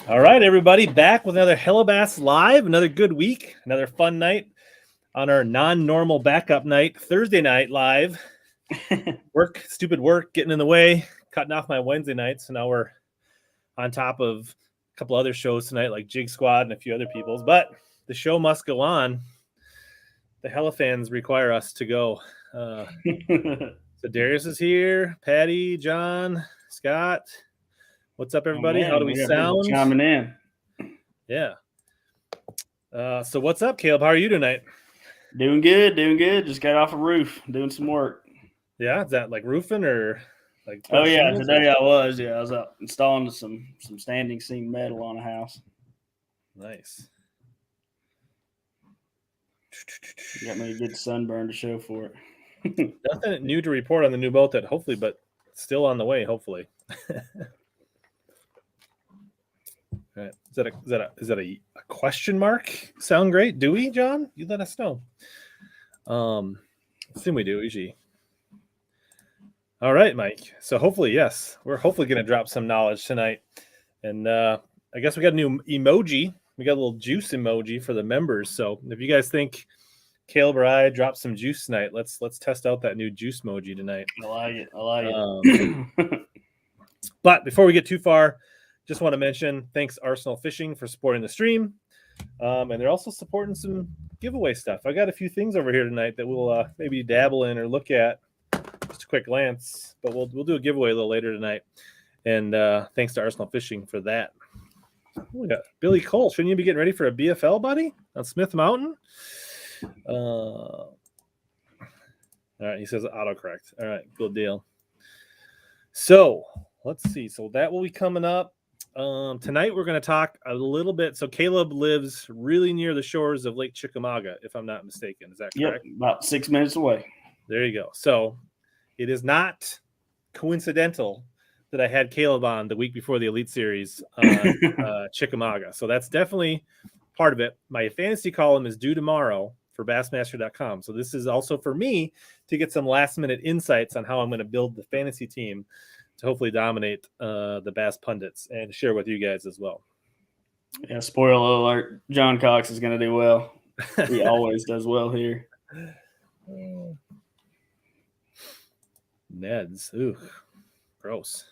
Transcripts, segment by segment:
All right, everybody, back with another HellaBass Live, another good week, another fun night on our non-normal backup night, Thursday night live. Stupid work, getting in the way, cutting off my Wednesday nights. So now we're on top of a couple other shows tonight, like Jig Squad and a few other people's. But the show must go on. The Hella fans require us to go. So Darius is here, Patty, John, Scott. What's up, everybody? How do we sound? Chiming in. Yeah. So what's up, Caleb? How are you tonight? Doing good. Just got off a roof, doing some work. Yeah, is that like roofing or like? Oh yeah, today I was out installing some standing seam metal on a house. Nice. Got me a good sunburn to show for it. Nothing new to report on the new boat, but still on the way. Hopefully. All right. Is that a question mark? Sound great? Do we, John? You let us know. Assume we do, usually. All right, Mike. So hopefully, yes, we're hopefully going to drop some knowledge tonight. And I guess we got a new emoji. We got a little juice emoji for the members. So if you guys think Caleb or I dropped some juice tonight, let's test out that new juice emoji tonight. I like it. But before we get too far, just want to mention thanks Arsenal Fishing for supporting the stream. And they're also supporting some giveaway stuff. I got a few things over here tonight that we'll maybe dabble in or look at. Just a quick glance, but we'll do a giveaway a little later tonight. And thanks to Arsenal Fishing for that. We got Billy Cole. Shouldn't you be getting ready for a BFL, buddy, on Smith Mountain? All right, he says autocorrect. All right, good deal. So let's see. So that will be coming up. Tonight we're going to talk a little bit. So Caleb lives really near the shores of Lake Chickamauga, if I'm not mistaken. Is that correct? Yep, about 6 minutes away. There you go. So it is not coincidental that I had Caleb on the week before the Elite Series on Chickamauga. So that's definitely part of it. My fantasy column is due tomorrow for Bassmaster.com. So this is also for me to get some last-minute insights on how I'm going to build the fantasy team to hopefully dominate the Bass pundits and share with you guys as well. Yeah, spoiler alert, John Cox is going to do well. He always does well here. Neds. Ooh, gross.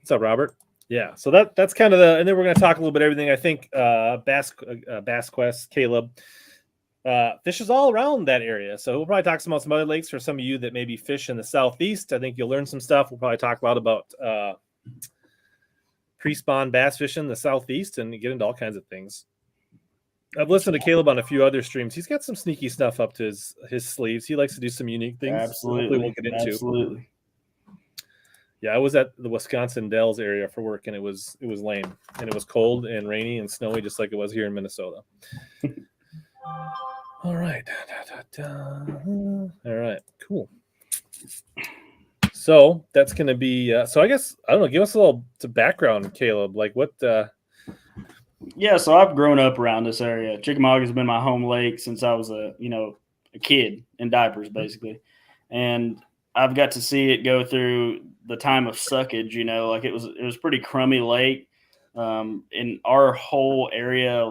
What's up, Robert? Yeah, so that's kind of and then we're going to talk a little bit of everything. I think Bass Quest, Caleb, fishes all around that area. So we'll probably talk about some other lakes for some of you that maybe fish in the southeast. I think you'll learn some stuff. We'll probably talk a lot about pre-spawn bass fishing in the southeast and get into all kinds of things. I've listened to Caleb on a few other streams. He's got some sneaky stuff up to his sleeves. He likes to do some unique things. Absolutely. We'll get into. Absolutely. Yeah, I was at the Wisconsin Dells area for work, and it was lame, and it was cold and rainy and snowy, just like it was here in Minnesota. All right. All right. Cool. So that's going to be. So I guess I don't know. Give us a little background, Caleb. Like what? Yeah, so I've grown up around this area. Chickamauga has been my home lake since I was a kid in diapers, basically, and I've got to see it go through the time of suckage. Like it was pretty crummy lake. In our whole area,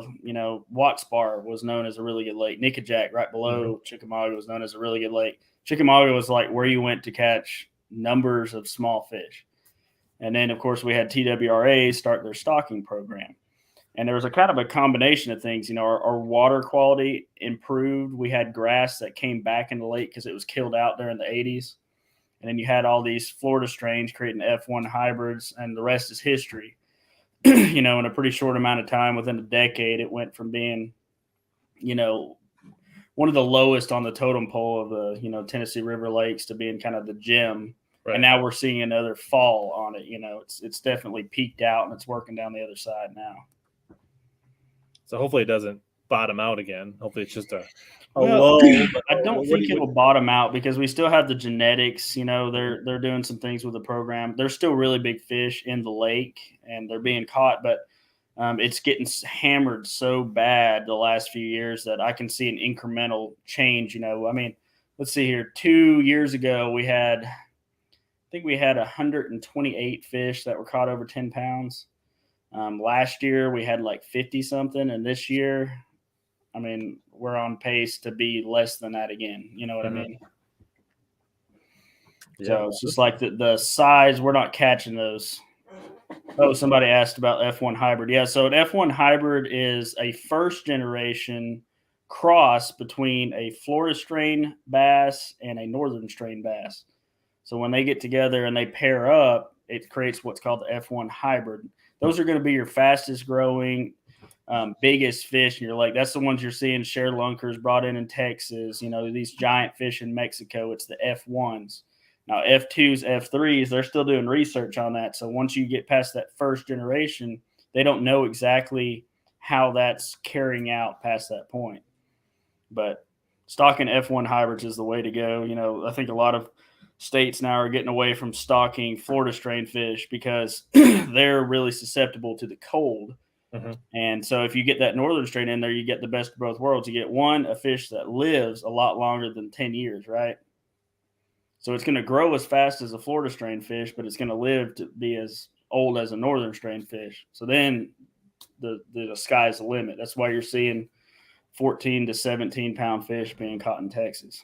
Watts Bar was known as a really good lake. Nickajack, right below Chickamauga, was known as a really good lake. Chickamauga was like where you went to catch numbers of small fish. And then, of course, we had TWRA start their stocking program. And there was a kind of a combination of things. Our water quality improved. We had grass that came back in the lake because it was killed out during the 80s. And then you had all these Florida strains creating F1 hybrids, and the rest is history. In a pretty short amount of time, within a decade, it went from being, one of the lowest on the totem pole of the, Tennessee River Lakes to being kind of the gem. Right. And now we're seeing another fall on it. It's definitely peaked out, and it's working down the other side now. So hopefully it doesn't bottom out again. Hopefully it's just a low. I don't think it will bottom out because we still have the genetics. They're doing some things with the program. There's still really big fish in the lake, and they're being caught, but it's getting hammered so bad the last few years that I can see an incremental change. Let's see here. 2 years ago, we had 128 fish that were caught over 10 pounds. Last year we had like 50 something, and this year, I mean, we're on pace to be less than that again. You know what I mean? Yeah. So it's just like the size, we're not catching those. Oh, somebody asked about F1 hybrid. Yeah, so an F1 hybrid is a first generation cross between a Florida strain bass and a northern strain bass. So when they get together and they pair up, it creates what's called the F1 hybrid. Those are going to be your fastest growing, biggest fish in your lake. That's the ones you're seeing share lunkers brought in Texas. You know, these giant fish in Mexico. It's the F1s. Now, F2s, F3s, they're still doing research on that. So once you get past that first generation, they don't know exactly how that's carrying out past that point. But stocking F1 hybrids is the way to go. You know, I think a lot of states now are getting away from stocking Florida strain fish because they're really susceptible to the cold. And so if you get that northern strain in there, you get the best of both worlds. You get a fish that lives a lot longer than 10 years, right? So it's going to grow as fast as a Florida strain fish, but it's going to live to be as old as a northern strain fish. So then the sky's the limit. That's why you're seeing 14 to 17 pound fish being caught in Texas.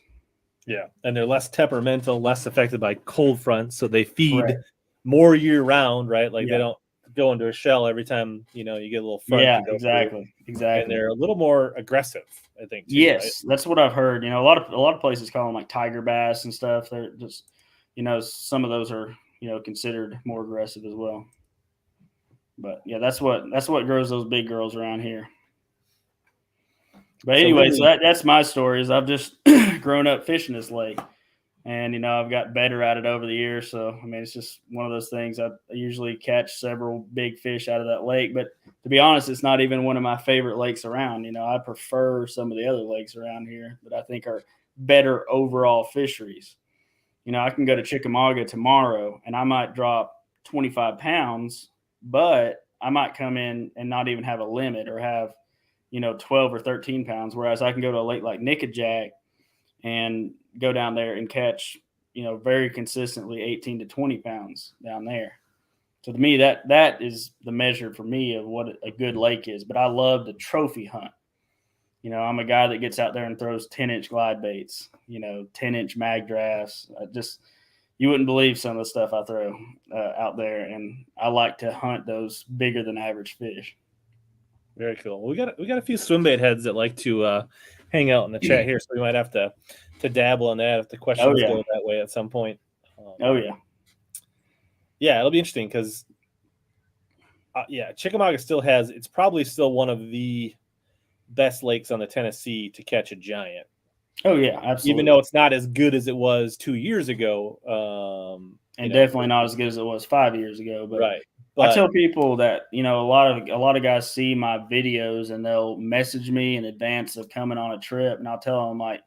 Yeah, and they're less temperamental, less affected by cold fronts, so they feed more year round, right? Like they don't go into a shell every time you get a little front. Yeah, to go exactly. And they're a little more aggressive, I think. Too, yes, right? That's what I've heard. You know, a lot of places call them like tiger bass and stuff. They're just, some of those are considered more aggressive as well. But yeah, that's what grows those big girls around here. But anyway, so that's my story. Is I've just grown up fishing this lake, and I've got better at it over the years. So I mean, it's just one of those things. I usually catch several big fish out of that lake, but to be honest, it's not even one of my favorite lakes around. I prefer some of the other lakes around here that I think are better overall fisheries. I can go to Chickamauga tomorrow, and I might drop 25 pounds, but I might come in and not even have a limit or have 12 or 13 pounds. Whereas I can go to a lake like Nickajack and go down there and catch, very consistently 18 to 20 pounds down there. So to me, that is the measure for me of what a good lake is. But I love to trophy hunt. I'm a guy that gets out there and throws 10-inch glide baits, 10-inch mag drafts. You wouldn't believe some of the stuff I throw out there. And I like to hunt those bigger than average fish. Very cool. We got a few swim bait heads that like to hang out in the chat here, so we might have to dabble in that if the questions go that way at some point. Yeah, it'll be interesting because Chickamauga it's probably still one of the best lakes on the Tennessee to catch a giant. Oh yeah, absolutely. Even though it's not as good as it was 2 years ago, and definitely not as good as it was 5 years ago. But right. I tell people that a lot of guys see my videos and they'll message me in advance of coming on a trip, and I'll tell them like,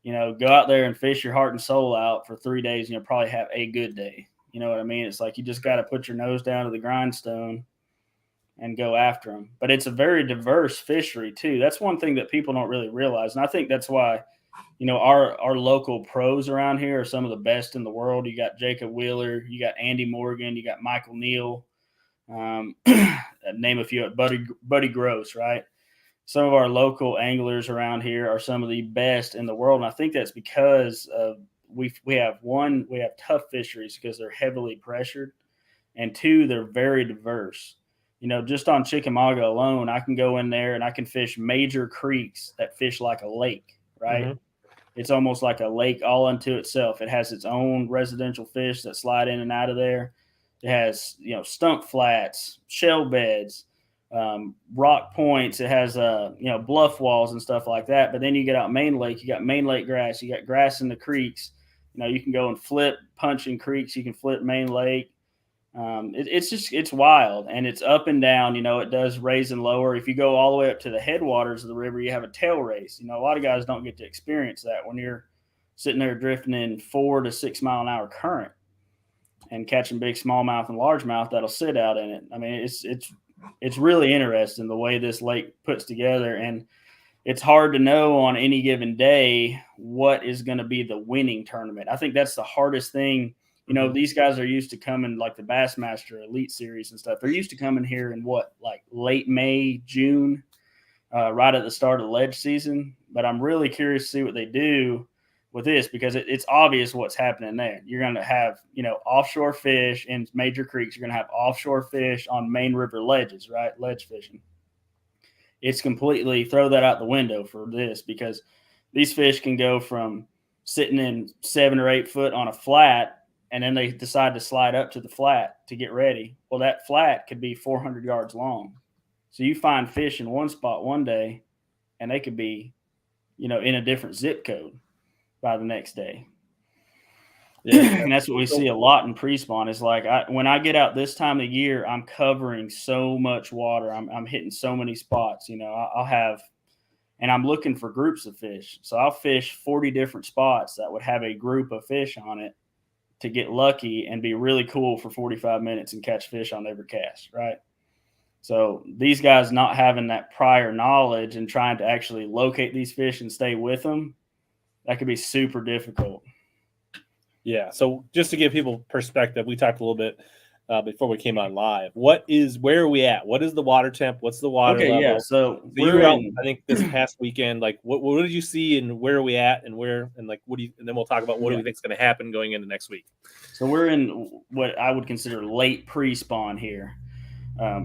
go out there and fish your heart and soul out for 3 days, and you'll probably have a good day. You know what I mean? It's like you just got to put your nose down to the grindstone and go after them. But it's a very diverse fishery too. That's one thing that people don't really realize, and I think that's why our local pros around here are some of the best in the world. You got Jacob Wheeler, you got Andy Morgan, you got Michael Neal. Name a few, Buddy Gross, right? Some of our local anglers around here are some of the best in the world, and I think that's because of we have tough fisheries because they're heavily pressured, and two, they're very diverse. Just on Chickamauga alone, I can go in there and I can fish major creeks that fish like a lake, right? Mm-hmm. It's almost like a lake all unto itself. It has its own residential fish that slide in and out of there. It has, stump flats, shell beds, rock points. It has, bluff walls and stuff like that. But then you get out main lake, you got main lake grass, you got grass in the creeks. You can go and flip punching creeks. You can flip main lake. It's wild, and it's up and down. It does raise and lower. If you go all the way up to the headwaters of the river, you have a tail race. A lot of guys don't get to experience that when you're sitting there drifting in 4 to 6 mile an hour current and catching big smallmouth and largemouth that'll sit out in it. I mean, it's really interesting the way this lake puts together, and it's hard to know on any given day what is going to be the winning tournament. I think that's the hardest thing. You know, these guys are used to coming like the Bassmaster Elite Series and stuff. They're used to coming here in like late May, June, right at the start of the ledge season. But I'm really curious to see what they do with this, because it's obvious what's happening there. You're going to have, offshore fish in major creeks. You're going to have offshore fish on main river ledges, right? Ledge fishing. It's completely throw that out the window for this, because these fish can go from sitting in 7 or 8 foot on a flat, and then they decide to slide up to the flat to get ready. Well, that flat could be 400 yards long. So you find fish in one spot one day, and they could be, in a different zip code by the next day. Yeah. And that's what we see a lot in pre-spawn. Is like when I get out this time of the year, I'm covering so much water. I'm hitting so many spots. I'll have, and I'm looking for groups of fish. So I'll fish 40 different spots that would have a group of fish on it to get lucky and be really cool for 45 minutes and catch fish on every cast, right? So these guys not having that prior knowledge and trying to actually locate these fish and stay with them, that could be super difficult. Yeah. So just to give people perspective, we talked a little bit before we came on live. Where are we at? What is the water temp? What's the water level? Yeah. So you were out, I think, this past weekend. Like, what did you see, and where are we at, and like, what do you? And then we'll talk about what do we think is going to happen going into next week. So we're in what I would consider late pre-spawn here.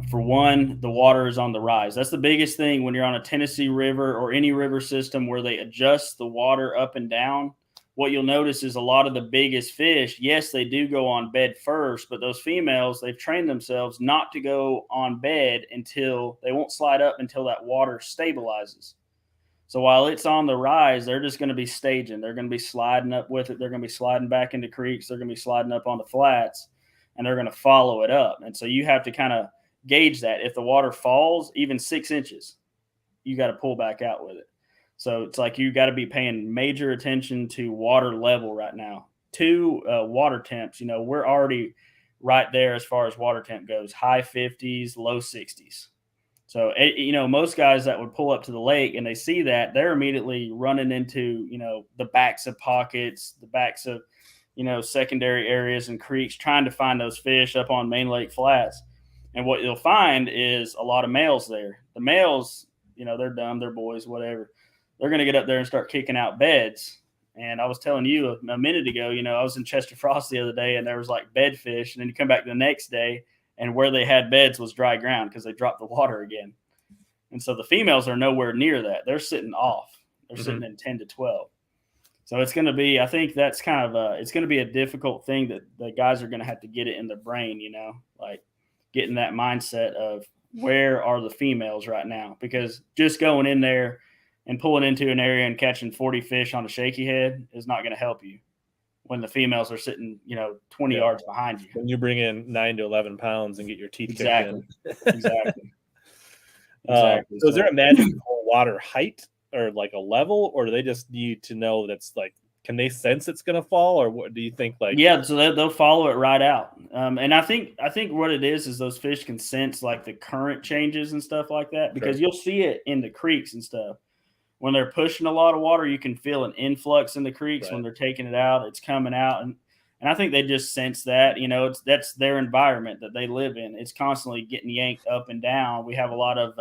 For one, the water is on the rise. That's the biggest thing when you're on a Tennessee River or any river system where they adjust the water up and down. What you'll notice is a lot of the biggest fish, yes, they do go on bed first, but those females, they've trained themselves not to go on bed until they won't slide up until that water stabilizes. So while it's on the rise, they're just going to be staging. They're going to be sliding up with it. They're going to be sliding back into creeks. They're going to be sliding up on the flats, and they're going to follow it up. And so you have to kind of gauge that. If the water falls even 6 inches, you got to pull back out with it. So it's like you got to be paying major attention to water level right now. 2, water temps, we're already right there as far as water temp goes, high 50s, low 60s. So, most guys that would pull up to the lake and they see that, they're immediately running into, the backs of pockets, the backs of, secondary areas and creeks, trying to find those fish up on main lake flats. And what you'll find is a lot of males there. The males, they're dumb, they're boys, whatever. They're going to get up there and start kicking out beds. And I was telling you a minute ago, I was in Chester Frost the other day, and there was like bed fish. And then you come back the next day, and where they had beds was dry ground because they dropped the water again. And so the females are nowhere near that. They're sitting off. They're sitting in 10 to 12. So it's going to be, I think that's kind of it's going to be a difficult thing that the guys are going to have to get it in their brain, like getting that mindset of where are the females right now? Because just going in there and pulling into an area and catching 40 fish on a shaky head is not going to help you when the females are sitting, 20 yards behind you. When you bring in 9 to 11 pounds and get your teeth kicked in. Exactly. So is there a magical water height or like a level, or do they just need to know that's like, can they sense it's going to fall, or what do you think? Like, yeah, so they'll follow it right out. And I think what it is those fish can sense like the current changes and stuff like that, because you'll see it in the creeks and stuff. When they're pushing a lot of water, you can feel an influx in the creeks. When they're taking it out, it's coming out. And I think they just sense that, that's their environment that they live in. It's constantly getting yanked up and down. We have a lot of,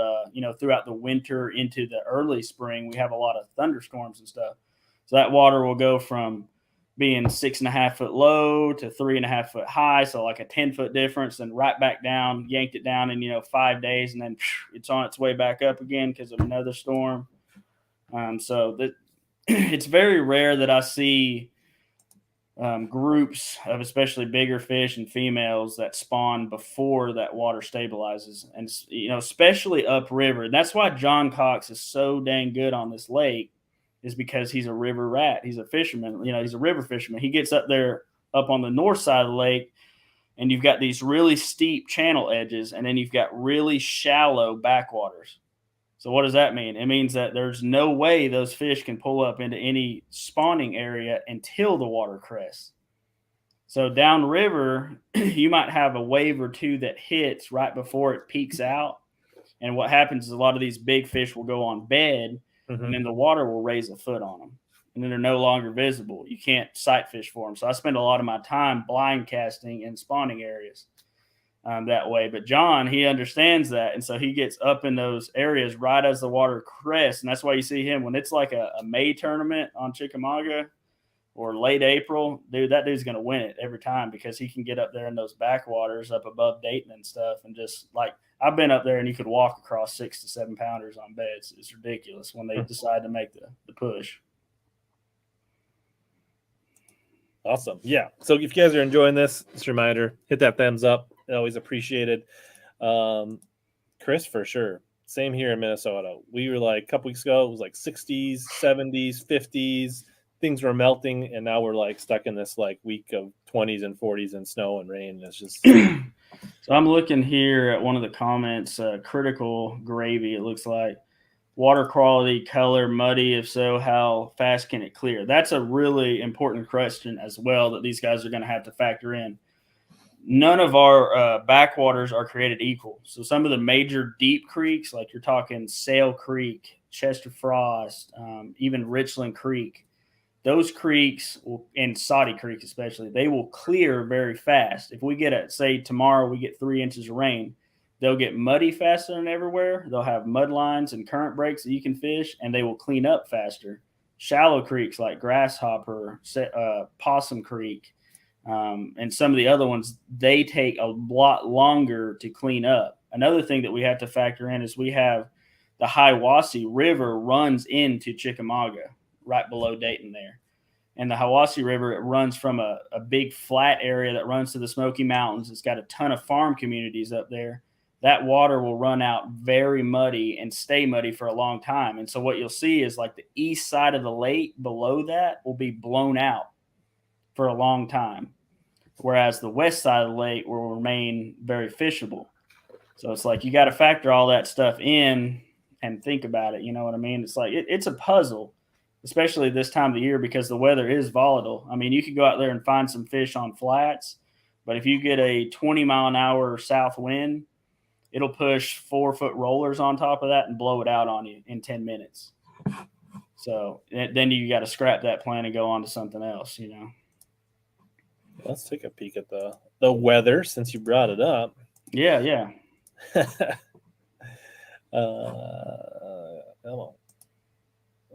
throughout the winter into the early spring, we have a lot of thunderstorms and stuff. So that water will go from being 6.5 foot low to 3.5 foot high. So like a 10-foot difference, and right back down, yanked it down in, 5 days. And then it's on its way back up again because of another storm. So that it's very rare that I see groups of especially bigger fish and females that spawn before that water stabilizes, and especially upriver. And that's why John Cox is so dang good on this lake, is because he's a river rat. He's a fisherman. He's a river fisherman. He gets up there up on the north side of the lake, and you've got these really steep channel edges, and then you've got really shallow backwaters. So what does that mean? It means that there's no way those fish can pull up into any spawning area until the water crests. So downriver, you might have a wave or two that hits right before it peaks out. And what happens is a lot of these big fish will go on bed, and then the water will raise a foot on them. and then they're no longer visible. You can't sight fish for them. So I spend a lot of my time blind casting in spawning areas that way. But John, he understands that. And so he gets up in those areas right as the water crests. And that's why you see him when it's like a May tournament on Chickamauga or late April, dude, that dude's going to win it every time because he can get up there in those backwaters up above Dayton and stuff. And just like, I've been up there and you could walk across 6 to 7 pounders on beds. It's ridiculous when they decide to make the push. Awesome. Yeah. So if you guys are enjoying this, just a reminder, hit that thumbs up. Always appreciated. Chris, for sure. Same here in Minnesota. We were like a couple weeks ago, it was like 60s, 70s, 50s. Things were melting, and now we're like stuck in this like week of 20s and 40s and snow and rain. It's just so I'm looking here at one of the comments, critical gravy, it looks like. Water quality, color, muddy. If so, how fast can it clear? That's a really important question as well that these guys are going to have to factor in. None of our backwaters are created equal. So some of the major deep creeks, like you're talking Sale Creek, Chester Frost, even Richland Creek, those creeks, and Soddy Creek especially, they will clear very fast. If we get say tomorrow we get 3 inches of rain, they'll get muddy faster than everywhere. They'll have mud lines and current breaks that you can fish, and they will clean up faster. Shallow creeks like Grasshopper, Possum Creek, and some of the other ones, they take a lot longer to clean up. Another thing that we have to factor in is we have the Hiwassee River runs into Chickamauga right below Dayton there. And the Hiwassee River, it runs from a big flat area that runs to the Smoky Mountains. It's got a ton of farm communities up there. That water will run out very muddy and stay muddy for a long time. And so what you'll see is like the east side of the lake below that will be blown out for a long time, whereas the west side of the lake will remain very fishable. So it's like you got to factor all that stuff in and think about it. You know what I mean? It's like it's a puzzle, especially this time of the year because the weather is volatile. I mean, you could go out there and find some fish on flats, but if you get a 20-mile-an-hour south wind, it'll push 4-foot rollers on top of that and blow it out on you in 10 minutes. So then you got to scrap that plan and go on to something else, you know. Let's take a peek at the weather since you brought it up. Yeah, yeah. Come on. All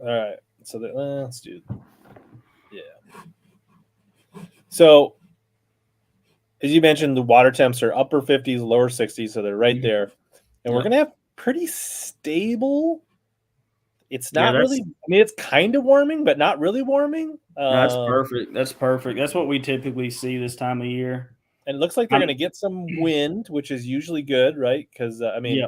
right. So let's do. Yeah. So as you mentioned, the water temps are upper 50s, lower 60s, so they're right there. And we're going to have pretty stable. It's not really, I mean, it's kind of warming, but not really warming. That's perfect. That's perfect. That's what we typically see this time of year. And it looks like they're going to get some wind, which is usually good, right? Because, I mean,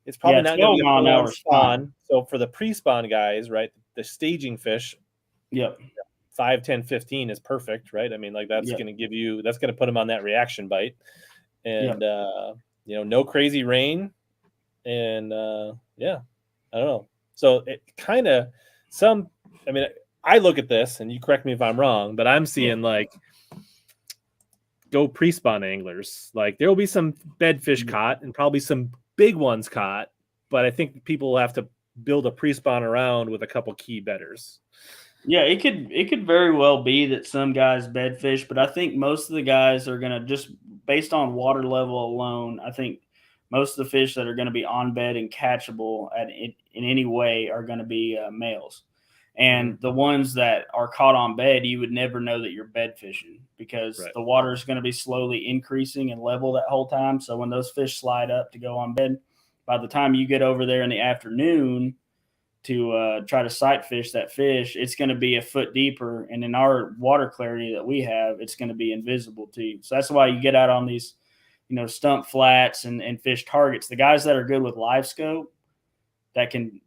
it's probably not going to be a full-on spawn. So for the pre-spawn guys, right, the staging fish, 5, 10, 15 is perfect, right? I mean, like that's going to give you, that's going to put them on that reaction bite. And, you know, no crazy rain. And, I don't know. So it kind of I mean, I look at this and you correct me if I'm wrong, but I'm seeing like go pre-spawn anglers. Like there will be some bedfish caught and probably some big ones caught, but I think people will have to build a pre-spawn around with a couple key bedders. Yeah, it could very well be that some guys bedfish, but I think most of the guys are going to just based on water level alone, I think most of the fish that are going to be on bed and catchable in any way are going to be males. And the ones that are caught on bed, you would never know that you're bed fishing because the water is going to be slowly increasing and level that whole time. So when those fish slide up to go on bed, by the time you get over there in the afternoon to try to sight fish that fish, it's going to be a foot deeper. And in our water clarity that we have, it's going to be invisible to you. So that's why you get out on these, you know, stump flats and fish targets. The guys that are good with live scope that can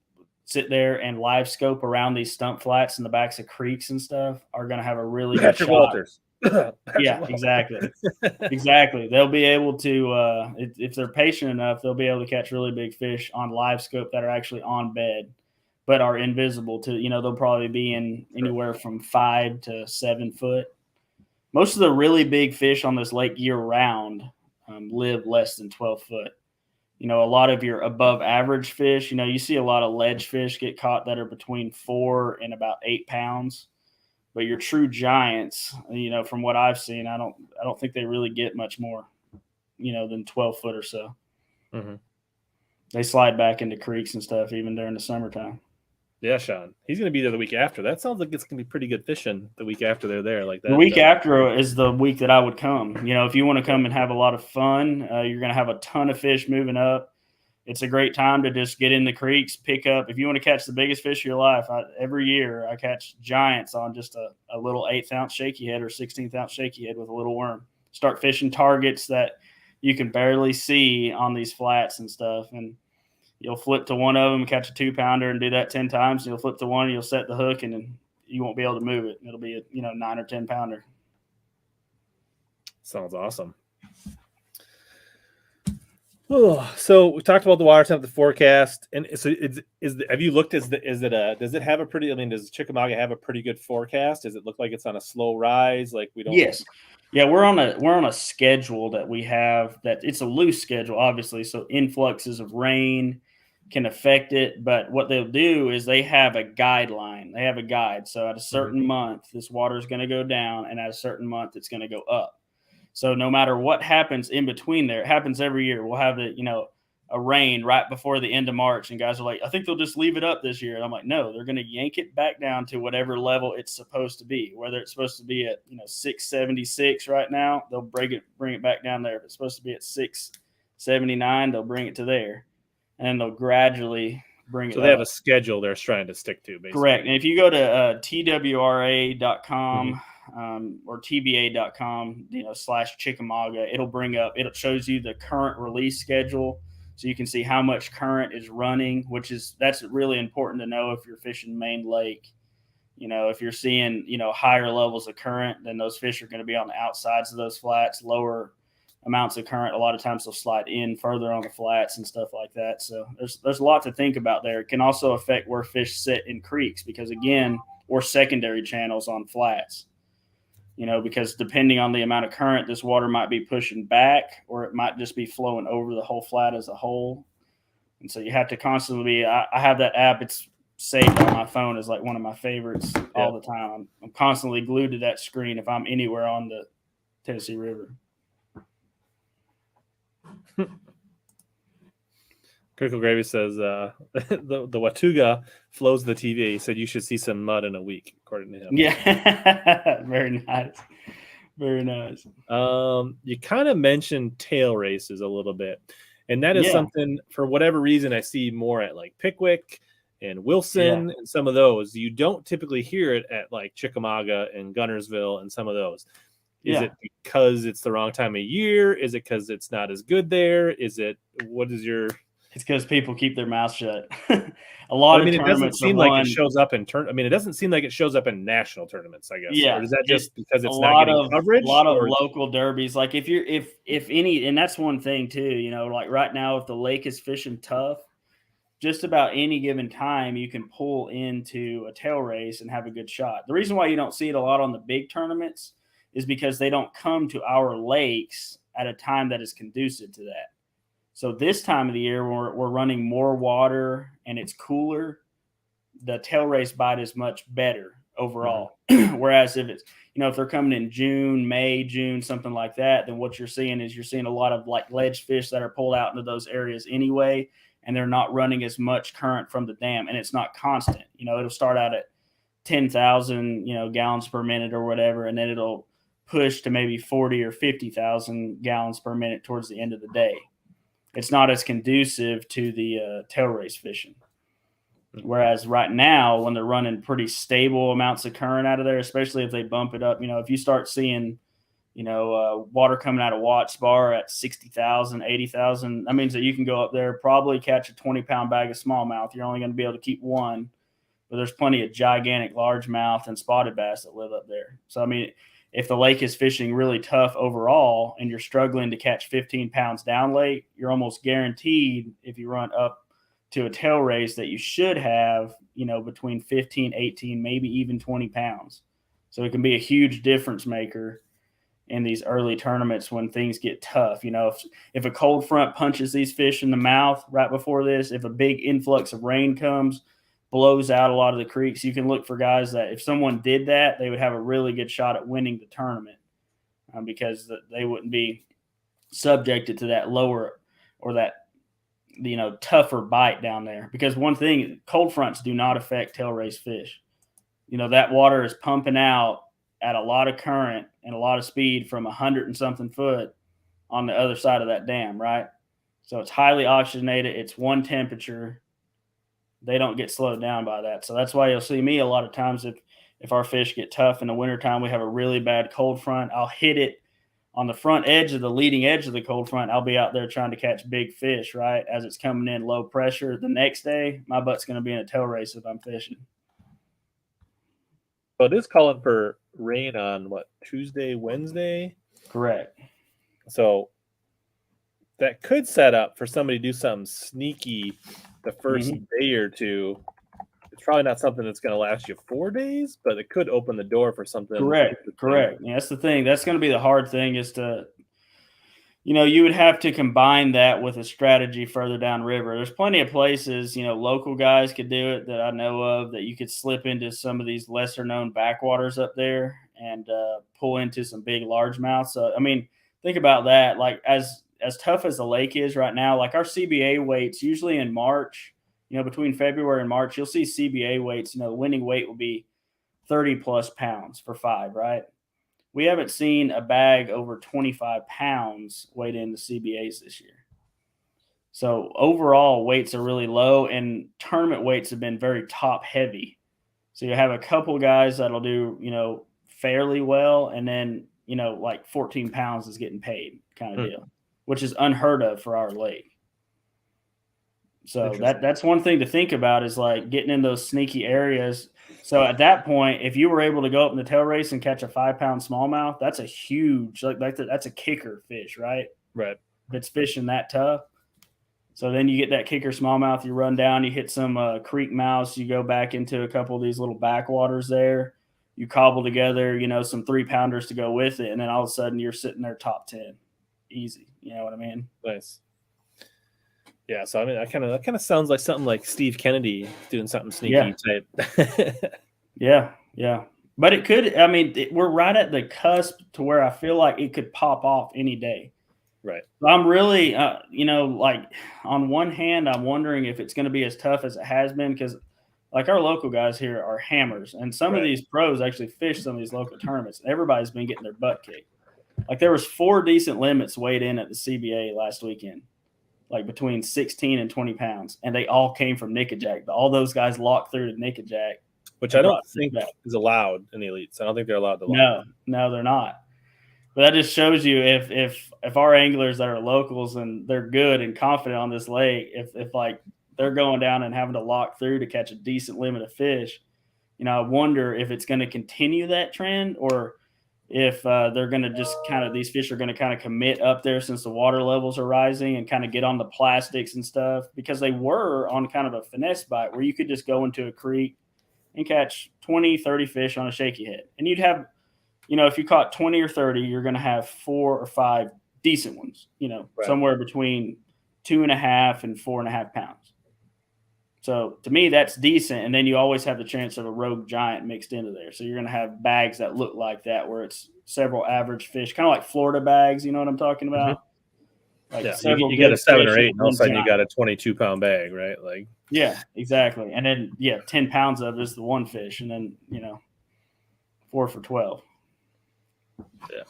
sit there and live scope around these stump flats in the backs of creeks and stuff are going to have a really good shot. Walters. Yeah, exactly. Exactly. They'll be able to, if they're patient enough, they'll be able to catch really big fish on live scope that are actually on bed, but are invisible to, you know, they'll probably be in anywhere from 5 to 7 foot. Most of the really big fish on this lake year round live less than 12 foot. a lot of your above average fish. You see a lot of ledge fish get caught that are between 4 and about 8 pounds. But your true giants, from what I've seen, I don't think they really get much more, than 12 foot or so. Mm-hmm. They slide back into creeks and stuff even during the summertime. Yeah, Sean. He's going to be there the week after. That sounds like it's going to be pretty good fishing the week after they're there like that. The week after is the week that I would come. If you want to come and have a lot of fun, you're going to have a ton of fish moving up. It's a great time to just get in the creeks, pick up. If you want to catch the biggest fish of your life, every year I catch giants on just a little 1/8 ounce shaky head or 16th ounce shaky head with a little worm. Start fishing targets that you can barely see on these flats and stuff. And you'll flip to one of them, catch a 2-pounder, and do that 10 times. You'll flip to one, and you'll set the hook, and then you won't be able to move it. It'll be a 9 or 10 pounder. Sounds awesome. Oh, so we talked about the water temp, the forecast, and so have you looked? Does it have a pretty? I mean, does Chickamauga have a pretty good forecast? Does it look like it's on a slow rise? Like we don't. Yes. Yeah, we're on a schedule that we have that it's a loose schedule, obviously. So influxes of rain can affect it, but what they'll do is they have a guideline. They have a guide. So at a certain month, this water is going to go down, and at a certain month, it's going to go up. So no matter what happens in between there, it happens every year. We'll have a rain right before the end of March, and guys are like, I think they'll just leave it up this year. And I'm like, no, they're going to yank it back down to whatever level it's supposed to be. Whether it's supposed to be at 676 right now, they'll bring it back down there. If it's supposed to be at 679, they'll bring it to there, and they'll gradually bring it. So they have a schedule they're trying to stick to, basically. Correct. And if you go to twra.com. Or tba.com, /Chickamauga, it shows you the current release schedule. So you can see how much current is running, that's really important to know if you're fishing main lake. If you're seeing, higher levels of current, then those fish are going to be on the outsides of those flats. Lower amounts of current, a lot of times they'll slide in further on the flats and stuff like that. So there's a lot to think about there. It can also affect where fish sit in creeks because, again, or secondary channels on flats. Because depending on the amount of current, this water might be pushing back or it might just be flowing over the whole flat as a whole. And so you have to constantly I have that app. It's saved on my phone as like one of my favorites all the time. I'm constantly glued to that screen if I'm anywhere on the Tennessee River. Critical Gravy says the Watuga flows the TV. He said you should see some mud in a week, according to him. Yeah, very nice. Very nice. You kind of mentioned tail races a little bit, and that is something, for whatever reason, I see more at like Pickwick and Wilson and some of those. You don't typically hear it at like Chickamauga and Gunnersville and some of those. Is it because it's the wrong time of year? Is it because it's not as good there? What is your... It's because people keep their mouth shut. A lot of tournaments. It doesn't seem like it shows up in it doesn't seem like it shows up in national tournaments, I guess. Yeah. Or is that just because it's not getting coverage? A lot of local derbies. Like if any, and that's one thing too, like right now, if the lake is fishing tough, just about any given time you can pull into a tail race and have a good shot. The reason why you don't see it a lot on the big tournaments is because they don't come to our lakes at a time that is conducive to that. So this time of the year, when we're running more water and it's cooler, the tail race bite is much better overall. Whereas if it's, if they're coming in June, something like that, then what you're seeing a lot of like ledge fish that are pulled out into those areas anyway, and they're not running as much current from the dam, and it's not constant. It'll start out at 10,000, gallons per minute or whatever, and then it'll push to maybe 40 or 50,000 gallons per minute towards the end of the day. It's not as conducive to the tail race fishing. Whereas right now, when they're running pretty stable amounts of current out of there, especially if they bump it up, if you start seeing, water coming out of Watts Bar at 60,000, 80,000, that means that you can go up there, probably catch a 20-pound bag of smallmouth. You're only going to be able to keep one, but there's plenty of gigantic largemouth and spotted bass that live up there. So, if the lake is fishing really tough overall and you're struggling to catch 15 pounds down lake, you're almost guaranteed, if you run up to a tail race, that you should have, between 15, 18, maybe even 20 pounds. So it can be a huge difference maker. in these early tournaments when things get tough. If a cold front punches these fish in the mouth right before this, if a big influx of rain comes, blows out a lot of the creeks, you can look for guys that if someone did that, they would have a really good shot at winning the tournament because they wouldn't be subjected to that lower or that tougher bite down there. Because one thing, cold fronts do not affect tailrace fish. That water is pumping out at a lot of current and a lot of speed from 100 and something foot on the other side of that dam, right? So it's highly oxygenated. It's one temperature. They don't get slowed down by that. So that's why you'll see me a lot of times if our fish get tough in the wintertime, we have a really bad cold front, I'll hit it on the front edge of the leading edge of the cold front. I'll be out there trying to catch big fish, right? As it's coming in low pressure. The next day, my butt's going to be in a tail race if I'm fishing. So it is calling for rain on Tuesday, Wednesday? Correct. So that could set up for somebody to do something sneaky the first day or two. It's probably not something that's going to last you 4 days, but it could open the door for something. Correct. Yeah, that's the thing. That's going to be the hard thing is to, you would have to combine that with a strategy further downriver. There's plenty of places, local guys could do it that I know of, that you could slip into some of these lesser known backwaters up there and pull into some big largemouths. So, think about that. Like as tough as the lake is right now, like our CBA weights usually in March, between February and March, you'll see CBA weights, the winning weight will be 30 plus pounds for 5, right? We haven't seen a bag over 25 pounds weighed in the CBAs this year. So overall weights are really low and tournament weights have been very top heavy. So you have a couple guys that'll do, fairly well. And then, like 14 pounds is getting paid kind of deal, which is unheard of for our lake. So that's one thing to think about is like getting in those sneaky areas. So at that point, if you were able to go up in the tail race and catch a 5-pound smallmouth, that's a huge, that's a kicker fish, right? Right. If it's fishing that tough. So then you get that kicker smallmouth, you run down, you hit some creek mouths, you go back into a couple of these little backwaters there, you cobble together, some 3-pounders to go with it, and then all of a sudden you're sitting there top 10. Easy. You know what I mean? Nice. Yeah, so that kind of sounds like something like Steve Kennedy doing something sneaky type. Yeah. But it could. We're right at the cusp to where I feel like it could pop off any day. Right. So I'm really, like on one hand, I'm wondering if it's going to be as tough as it has been because, like, our local guys here are hammers, and some of these pros actually fish some of these local tournaments. And everybody's been getting their butt kicked. Like there was 4 decent limits weighed in at the CBA last weekend. Like between 16 and 20 pounds. And they all came from Nickajack. All those guys locked through to Nickajack. Which I don't think is allowed in the elites. I don't think they're allowed to lock. No, they're not. But that just shows you if our anglers that are locals and they're good and confident on this lake, if like they're going down and having to lock through to catch a decent limit of fish, I wonder if it's going to continue that trend or if they're going to just these fish are going to kind of commit up there since the water levels are rising and kind of get on the plastics and stuff, because they were on kind of a finesse bite where you could just go into a creek and catch 20, 30 fish on a shaky head. And you'd have, if you caught 20 or 30, you're going to have 4 or 5 decent ones, somewhere between 2.5 and 4.5 pounds. So to me, that's decent. And then you always have the chance of a rogue giant mixed into there. So you're going to have bags that look like that, where it's several average fish, kind of like Florida bags. You know what I'm talking about? Like you get a 7 or 8, and all of a sudden you got a 22-pound bag, right? Like, yeah, exactly. And then 10 pounds of it is the one fish, and then 4 for 12. Yeah.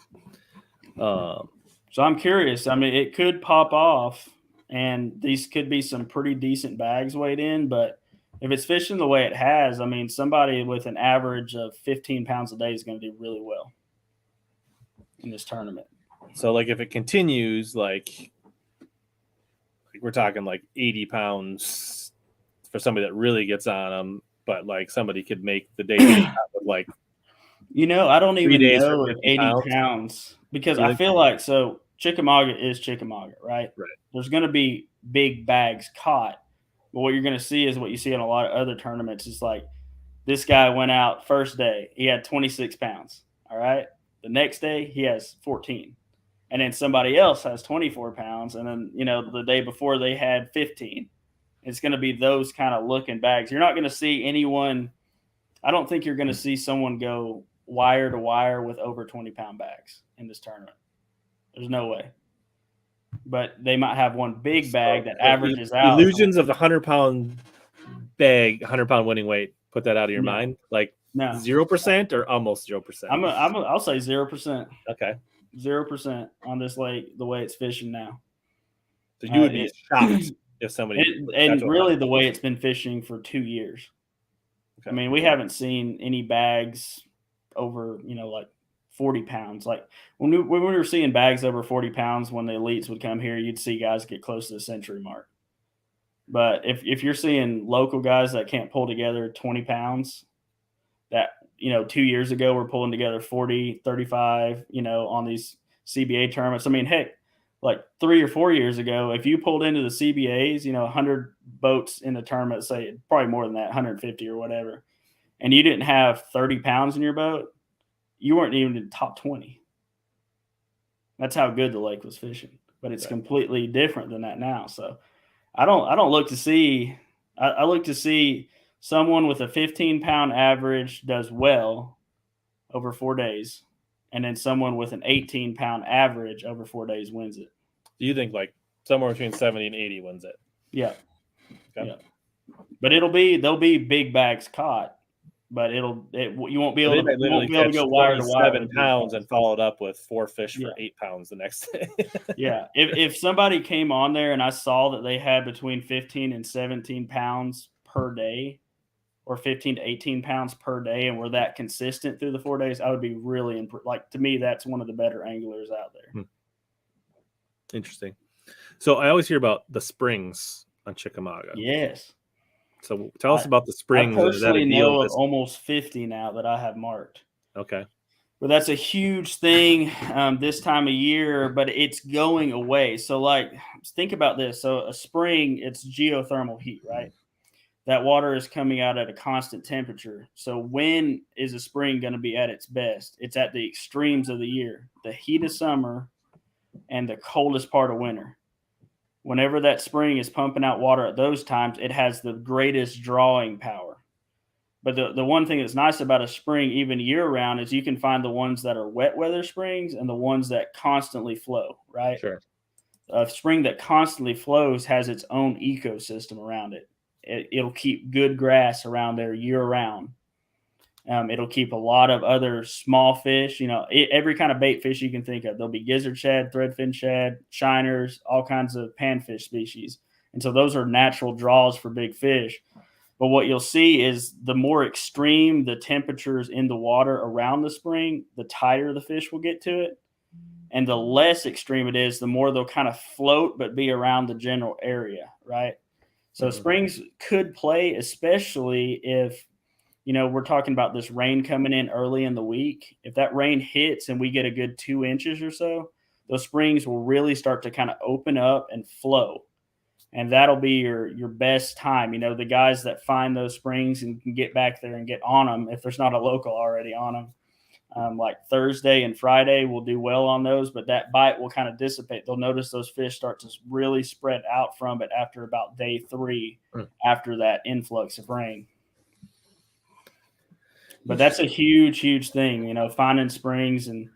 So I'm curious. It could pop off. And these could be some pretty decent bags weighed in, but if it's fishing the way it has, somebody with an average of 15 pounds a day is going to do really well in this tournament. So, like, if it continues, like we're talking like 80 pounds for somebody that really gets on them, but like somebody could make the day with like, I don't even know if 80 pounds because I feel like Chickamauga is Chickamauga, right? Right. There's going to be big bags caught. But what you're going to see is what you see in a lot of other tournaments. It's like this guy went out first day. He had 26 pounds, all right? The next day he has 14. And then somebody else has 24 pounds. And then, the day before they had 15. It's going to be those kind of looking bags. You're not going to see anyone. I don't think you're going to see someone go wire to wire with over 20-pound bags in this tournament. There's no way. But they might have one big bag that averages out. Illusions of the 100-pound bag, 100-pound winning weight. Put that out of your mind. Like 0% or almost 0%. I'll say 0%. Okay. 0% on this lake, the way it's fishing now. So you would be shocked if somebody. And really, the way it's been fishing for 2 years. Okay. I mean, we haven't seen any bags over, like 40 pounds. Like when we were seeing bags over 40 pounds, when the elites would come here, you'd see guys get close to the century mark. But if you're seeing local guys that can't pull together 20 pounds, that 2 years ago we're pulling together 40, 35, on these CBA tournaments. I mean, heck, like 3 or 4 years ago, if you pulled into the CBAs, 100 boats in the tournament, say probably more than that, 150 or whatever, and you didn't have 30 pounds in your boat, you weren't even in the top 20. That's how good the lake was fishing. But it's completely different than that now. So I don't look to see. I look to see someone with a 15-pound average does well over 4 days, and then someone with an 18-pound average over 4 days wins it. Do you think like somewhere between 70 and 80 wins it? Yeah. Okay. Yeah. But there'll be big bags caught, but you won't be able to go wire to wire. 7 pounds and followed up with 4 fish for 8 pounds the next day. Yeah. If somebody came on there and I saw that they had between 15 and 17 pounds per day, or 15 to 18 pounds per day, and were that consistent through the 4 days, I would be really impressed. Like, to me, that's one of the better anglers out there. Interesting. So I always hear about the springs on Chickamauga. Yes. So tell us about the springs. I personally know of almost 50 now that I have marked. Okay. But that's a huge thing this time of year, but it's going away. So, like, think about this. So a spring, it's geothermal heat, right? That water is coming out at a constant temperature. So when is a spring going to be at its best? It's at the extremes of the year, the heat of summer and the coldest part of winter. Whenever that spring is pumping out water at those times, it has the greatest drawing power. But the one thing that's nice about a spring, even year-round, is you can find the ones that are wet weather springs and the ones that constantly flow, right? Sure. A spring that constantly flows has its own ecosystem around it. It'll keep good grass around there year-round. It'll keep a lot of other small fish, every kind of bait fish you can think of. There'll be gizzard shad, threadfin shad, shiners, all kinds of panfish species. And so those are natural draws for big fish. But what you'll see is the more extreme the temperatures in the water around the spring, the tighter the fish will get to it. And the less extreme it is, the more they'll kind of float but be around the general area, right? So springs could play, especially if, we're talking about this rain coming in early in the week. If that rain hits and we get a good 2 inches or so, those springs will really start to kind of open up and flow. And that'll be your best time. The guys that find those springs and can get back there and get on them, if there's not a local already on them, like Thursday and Friday will do well on those, but that bite will kind of dissipate. They'll notice those fish start to really spread out from it after about day 3, after that influx of rain. But that's a huge, huge thing, finding springs, and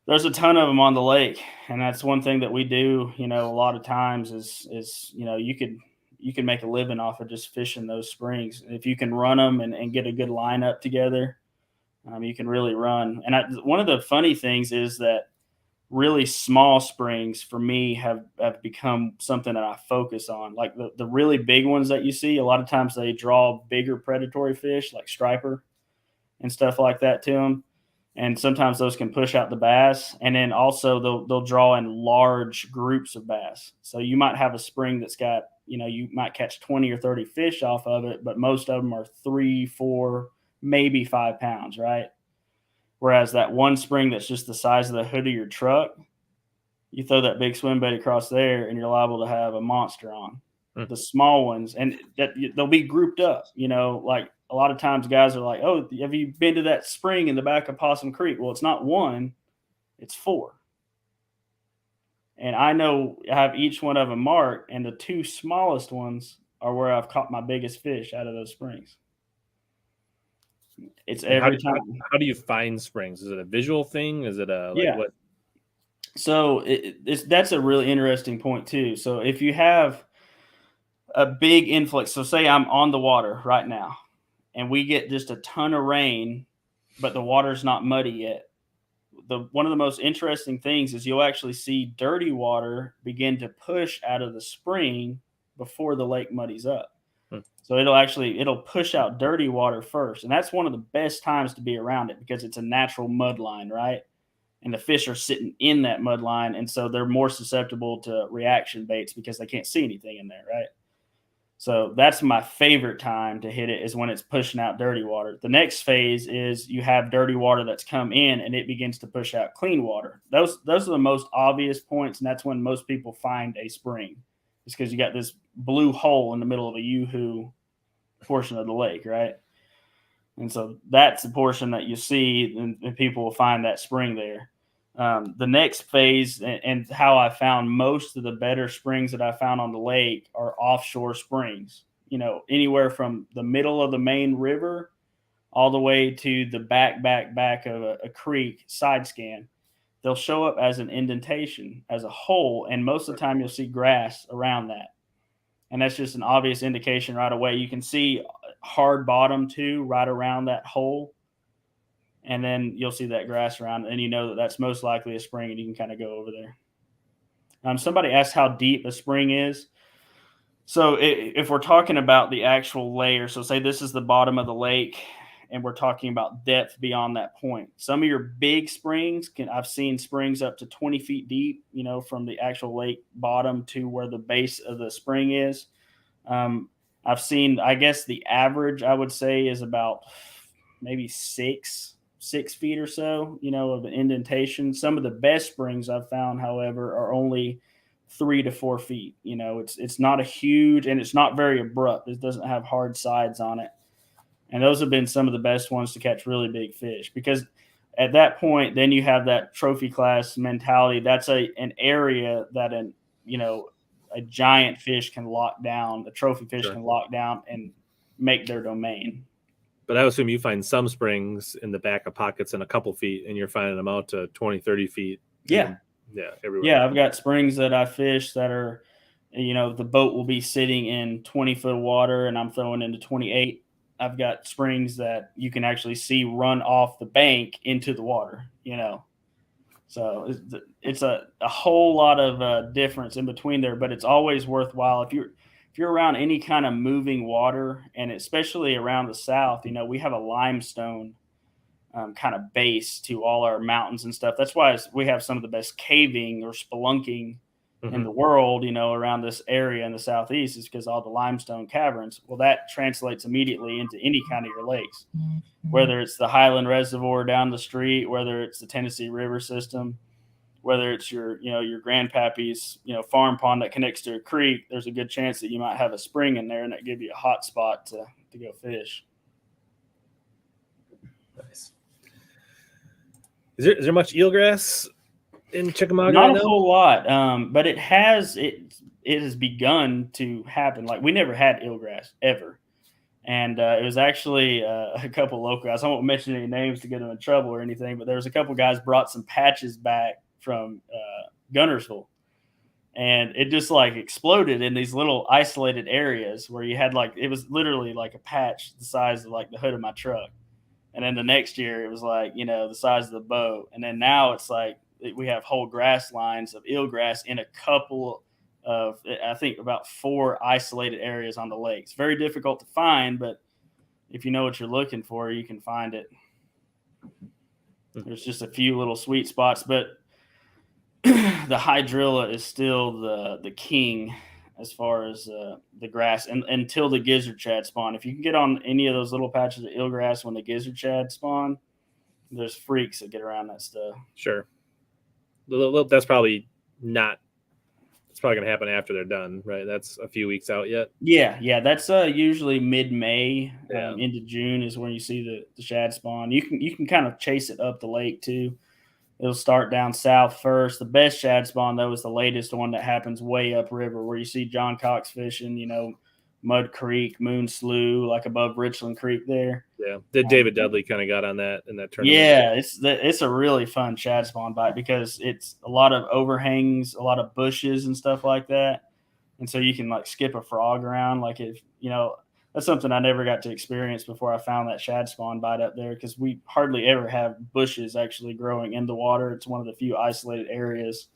there's a ton of them on the lake. And that's one thing that we do, a lot of times is you can make a living off of just fishing those springs. If you can run them and get a good lineup together, you can really run. And one of the funny things is that really small springs for me have become something that I focus on. Like the really big ones that you see, a lot of times they draw bigger predatory fish like striper and stuff like that to them. And sometimes those can push out the bass. And then also they'll draw in large groups of bass. So you might have a spring that's got, you might catch 20 or 30 fish off of it, but most of them are 3, 4, maybe 5 pounds, right? Whereas that one spring that's just the size of the hood of your truck, you throw that big swim bait across there and you're liable to have a monster on. The small ones, and that they'll be grouped up, like a lot of times guys are like, oh, have you been to that spring in the back of Possum Creek? Well, it's not one, it's 4. And I know I have each one of them marked, and the 2 smallest ones are where I've caught my biggest fish out of those springs. It's every time. How do you find springs? Is it a visual thing? Is it what? So that's a really interesting point too. So if you have a big influx, so say I'm on the water right now, and we get just a ton of rain, but the water's not muddy yet. One of the most interesting things is you'll actually see dirty water begin to push out of the spring before the lake muddies up. So it'll push out dirty water first. And that's one of the best times to be around it because it's a natural mud line, right? And the fish are sitting in that mud line. And so they're more susceptible to reaction baits because they can't see anything in there, right? So that's my favorite time to hit it is when it's pushing out dirty water. The next phase is you have dirty water that's come in and it begins to push out clean water. Those are the most obvious points, and that's when most people find a spring. It's because you got this blue hole in the middle of a yoo-hoo portion of the lake, right? And so that's the portion that you see, and people will find that spring there. The next phase and how I found most of the better springs that I found on the lake are offshore springs, anywhere from the middle of the main river all the way to the back of a creek side scan. They'll show up as an indentation, as a hole, and most of the time you'll see grass around that. And that's just an obvious indication right away. You can see hard bottom too, right around that hole. And then you'll see that grass around, and you know that that's most likely a spring, and you can kind of go over there. Somebody asked how deep a spring is. So if we're talking about the actual layer, so say this is the bottom of the lake, and we're talking about depth beyond that point. Some of your big springs, I've seen springs up to 20 feet deep, from the actual lake bottom to where the base of the spring is. I've seen, I guess the average I would say is about maybe 6 feet or so, of an indentation. Some of the best springs I've found, however, are only 3 to 4 feet. It's not a huge, and it's not very abrupt. It doesn't have hard sides on it. And those have been some of the best ones to catch really big fish, because at that point, then you have that trophy class mentality. That's an area that a giant fish can lock down, a trophy fish can lock down and make their domain. But I assume you find some springs in the back of pockets in a couple feet, and you're finding them out to 20, 30 feet. Yeah. Everywhere. Yeah, I've got springs that I fish that are, the boat will be sitting in 20-foot water and I'm throwing into 28. I've got springs that you can actually see run off the bank into the water, So it's a whole lot of difference in between there, but it's always worthwhile if you're around any kind of moving water, and especially around the south. We have a limestone kind of base to all our mountains and stuff. That's why we have some of the best caving or spelunking in the world, around this area in the southeast, is because all the limestone caverns. Well, that translates immediately into any kind of your lakes, whether it's the Highland Reservoir down the street, whether it's the Tennessee River system, whether it's your grandpappy's, farm pond that connects to a creek. There's a good chance that you might have a spring in there, and that give you a hot spot to go fish. Nice. Is there much eelgrass in Chickamauga? Not a whole lot, but it has begun to happen. Like, we never had eelgrass ever, and it was actually a couple local guys. I won't mention any names to get them in trouble or anything, but there was a couple guys brought some patches back from Gunnersville, and it just exploded in these little isolated areas where you had it was literally like a patch the size of the hood of my truck. And then the next year it was the size of the boat. And then now it's we have whole grass lines of eelgrass in a couple of, I think, about 4 isolated areas on the lake. It's very difficult to find, but if you know what you're looking for, you can find it. There's just a few little sweet spots, but the hydrilla is still the king as far as the grass, and until the gizzard shad spawn. If you can get on any of those little patches of eelgrass when the gizzard shad spawn, there's freaks that get around that stuff. Sure. That's probably not It's probably going to happen after they're done, right? That's a few weeks out yet. Yeah. That's usually mid-May Yeah. into June is when you see the shad spawn. You can kind of chase it up the lake too. It'll start down south first. The best shad spawn though is the latest one that happens way upriver, where you see John Cox fishing. Mud Creek, Moon Slough, like above Richland Creek there. Yeah. David Dudley kind of got on that in that tournament? Yeah, it's a really fun shad spawn bite because it's a lot of overhangs, a lot of bushes and stuff like that. And so you can like skip a frog around. Like that's something I never got to experience before I found that shad spawn bite up there, because we hardly ever have bushes actually growing in the water. It's one of the few isolated areas.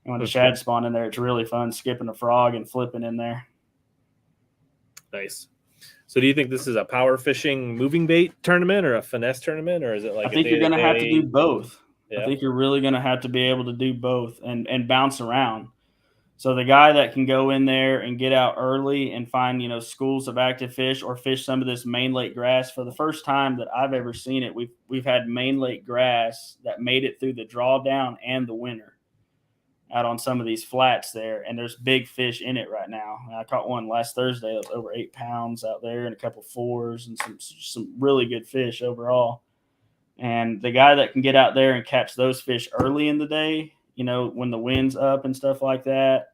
And when the shad spawn in there, it's really fun skipping a frog and flipping in there. Nice. So do you think this is a power fishing moving bait tournament or a finesse tournament, or is it like I think you're going to have to do both. Yeah. I think you're really going to have to be able to do both and bounce around. So the guy that can go in there and get out early and find, schools of active fish or fish some of this main lake grass. For the first time that I've ever seen it, we've had main lake grass that made it through the drawdown and the winter out on some of these flats there, and there's big fish in it right now. And I caught one last Thursday that was over 8 pounds out there, and a couple fours and some really good fish overall. And the guy that can get out there and catch those fish early in the day, when the wind's up and stuff like that,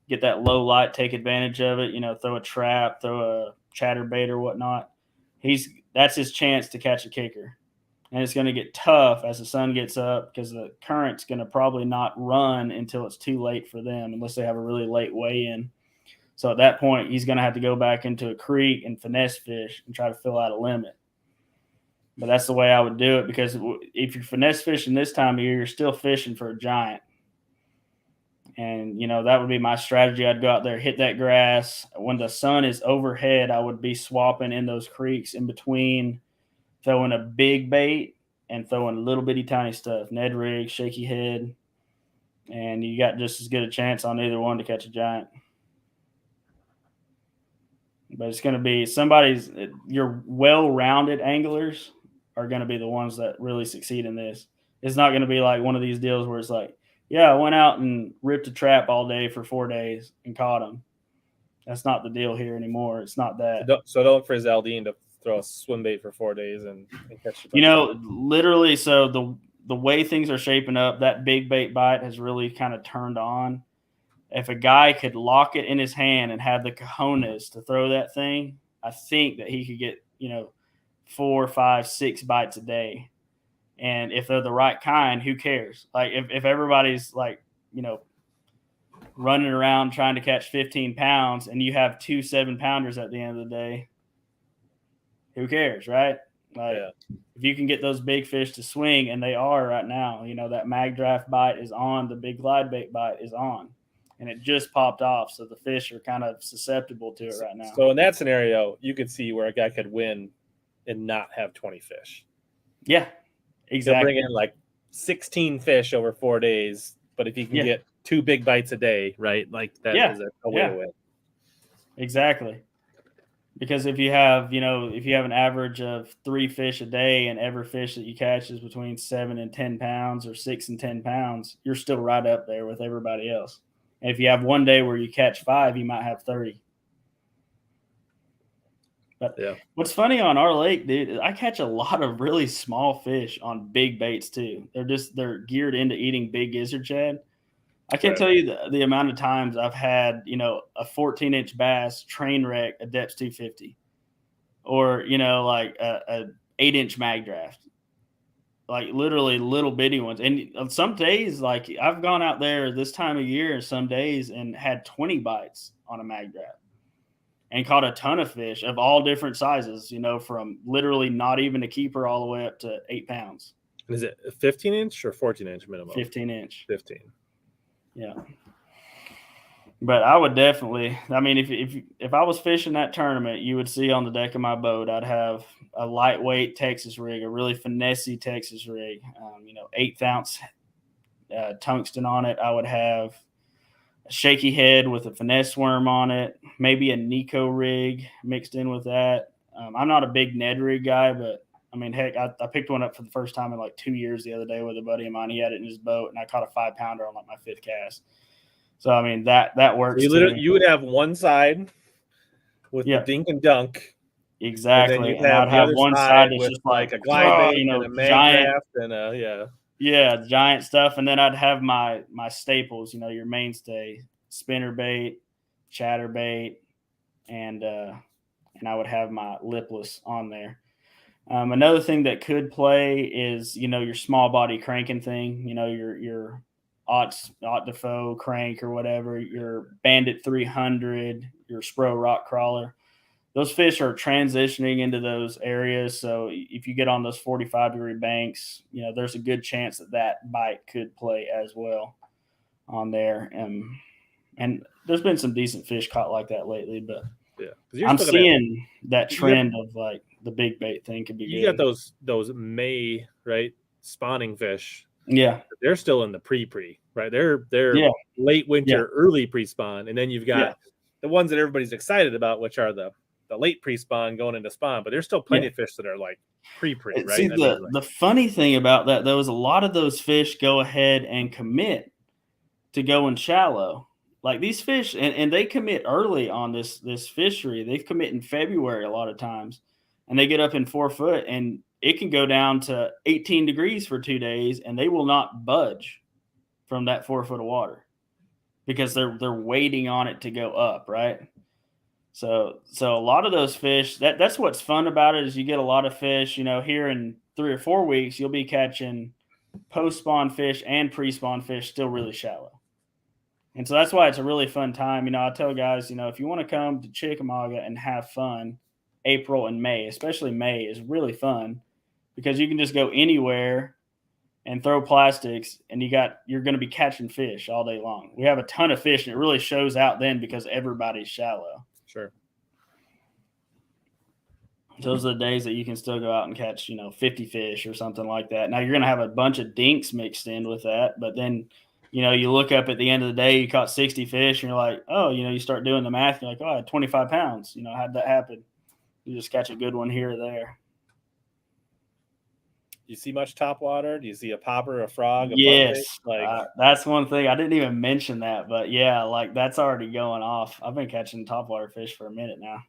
get that low light, take advantage of it, throw a trap, throw a chatterbait or whatnot. That's his chance to catch a kicker. And it's going to get tough as the sun gets up, because the current's going to probably not run until it's too late for them, unless they have a really late weigh-in. So at that point, he's going to have to go back into a creek and finesse fish and try to fill out a limit. But that's the way I would do it, because if you're finesse fishing this time of year, you're still fishing for a giant. And, that would be my strategy. I'd go out there, hit that grass. When the sun is overhead, I would be swapping in those creeks in between, throwing a big bait and throwing little bitty tiny stuff, Ned rig, shaky head, and you got just as good a chance on either one to catch a giant. But it's going to be your well-rounded anglers are going to be the ones that really succeed in this. It's not going to be like one of these deals where it's like, yeah, I went out and ripped a trap all day for 4 days and caught them. That's not the deal here anymore. It's not that. So don't look for Zaldine to throw a swim bait for 4 days and catch the literally. So the way things are shaping up, that big bait bite has really kind of turned on. If a guy could lock it in his hand and have the cojones to throw that thing, I think that he could get 4, 5, 6 bites a day. And if they're the right kind, who cares? Like if everybody's like running around trying to catch 15 pounds and you have 2 7-pounders at the end of the day, who cares, right? If you can get those big fish to swing, and they are right now, that mag draft bite is on, the big glide bait bite is on, and it just popped off. So the fish are kind of susceptible to it right now. So in that scenario, you could see where a guy could win and not have 20 fish. Yeah, exactly. He'll bring in like 16 fish over 4 days, but if you can get 2 big bites a day, right? Like that is a way to win. Exactly. Because if you have an average of 3 fish a day, and every fish that you catch is between 7 and 10 pounds or 6 and 10 pounds, you're still right up there with everybody else. And if you have one day where you catch 5, you might have 30. But what's funny on our lake, dude, is I catch a lot of really small fish on big baits too. They're geared into eating big gizzard shad. I can't tell you the amount of times I've had, a 14-inch bass train wreck a depths 250, or, like a 8-inch mag draft, like literally little bitty ones. And some days, like I've gone out there this time of year, some days, and had 20 bites on a mag draft and caught a ton of fish of all different sizes, from literally not even a keeper all the way up to 8 pounds. And is it a 15-inch or 14-inch minimum? 15-inch. 15. Yeah. But I would definitely, if I was fishing that tournament, you would see on the deck of my boat, I'd have a lightweight Texas rig, a really finessey Texas rig, 1/8 ounce tungsten on it. I would have a shaky head with a finesse worm on it, maybe a Nico rig mixed in with that. I'm not a big Ned rig guy, but heck, I picked one up for the first time in like 2 years the other day with a buddy of mine. He had it in his boat, and I caught a 5-pounder on like my 5th cast. So I mean that works. So you would have one side with the dink and dunk. Exactly. And then you'd And have I'd the have other one side that's with just like a glide bait and a mag giant draft and a giant stuff. And then I'd have my staples, your mainstay, spinner bait, chatter bait, and I would have my lipless on there. Another thing that could play is, your small body cranking thing, your Ott Defoe crank or whatever, your Bandit 300, your Spro rock crawler. Those fish are transitioning into those areas. So if you get on those 45-degree banks, there's a good chance that bite could play as well on there. And there's been some decent fish caught like that lately, but I'm seeing that trend of like the big bait thing could be good. You got those May, right, spawning fish. Yeah. They're still in the pre, right? They're late winter, early pre-spawn. And then you've got the ones that everybody's excited about, which are the late pre-spawn going into spawn, but there's still plenty of fish that are like pre, right? See, the funny thing about that, though, is a lot of those fish go ahead and commit to going shallow. Like these fish, and they commit early on this fishery. They commit in February a lot of times, and they get up in 4 foot, and it can go down to 18 degrees for 2 days, and they will not budge from that 4 foot of water because they're waiting on it to go up, right? So a lot of those fish, that's what's fun about it is you get a lot of fish, here in 3 or 4 weeks, you'll be catching post-spawn fish and pre-spawn fish still really shallow. And so that's why it's a really fun time. I tell guys, if you want to come to Chickamauga and have fun, April and May, especially May, is really fun because you can just go anywhere and throw plastics and you're going to be catching fish all day long. We have a ton of fish and it really shows out then because everybody's shallow. Sure. Those are the days that you can still go out and catch, 50 fish or something like that. Now you're going to have a bunch of dinks mixed in with that, but then, you look up at the end of the day, you caught 60 fish and you're like, oh, you start doing the math. You're like, oh, I had 25 pounds. How'd that happen? You just catch a good one here or there. You see much topwater? Do you see a popper, a frog? Yes. That's one thing. I didn't even mention that, but yeah, like that's already going off. I've been catching topwater fish for a minute now.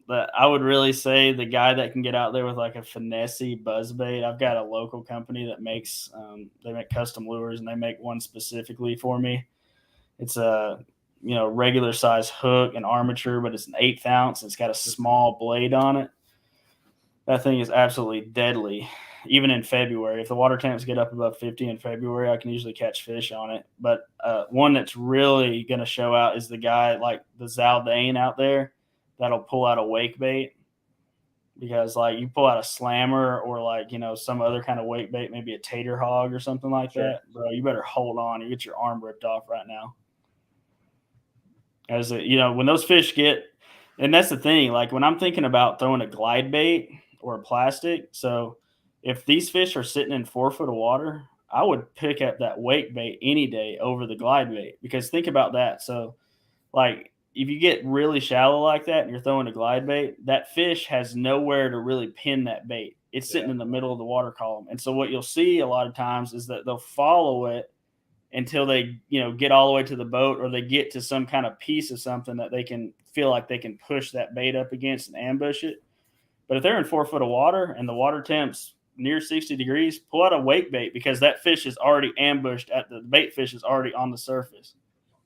But I would really say the guy that can get out there with like a finessey buzzbait. I've got a local company that makes they make custom lures and they make one specifically for me. It's a regular size hook and armature, but it's an 1/8 ounce. It's got a small blade on it. That thing is absolutely deadly. Even in February, if the water temps get up above 50 in February, I can usually catch fish on it. But one that's really going to show out is the guy like the Zaldane out there that'll pull out a wake bait, because like you pull out a slammer or like, some other kind of wake bait, maybe a tater hog or something like that, bro, you better hold on. You get your arm ripped off right now. As when those fish get, and that's the thing, like when I'm thinking about throwing a glide bait or a plastic. So if these fish are sitting in 4 foot of water, I would pick up that wake bait any day over the glide bait, because think about that. So like, if you get really shallow like that and you're throwing a glide bait, that fish has nowhere to really pin that bait. It's sitting in the middle of the water column. And so what you'll see a lot of times is that they'll follow it until they, get all the way to the boat, or they get to some kind of piece of something that they can feel like they can push that bait up against and ambush it. But if they're in 4 foot of water and the water temp's near 60 degrees, pull out a wake bait, because that fish is already ambushed the bait fish is already on the surface.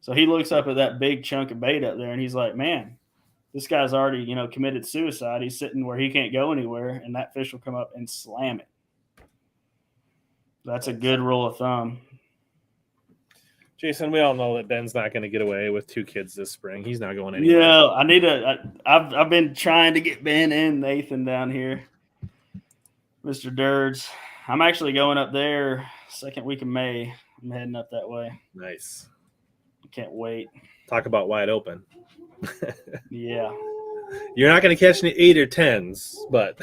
So he looks up at that big chunk of bait up there and he's like, man, this guy's already, committed suicide. He's sitting where he can't go anywhere, and that fish will come up and slam it. That's a good rule of thumb. Jason, we all know that Ben's not going to get away with 2 kids this spring. He's not going anywhere. Yeah, I've been trying to get Ben and Nathan down here. Mr. Dirge. I'm actually going up there second week of May. I'm heading up that way. Nice. Can't wait. Talk about wide open. Yeah. You're not going to catch any 8 or 10s, but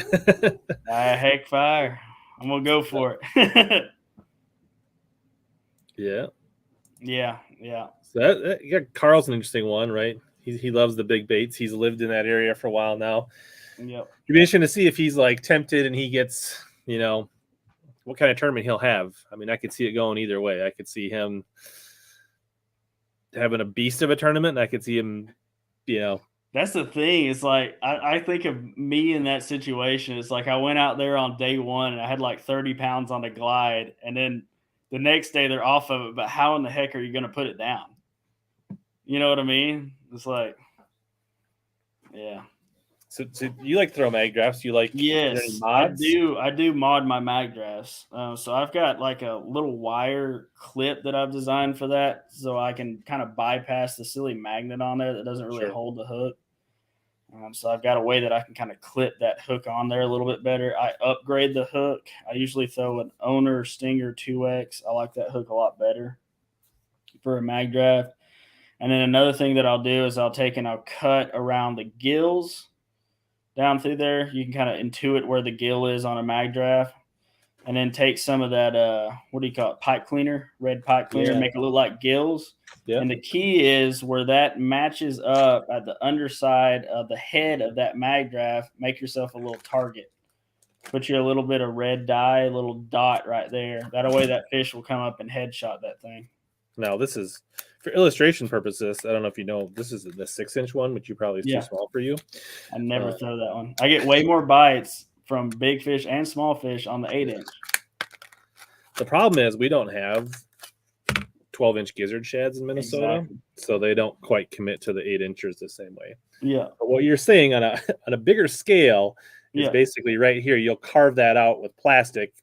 heck fire. I'm going to go for it. Yeah. Yeah. So Carl's an interesting one, right? He loves the big baits. He's lived in that area for a while now. Yep. It'd be interesting to see if he's like tempted and he gets, what kind of tournament he'll have. I mean, I could see it going either way. I could see him having a beast of a tournament, and I could see him, That's the thing. It's like I think of me in that situation. It's like I went out there on day one and I had like 30 pounds on the glide, and then the next day they're off of it. But how in the heck are you going to put it down? You know what I mean? It's like, yeah. So you like throw mag drafts? You like Yes, mods? I do mod my mag drafts. So I've got like a little wire clip that I've designed for that, so I can kind of bypass the silly magnet on there that doesn't really hold the hook. So I've got a way that I can kind of clip that hook on there a little bit better. I upgrade the hook. I usually throw an Owner Stinger 2X. I like that hook a lot better for a mag draft. And then another thing that I'll do is I'll take and I'll cut around the gills down through there. You can kind of intuit where the gill is on a mag draft. And then take some of that, what do you call it, pipe cleaner, red pipe cleaner, make it look like gills. And the key is where that matches up at the underside of the head of that mag draft, make yourself a little target. Put you a little bit of red dye, a little dot right there. That way that fish will come up and headshot that thing. Now, this is for illustration purposes. I don't know if you know, this is the 6-inch one, which you probably is too small for you. I never throw that one. I get way more bites from big fish and small fish on the 8-inch. The problem is we don't have 12-inch gizzard shads in Minnesota, so they don't quite commit to the 8-inchers the same way. Yeah. But what you're saying on a bigger scale is basically right here. You'll carve that out with plastic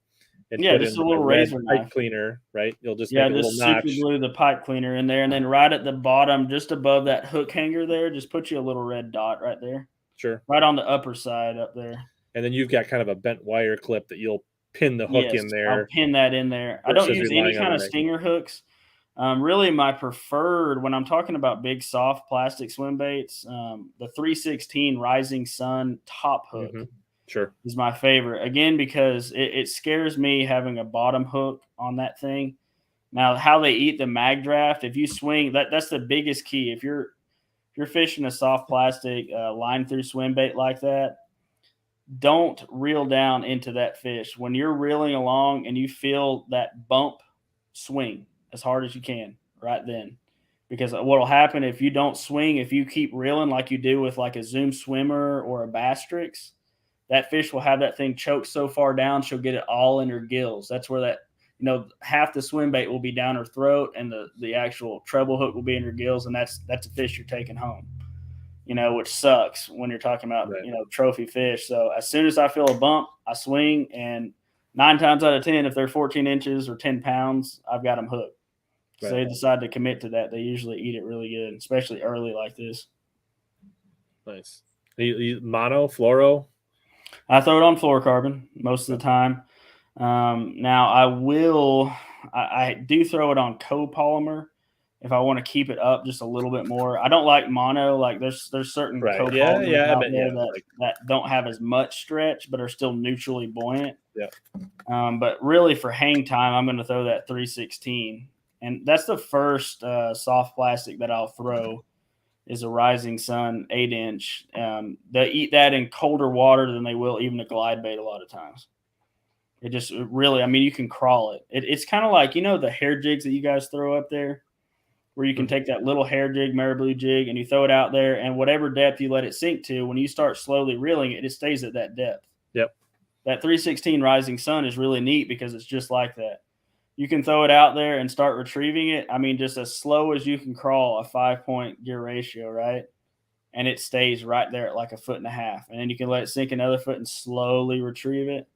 and put just in a little razor pipe cleaner, right? You'll just make a little notch. Super glue the pipe cleaner in there, and then right at the bottom, just above that hook hanger there, just put you a little red dot right there. Sure. Right on the upper side up there. And then you've got kind of a bent wire clip that you'll pin the hook in there. I'll pin that in there. I don't use any kind of stinger hooks. Really, my preferred when I'm talking about big soft plastic swim baits, the 316 Rising Sun top hook is my favorite. Again, because it scares me having a bottom hook on that thing. Now, how they eat the mag draft, if you swing, that's the biggest key. If you're fishing a soft plastic line through swim bait like that, don't reel down into that fish. When you're reeling along and you feel that bump, swing as hard as you can right then. Because what will happen if you don't swing, if you keep reeling like you do with like a Zoom swimmer or a Bastrix, that fish will have that thing choked so far down, she'll get it all in her gills. That's where that, half the swim bait will be down her throat and the actual treble hook will be in her gills. And that's a fish you're taking home. Which sucks when you're talking about, trophy fish. So as soon as I feel a bump, I swing, and 9 times out of 10, if they're 14 inches or 10 pounds, I've got them hooked. So they decide to commit to that. They usually eat it really good, especially early like this. Nice. Mono, fluoro? I throw it on fluorocarbon most of the time. Now I do throw it on copolymer if I want to keep it up just a little bit more. I don't like mono. Like there's certain copolymers out there that don't have as much stretch but are still neutrally buoyant. Yeah. But really for hang time, I'm going to throw that 316. And that's the first soft plastic that I'll throw is a Rising Sun 8-inch. They eat that in colder water than they will even a glide bait a lot of times. It just really, you can crawl it. It's kind of like, the hair jigs that you guys throw up there, where you can take that little hair jig, marabou jig, and you throw it out there, and whatever depth you let it sink to, when you start slowly reeling it, it stays at that depth. Yep. That 316 Rising Sun is really neat because it's just like that. You can throw it out there and start retrieving it. Just as slow as you can crawl a 5-point gear ratio, right? And it stays right there at like 1.5 feet. And then you can let it sink another foot and slowly retrieve it.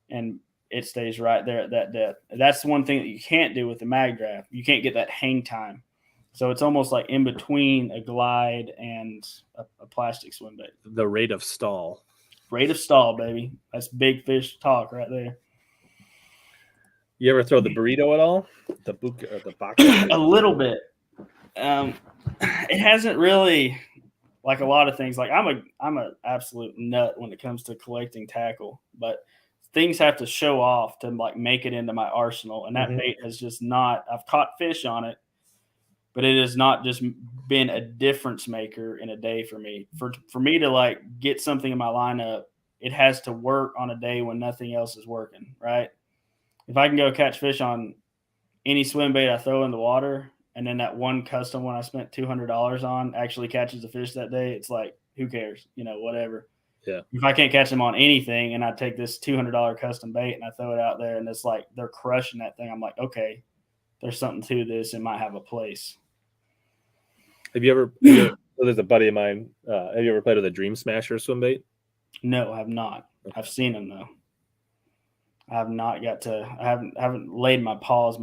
And it stays right there at that depth. That's one thing that you can't do with the mag draft. You can't get that hang time. So it's almost like in between a glide and a plastic swim bait. The rate of stall. Rate of stall, baby. That's big fish talk right there. You ever throw the burrito at all? The buca or the box? A little bit. It hasn't really, like a lot of things. Like I'm a absolute nut when it comes to collecting tackle, but things have to show off to like make it into my arsenal. And that bait has just not. I've caught fish on it, but it has not just been a difference maker in a day for me. For me to like get something in my lineup, it has to work on a day when nothing else is working, right? If I can go catch fish on any swim bait I throw in the water and then that one custom one I spent $200 on actually catches a fish that day, it's like, who cares? Whatever. Yeah. If I can't catch them on anything and I take this $200 custom bait and I throw it out there and it's like they're crushing that thing, I'm like, okay, there's something to this. It might have a place. Have you ever so there's a buddy of mine. Have you ever played with a Dream Smasher swim bait? No, I have not. Okay. I've seen them though. I have not got to. I haven't laid my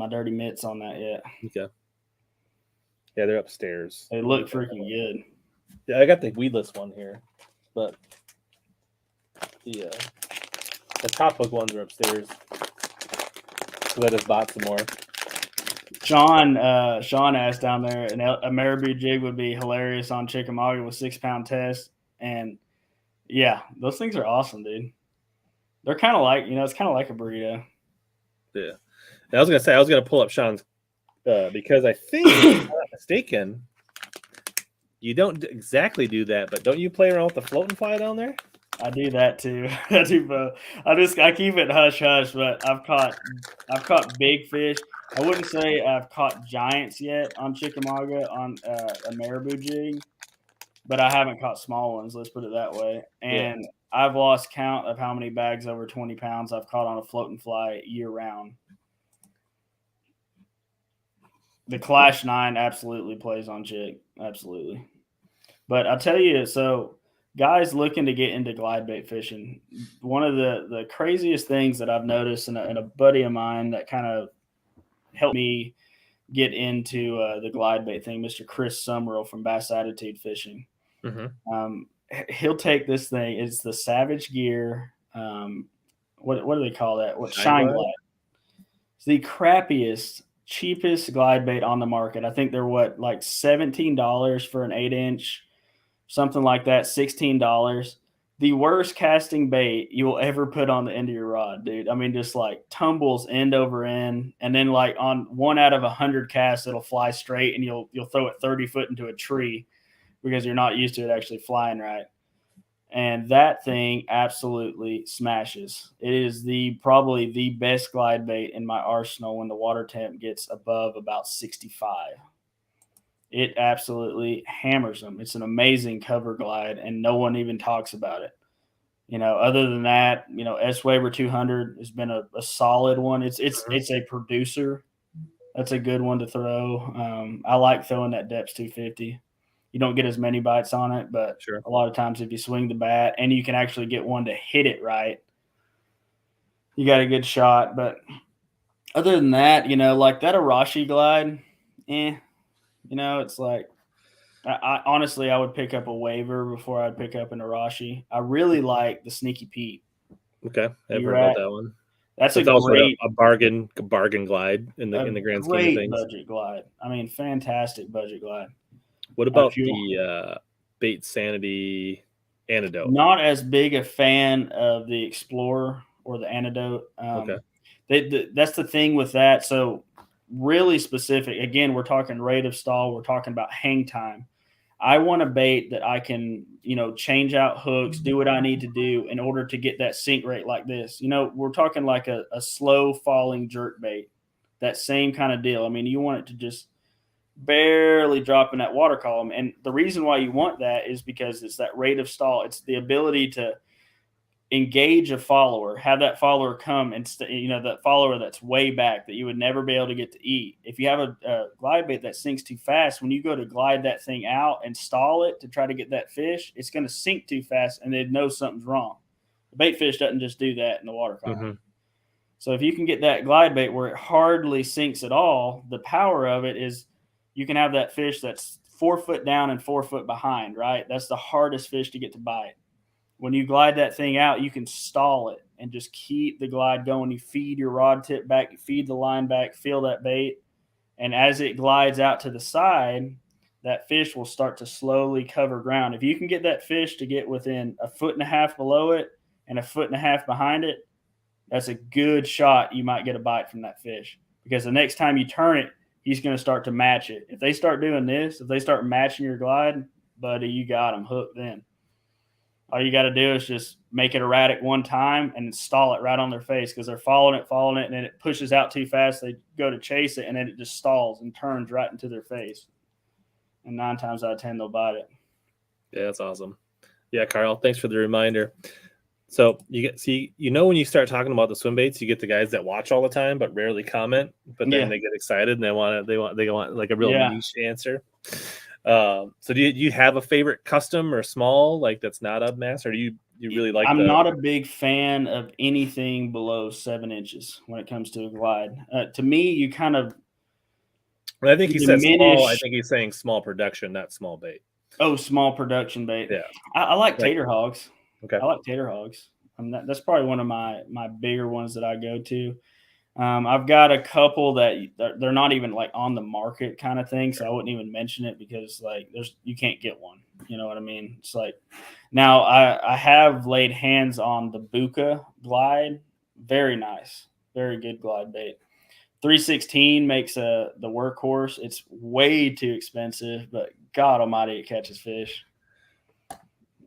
dirty mitts on that yet. Okay. Yeah, they're upstairs. They look freaking good. Yeah, I got the weedless one here, but the top hook ones are upstairs. So I just bought some more. Sean asked down there, a marabou jig would be hilarious on Chickamauga with 6-pound test, and yeah, those things are awesome, dude. They're kind of like, it's kind of like a burrito. Yeah. And I was gonna pull up Sean's because I think, if I'm not mistaken, you don't exactly do that, but don't you play around with the float and fly down there? I do that too. I do both. I keep it hush hush, but I've caught big fish. I wouldn't say I've caught giants yet on Chickamauga on a marabou jig, but I haven't caught small ones. Let's put it that way. And yeah. I've lost count of how many bags over 20 pounds I've caught on a float and fly year round. The Clash 9 absolutely plays on jig. Absolutely. But I'll tell you, so guys looking to get into glide bait fishing, one of the craziest things that I've noticed, and a buddy of mine that kind of helped me get into the glide bait thing, Mr. Chris Summerall from Bass Attitude Fishing. Mm-hmm. He'll take this thing. It's the Savage Gear. What do they call that? Shine Glide. It's the crappiest, cheapest glide bait on the market. I think they're like $17 for an 8-inch, something like that. $16. The worst casting bait you will ever put on the end of your rod, dude. I mean, just like tumbles end over end, and then like on 1 out of 100 casts, it'll fly straight, and you'll throw it 30 foot into a tree because you're not used to it actually flying right. And that thing absolutely smashes. It is probably the best glide bait in my arsenal when the water temp gets above about 65. It absolutely hammers them. It's an amazing cover glide, and no one even talks about it. Other than that, S-Waver 200 has been a solid one. It's a producer. That's a good one to throw. I like throwing that Depths 250. You don't get as many bites on it, but sure. A lot of times if you swing the bat and you can actually get one to hit it right, you got a good shot. But other than that, like that Arashi glide, it's like I honestly I would pick up a waiver before I'd pick up an Arashi. I really like the Sneaky Pete. Okay, I've heard about that one. That's also a bargain glide in the grand scheme of things. Budget glide. I mean, fantastic budget glide. What about the Bait Sanity Antidote? Not as big a fan of the Explorer or the Antidote. Okay. That's the thing with that. So really specific. Again, we're talking rate of stall. We're talking about hang time. I want a bait that I can, change out hooks, do what I need to do in order to get that sink rate like this. We're talking like a slow falling jerk bait, that same kind of deal. I mean, you want it to just barely drop in that water column. And the reason why you want that is because it's that rate of stall. It's the ability to engage a follower, have that follower come and that follower that's way back that you would never be able to get to eat. If you have a glide bait that sinks too fast, when you go to glide that thing out and stall it to try to get that fish, it's going to sink too fast and they'd know something's wrong. The bait fish doesn't just do that in the water column. Mm-hmm. So if you can get that glide bait where it hardly sinks at all, the power of it is you can have that fish that's 4 foot down and 4 foot behind, right? That's the hardest fish to get to bite. When you glide that thing out, you can stall it and just keep the glide going. You feed your rod tip back, you feed the line back, feel that bait. And as it glides out to the side, that fish will start to slowly cover ground. If you can get that fish to get within 1.5 feet below it and 1.5 feet behind it, that's a good shot. You might get a bite from that fish because the next time you turn it, he's going to start to match it. If they start doing this, if they start matching your glide, buddy, you got them hooked then. All you got to do is just make it erratic one time and stall it right on their face because they're following it, and then it pushes out too fast. They go to chase it, and then it just stalls and turns right into their face. And 9 times out of 10, they'll bite it. Yeah, that's awesome. Yeah, Carl, thanks for the reminder. So when you start talking about the swim baits, you get the guys that watch all the time but rarely comment, but then they get excited and they want like a real niche answer. So do you have a favorite custom or small like that's not a mass, or do you really like? I'm not a big fan of anything below 7 inches when it comes to a glide. To me, you kind of. I think he said small. I think he's saying small production, not small bait. Oh, small production bait. Yeah, I like tater hogs. Okay, I like tater hogs. That's probably one of my bigger ones that I go to. I've got a couple that they're not even like on the market kind of thing, so I wouldn't even mention it because like you can't get one. You know what I mean? It's like now I have laid hands on the Buka glide. Very nice, very good glide bait. 316 makes the workhorse. It's way too expensive, but God Almighty, it catches fish.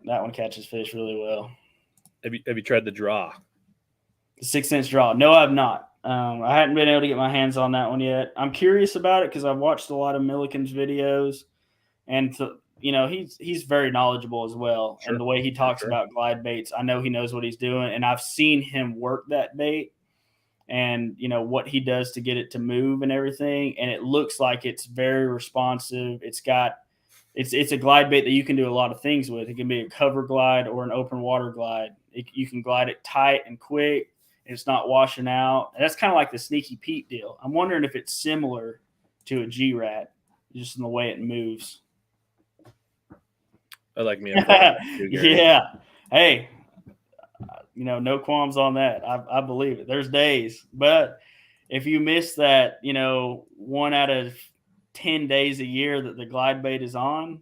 That one catches fish really well. Have you tried the draw? The 6-inch draw? No, I've not. I hadn't been able to get my hands on that one yet. I'm curious about it because I've watched a lot of Milliken's videos, and he's very knowledgeable as well. Sure. And the way he talks about glide baits, I know he knows what he's doing, and I've seen him work that bait. And what he does to get it to move and everything, and it looks like it's very responsive. It's a glide bait that you can do a lot of things with. It can be a cover glide or an open water glide. You can glide it tight and quick, and it's not washing out. And that's kind of like the Sneaky Pete deal. I'm wondering if it's similar to a G-Rat, just in the way it moves. I like me. Yeah. Hey. No qualms on that. I believe it. There's days, but if you miss that, 1 out of 10 days a year that the glide bait is on,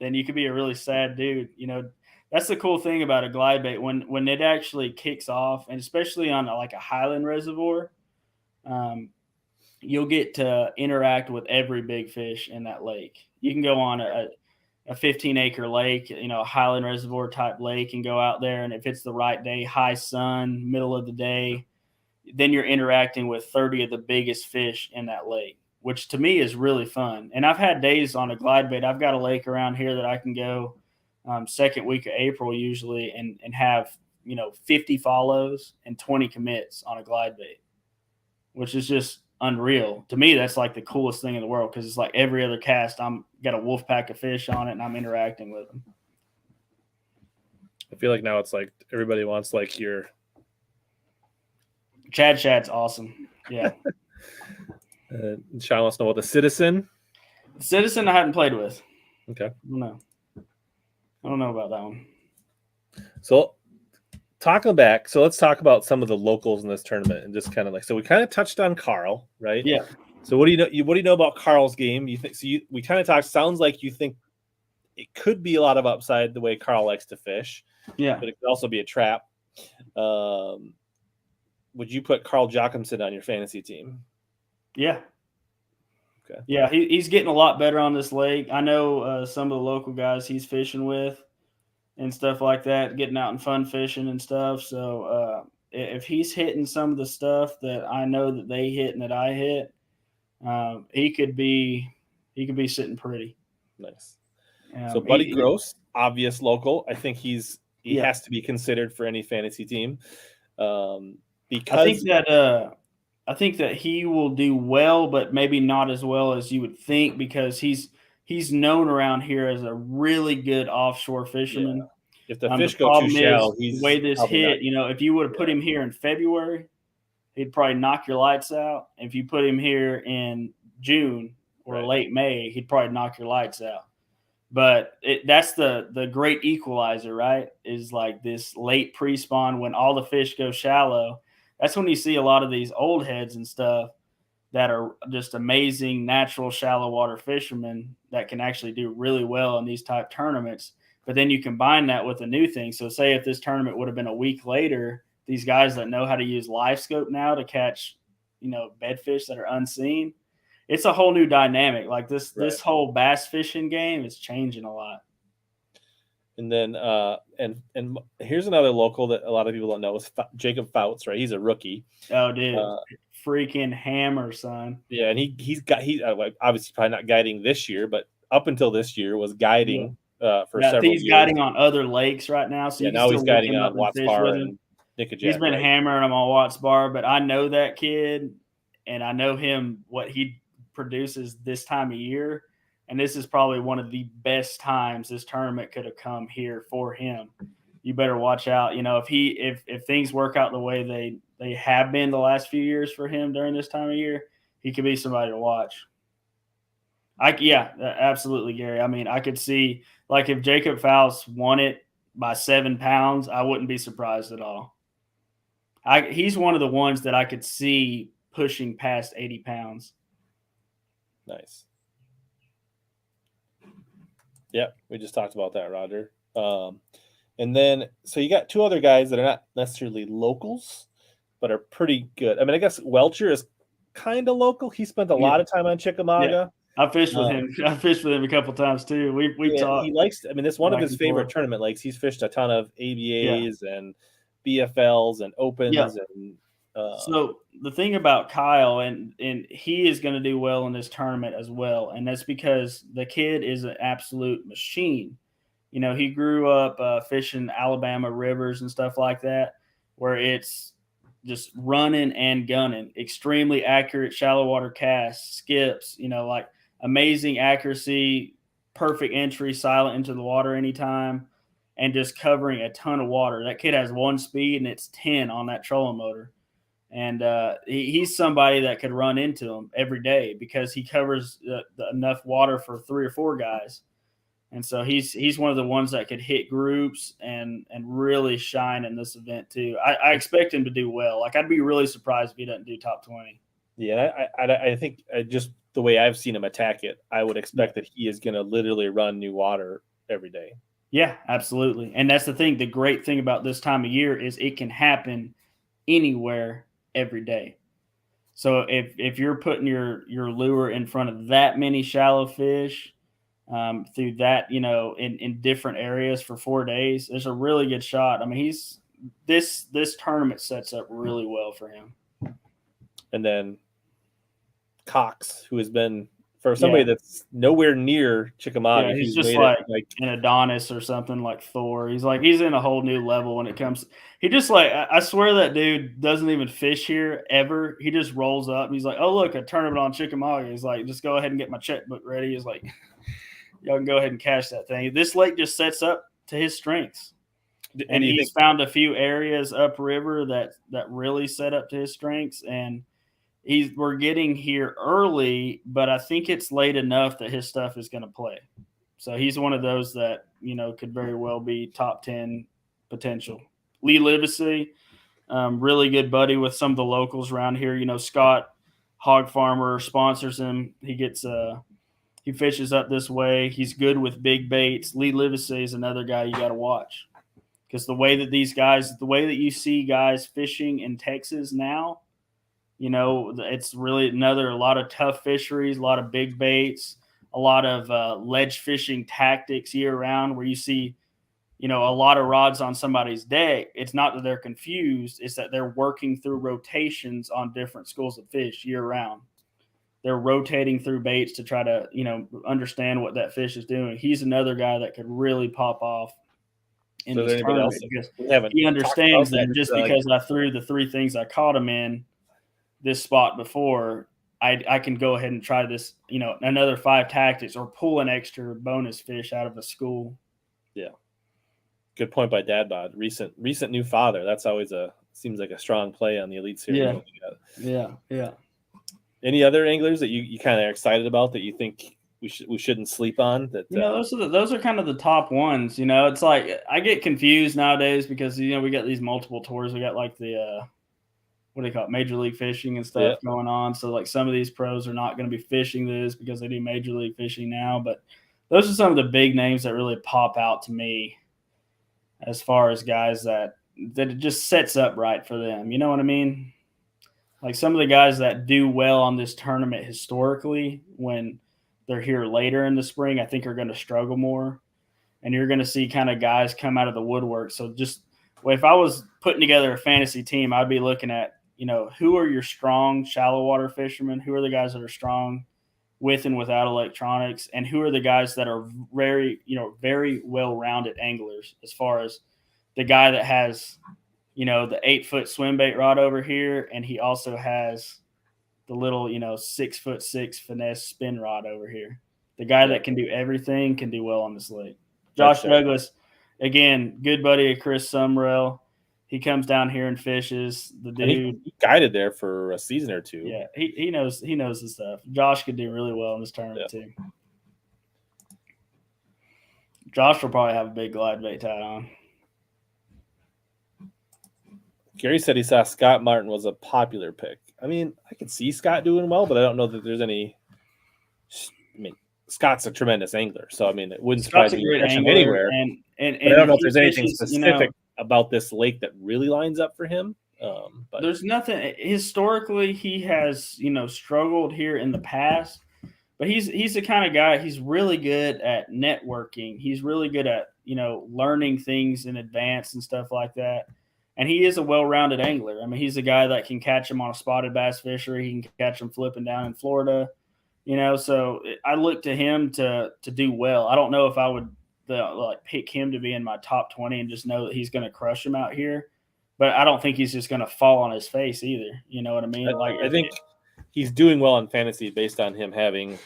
then you could be a really sad dude. That's the cool thing about a glide bait when it actually kicks off, and especially on like a highland reservoir, you'll get to interact with every big fish in that lake. You can go on a 15-acre lake, a highland reservoir type lake, and go out there. And if it's the right day, high sun, middle of the day, then you're interacting with 30 of the biggest fish in that lake, which to me is really fun. And I've had days on a glide bait. I've got a lake around here that I can go second week of April usually and have, 50 follows and 20 commits on a glide bait, which is just unreal. To me, that's like the coolest thing in the world because it's like every other cast, I'm got a wolf pack of fish on it and I'm interacting with them. I feel like now it's like everybody wants like your Shad's awesome. Yeah. Sean wants to know about the Citizen. The Citizen I hadn't played with. Okay. I don't know about that one. So talking back, so let's talk about some of the locals in this tournament and just kind of like, so we kind of touched on Carl, right? Yeah. So what do you know about Carl's game? You think we kind of talked, sounds like you think it could be a lot of upside the way Carl likes to fish. Yeah. But it could also be a trap. Would you put Carl Jochimson on your fantasy team? Yeah. Okay. Yeah, he's getting a lot better on this lake. I know some of the local guys he's fishing with and stuff like that, getting out and fun fishing and stuff. So if he's hitting some of the stuff that I know that they hit and that I hit, he could be sitting pretty. Nice. So Buddy Gross, obvious local. I think he Yeah. has to be considered for any fantasy team. Because I think that he will do well, but maybe not as well as you would think because he's known around here as a really good offshore fisherman. Yeah. If the fish go too shallow, he's the way this hit. If you would have put him here in February, he'd probably knock your lights out. If you put him here in June or late May, he'd probably knock your lights out. But that's the great equalizer, right? Is like this late pre-spawn when all the fish go shallow. That's when you see a lot of these old heads and stuff that are just amazing natural shallow water fishermen that can actually do really well in these type tournaments. But then you combine that with a new thing. So say if this tournament would have been a week later, these guys that know how to use live scope now to catch, bedfish that are unseen, it's a whole new dynamic. Like this whole bass fishing game is changing a lot. And then and here's another local that a lot of people don't know is Jacob Fouts, right? He's a rookie. Oh, dude, freaking hammer, son. Yeah, and he's obviously probably not guiding this year, but up until this year was guiding for several he's years. guiding on other lakes right now, so you can now still he's look guiding him on up and Watts fish Bar with him. and Nickajack. He's been right? hammering them on Watts Bar, but I know that kid, and I know him, what he produces this time of year, and this is probably one of the best times this tournament could have come here for him. You better watch out. If things work out the way they have been the last few years for him during this time of year, he could be somebody to watch. Absolutely, Gary. I mean, I could see, like, if Jacob Faust won it by 7 pounds, I wouldn't be surprised at all. He's one of the ones that I could see pushing past 80 pounds. Nice. Yep, we just talked about that, Roger. And then, so you got two other guys that are not necessarily locals, but are pretty good. I mean, I guess Welcher is kind of local. He spent a lot of time on Chickamauga. I fished with him. I fished with him a couple times too. We talked. He likes. I mean, it's one of his favorite tournament lakes. He's fished a ton of ABAs and BFLs and opens. And so the thing about Kyle, and he is going to do well in this tournament as well, and that's because the kid is an absolute machine. He grew up fishing Alabama rivers and stuff like that, where it's just running and gunning, extremely accurate shallow water casts, skips, like amazing accuracy, perfect entry, silent into the water anytime, and just covering a ton of water. That kid has one speed, and it's 10 on that trolling motor. And he's somebody that could run into him every day because he covers enough water for 3 or 4 guys. And so he's one of the ones that could hit groups and really shine in this event too. I expect him to do well. Like, I'd be really surprised if he doesn't do top 20. Yeah, I think just the way I've seen him attack it, I would expect that he is going to literally run new water every day. Yeah, absolutely. And that's the thing. The great thing about this time of year is it can happen anywhere every day. So if you're putting your lure in front of that many shallow fish, through that, in different areas for 4 days, there's a really good shot. I mean, this tournament sets up really well for him. And then Cox, who has been, for somebody that's nowhere near Chickamauga, he's just like an Adonis or something, like Thor. He's in a whole new level when it comes. He just, like, I swear that dude doesn't even fish here ever. He just rolls up and he's like, "Oh, look, a tournament on Chickamauga." He's like, "Just go ahead and get my checkbook ready." He's like, "Y'all can go ahead and cash that thing." This lake just sets up to his strengths. And he's found a few areas upriver that really set up to his strengths. And we're getting here early, but I think it's late enough that his stuff is going to play. So he's one of those that, could very well be top 10 potential. Lee Livesey, really good buddy with some of the locals around here. Scott Hog Farmer sponsors him. He fishes up this way. He's good with big baits. Lee Livesey is another guy you got to watch, because the way that you see guys fishing in Texas now, it's really a lot of tough fisheries, a lot of big baits, a lot of ledge fishing tactics year round, where you see, a lot of rods on somebody's deck. It's not that they're confused. It's that they're working through rotations on different schools of fish year round. They're rotating through baits to try to, understand what that fish is doing. He's another guy that could really pop off in this tournament, because he understands that just because I threw the 3 things I caught him in this spot before, I can go ahead and try this, another 5 tactics, or pull an extra bonus fish out of a school. Yeah. Good point by Dad Bod. Recent new father. That's always seems like a strong play on the Elite Series. Yeah. Any other anglers that you kind of are excited about that you think we shouldn't sleep on? That those are kind of the top ones. It's like I get confused nowadays because we got these multiple tours. We got like the what do you call it, Major League Fishing and stuff going on. So like some of these pros are not going to be fishing this because they do Major League Fishing now. But those are some of the big names that really pop out to me as far as guys that it just sets up right for them. You know what I mean? Like some of the guys that do well on this tournament historically, when they're here later in the spring, I think are going to struggle more. and you're going to see kind of guys come out of the woodwork. So just if I was putting together a fantasy team, I'd be looking at, who are your strong shallow water fishermen? Who are the guys that are strong with and without electronics? And who are the guys that are very, very well-rounded anglers, as far as the guy that has, the 8-foot swim bait rod over here, and he also has the little, 6'6" finesse spin rod over here. The guy that can do everything can do well on this lake. Josh Douglas, again, good buddy of Chris Sumrell. He comes down here and fishes. The dude he guided there for a season or two. Yeah, he knows the stuff. Josh could do really well in this tournament too. Josh will probably have a big glide bait tied on. Gary said he saw Scott Martin was a popular pick. I mean, I could see Scott doing well, but I don't know that there's any. I mean, Scott's a tremendous angler, so I mean, it wouldn't surprise me to catch him anywhere. And I don't know if there's anything specific about this lake that really lines up for him. But there's nothing historically. He has struggled here in the past, but he's the kind of guy. He's really good at networking. He's really good at learning things in advance and stuff like that. And he is a well-rounded angler. I mean, he's a guy that can catch him on a spotted bass fishery. He can catch him flipping down in Florida. So I look to him to do well. I don't know if I would pick him to be in my top 20 and just know that he's going to crush him out here. But I don't think he's just going to fall on his face either. You know what I mean? I think he's doing well in fantasy based on him having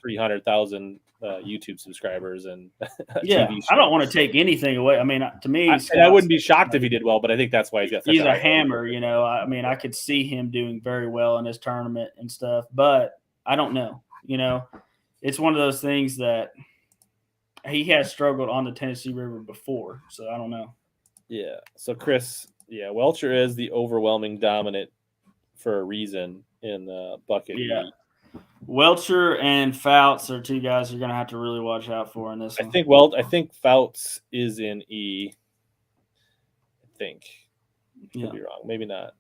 300,000 YouTube subscribers and TV shows. I don't want to take anything away. I mean, to me, I wouldn't be shocked if he did well, but I think that's why he's a hammer. I mean, I could see him doing very well in his tournament and stuff, but I don't know. It's one of those things that he has struggled on the Tennessee River before, so I don't know. Yeah. So Chris, Welcher is the overwhelming dominant for a reason in the bucket. Yeah. Welcher and Fouts are two guys you're going to have to really watch out for in this one. I think Fouts is in E. I think. Could be wrong. Maybe not.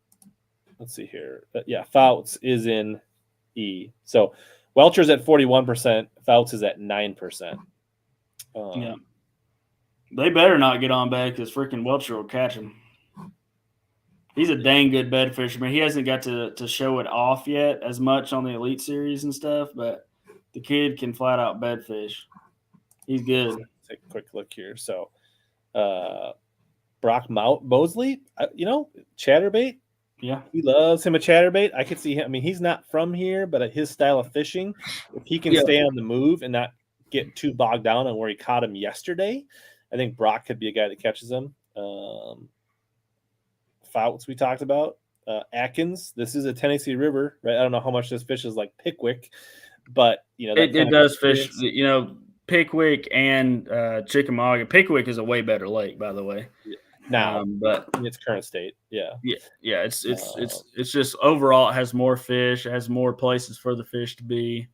Let's see here. But Fouts is in E. So Welcher's at 41%. Fouts is at 9%. They better not get on bad because freaking Welcher will catch him. He's a dang good bed fisherman. He hasn't got to show it off yet as much on the Elite Series and stuff, but the kid can flat out bed fish. He's good. Let's take a quick look here. So, Brock Mosley, chatterbait. Yeah. He loves him a chatterbait. I could see him. I mean, he's not from here, but his style of fishing, if he can stay on the move and not get too bogged down on where he caught him yesterday, I think Brock could be a guy that catches him. Fouts we talked about. Atkins, this is a Tennessee River, right? I don't know how much this fish is like Pickwick, but it does fish. Pickwick and Chickamauga. Pickwick is a way better lake, by the way. Now, but in its current state, it's just overall it has more fish, it has more places for the fish to be.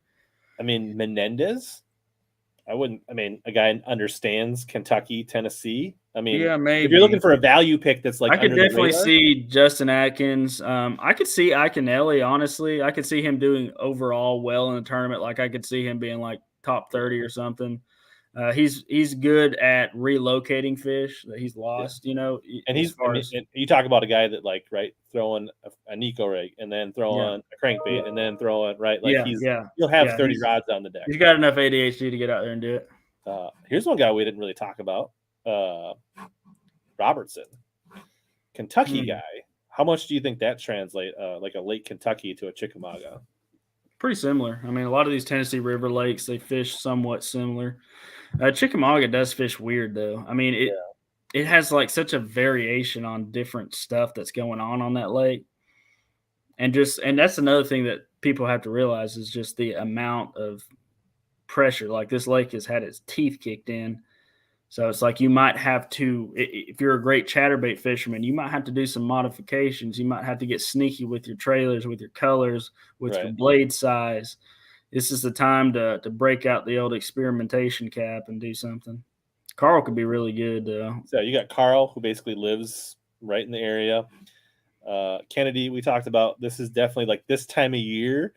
I mean, Menendez. A guy understands Kentucky, Tennessee. I mean, maybe if you're looking for a value pick that's like, I could definitely see Justin Atkins. I could see Iaconelli, honestly. I could see him doing overall well in the tournament. Like I could see him being like top 30 or something. He's good at relocating fish that he's lost, And you talk about a guy that throwing a Nico rig and then throwing a crankbait and then throwing he'll have 30 rods on the deck. He's got enough ADHD to get out there and do it. Here's one guy we didn't really talk about. Robertson, Kentucky guy. How much do you think that translates like a Lake Kentucky to a Chickamauga? Pretty similar. I mean, a lot of these Tennessee River lakes, they fish somewhat similar. Chickamauga does fish weird, though. I mean, it has like such a variation on different stuff that's going on that lake. And that's another thing that people have to realize is just the amount of pressure. Like this lake has had its teeth kicked in. So it's like you might have to, if you're a great chatterbait fisherman, you might have to do some modifications. You might have to get sneaky with your trailers, with your colors, with your blade size. This is the time to break out the old experimentation cap and do something. Carl could be really good. So you got Carl, who basically lives right in the area. Kennedy, we talked about. This is definitely like this time of year,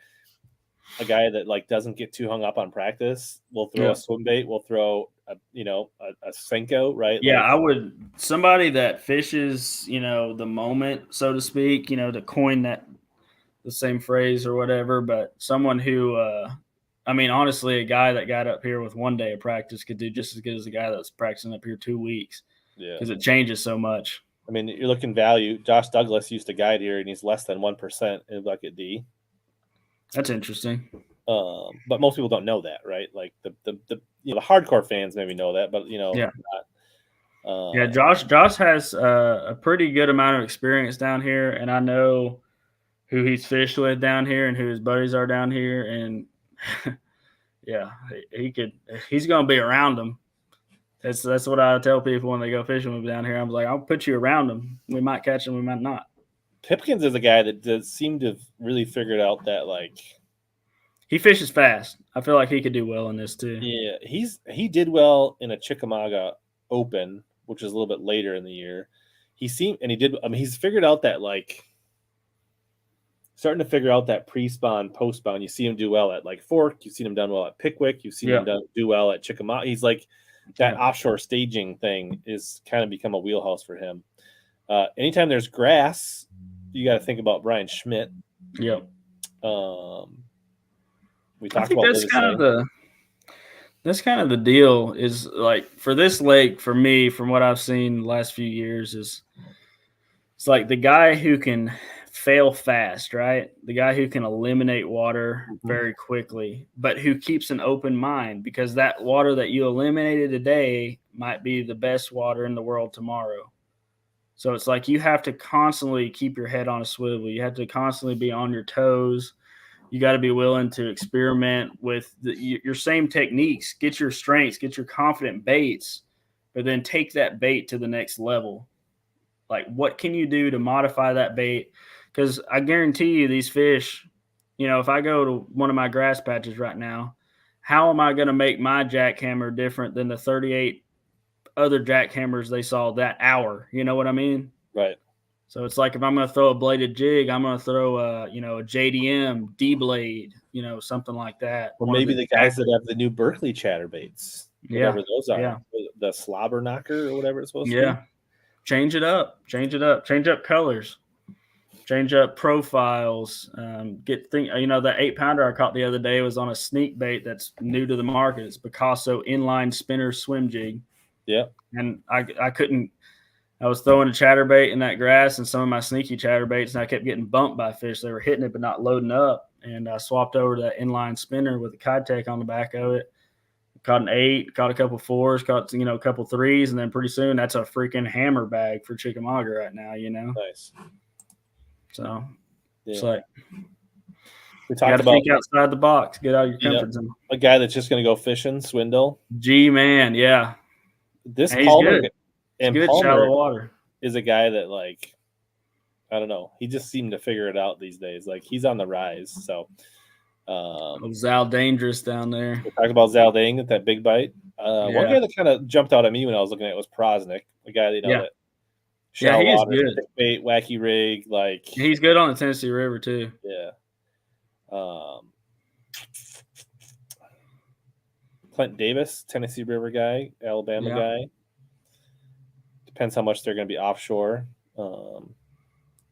a guy that doesn't get too hung up on practice. We'll throw a swim bait. We'll throw a Senko, right? Yeah, Like, I would somebody that fishes, the moment, so to speak, to coin that the same phrase or whatever, but someone who honestly, a guy that got up here with 1 day of practice could do just as good as a guy that's practicing up here 2 weeks yeah. because it changes so much. I mean, you're looking value. Josh Douglas used to guide here, and he's less than 1% in bucket D. That's interesting. But most people don't know that, right? Like the hardcore fans maybe know that, but Yeah. not. Josh has a pretty good amount of experience down here, and I know who he's fished with down here and who his buddies are down here, and yeah, he's going to be around them. That's what I tell people when they go fishing with down here. I'm like, I'll put you around them. We might catch them, we might not. Pipkins is a guy that does seem to have really figured out that, like, he fishes fast. I feel like he could do well in this too. Yeah, he did well in a Chickamauga Open, which is a little bit later in the year. He's figured out that, like, starting to figure out that pre-spawn, post-spawn. You see him do well at, like, Fork. You've seen him done well at Pickwick. You've seen him do well at Chickamauga. He's like that offshore staging thing is kind of become a wheelhouse for him. Anytime there's grass, you got to think about Brian Schmidt. Yep. We talked about that's kind of the deal is, like, for this lake, for me, from what I've seen the last few years, is it's like the guy who can fail fast, right? The guy who can eliminate water very quickly, but who keeps an open mind, because that water that you eliminated today might be the best water in the world tomorrow. So it's like you have to constantly keep your head on a swivel. You have to constantly be on your toes. You got to be willing to experiment with your same techniques, get your strengths, get your confident baits, but then take that bait to the next level. Like, what can you do to modify that bait? Because I guarantee you these fish, if I go to one of my grass patches right now, how am I going to make my jackhammer different than the 38 other jackhammers they saw that hour? You know what I mean? Right. So it's like if I'm going to throw a bladed jig, I'm going to throw a JDM D blade, something like that. Or maybe the guys that have the new Berkeley chatterbaits, whatever those are, the slobber knocker or whatever it's supposed to be. Change it up, change up colors, change up profiles. The 8-pounder I caught the other day was on a sneak bait that's new to the market. It's Picasso inline spinner swim jig. Yeah, and I was throwing a chatterbait in that grass and some of my sneaky chatterbaits, and I kept getting bumped by fish. They were hitting it but not loading up, and I swapped over to that inline spinner with a Kitech on the back of it. Caught an 8, caught a couple 4s, caught a couple 3s, and then pretty soon that's a freaking hammer bag for Chickamauga right now. Nice. So it's like we talked about think outside the box, get out of your comfort zone. A guy that's just going to go fishing, Swindle. Man, yeah. This Palmer good. And good Palmer shallow water is a guy that, like, I don't know. He just seemed to figure it out these days. Like, he's on the rise. So, Zal Dangerous down there. We talked about Zal Dang at that big bite. One guy that kind of jumped out at me when I was looking at it was Prosnick, a guy that shallow water, good. Bait, wacky rig, like he's good on the Tennessee River too. Yeah. Clint Davis, Tennessee River guy, Alabama guy. Depends how much they're going to be offshore.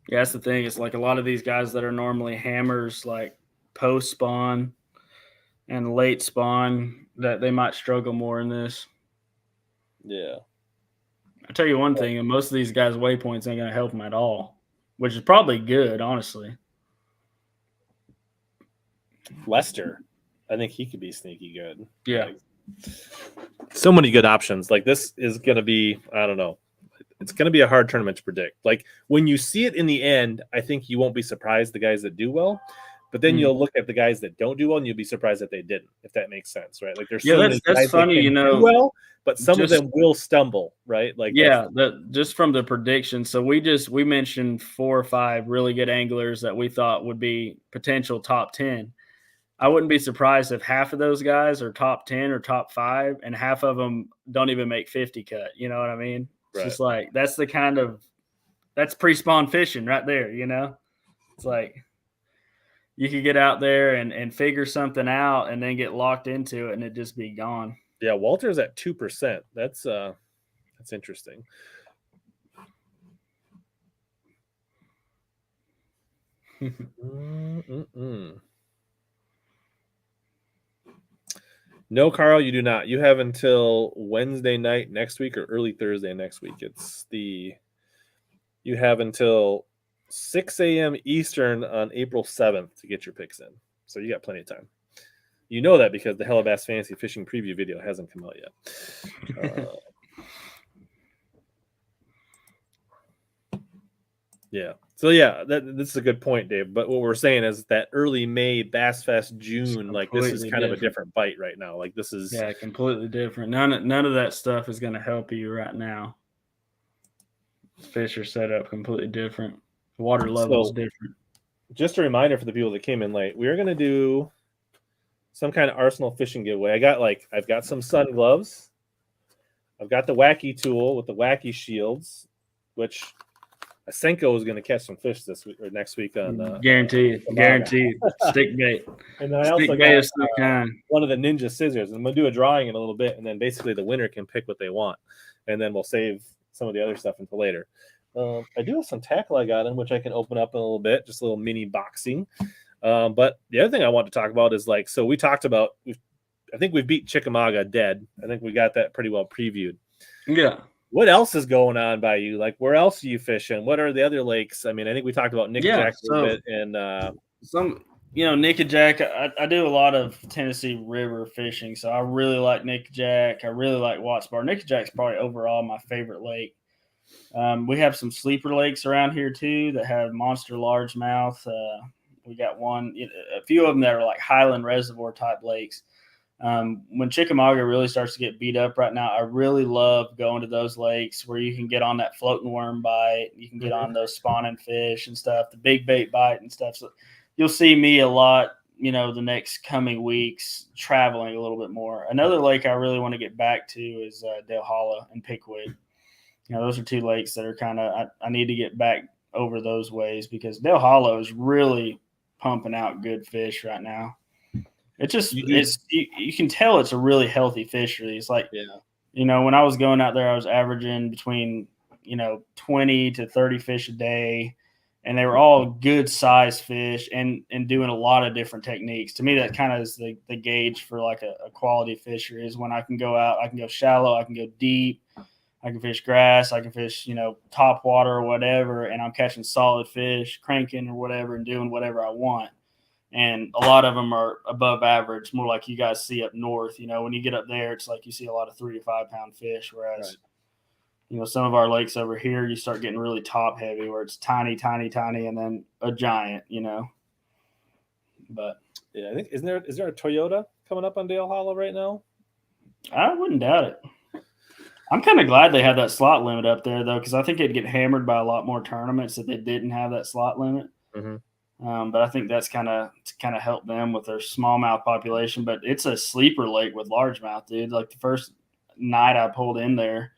That's the thing. It's like a lot of these guys that are normally hammers, like post spawn and late spawn, that they might struggle more in this. Yeah. I'll tell you one thing, and most of these guys' waypoints ain't going to help them at all, which is probably good, honestly. Lester, I think he could be sneaky good. Yeah. Like, so many good options. Like, this is going to be, I don't know. It's going to be a hard tournament to predict. Like, when you see it in the end, I think you won't be surprised the guys that do well. But then you'll look at the guys that don't do well, and you'll be surprised that they didn't, if that makes sense, right? Like, there's so many guys funny, that do well, but some of them will stumble, right? Like, just from the prediction. So we mentioned 4 or 5 really good anglers that we thought would be potential top 10. I wouldn't be surprised if half of those guys are top 10 or top 5, and half of them don't even make 50 cut. You know what I mean? It's just like, that's pre-spawn fishing right there. It's like you could get out there and figure something out and then get locked into it and it just be gone. Yeah, Walter's at 2%. That's interesting. No, Carl, you do not. You have until Wednesday night next week or early Thursday next week. You have until 6 a.m. Eastern on April 7th to get your picks in. So you got plenty of time. You know that because the HellaBass Fantasy Fishing preview video hasn't come out yet. Yeah. So yeah, this is a good point, Dave. But what we're saying is that early May Bass Fest June, like this is kind of a different bite right now. Like this is completely different. None of that stuff is going to help you right now. Fish are set up completely different. Water level is different. Just a reminder for the people that came in late, we are going to do some kind of arsenal fishing giveaway. I've got some sun gloves. I've got the wacky tool with the wacky shields, which Asenko is going to catch some fish this week or next week on guaranteed stick bait. And then I also got one of the ninja scissors. And I'm going to do a drawing in a little bit, and then basically the winner can pick what they want, and then we'll save some of the other stuff until later. I do have some tackle I got in, which I can open up in a little bit, just a little mini boxing. But the other thing I want to talk about is so we talked about. I think we've beat Chickamauga dead. I think we got that pretty well previewed. Yeah. What else is going on by you? Like, where else are you fishing? What are the other lakes? I mean, I think we talked about Nickajack a little bit, and Nickajack. I do a lot of Tennessee River fishing, so I really like Nickajack. I really like Watts Bar. Nickajack's probably overall my favorite lake. We have some sleeper lakes around here too that have monster largemouth. We got a few of them that are like Highland Reservoir type lakes. When Chickamauga really starts to get beat up right now, I really love going to those lakes where you can get on that floating worm bite. You can get on those spawning fish and stuff, the big bait bite and stuff. So you'll see me a lot, the next coming weeks traveling a little bit more. Another lake I really want to get back to is Dale Hollow and Pickwick. Those are two lakes that are kind of, I need to get back over those ways because Dale Hollow is really pumping out good fish right now. It just you can tell it's a really healthy fishery. It's like, when I was going out there, I was averaging between 20 to 30 fish a day, and they were all good size fish and doing a lot of different techniques. To me, that kind of is the gauge for like a quality fishery is when I can go out, I can go shallow, I can go deep, I can fish grass, I can fish top water or whatever, and I'm catching solid fish, cranking or whatever, and doing whatever I want. And a lot of them are above average, more like you guys see up north. When you get up there, it's like you see a lot of 3 to 5 pound fish. Whereas, some of our lakes over here, you start getting really top heavy where it's tiny, tiny, tiny, and then a giant, But yeah, I think, is there a Toyota coming up on Dale Hollow right now? I wouldn't doubt it. I'm kind of glad they had that slot limit up there, though, because I think it'd get hammered by a lot more tournaments if they didn't have that slot limit. Mm-hmm. But I think that's kind of helped them with their smallmouth population. But it's a sleeper lake with largemouth, dude. Like the first night I pulled in there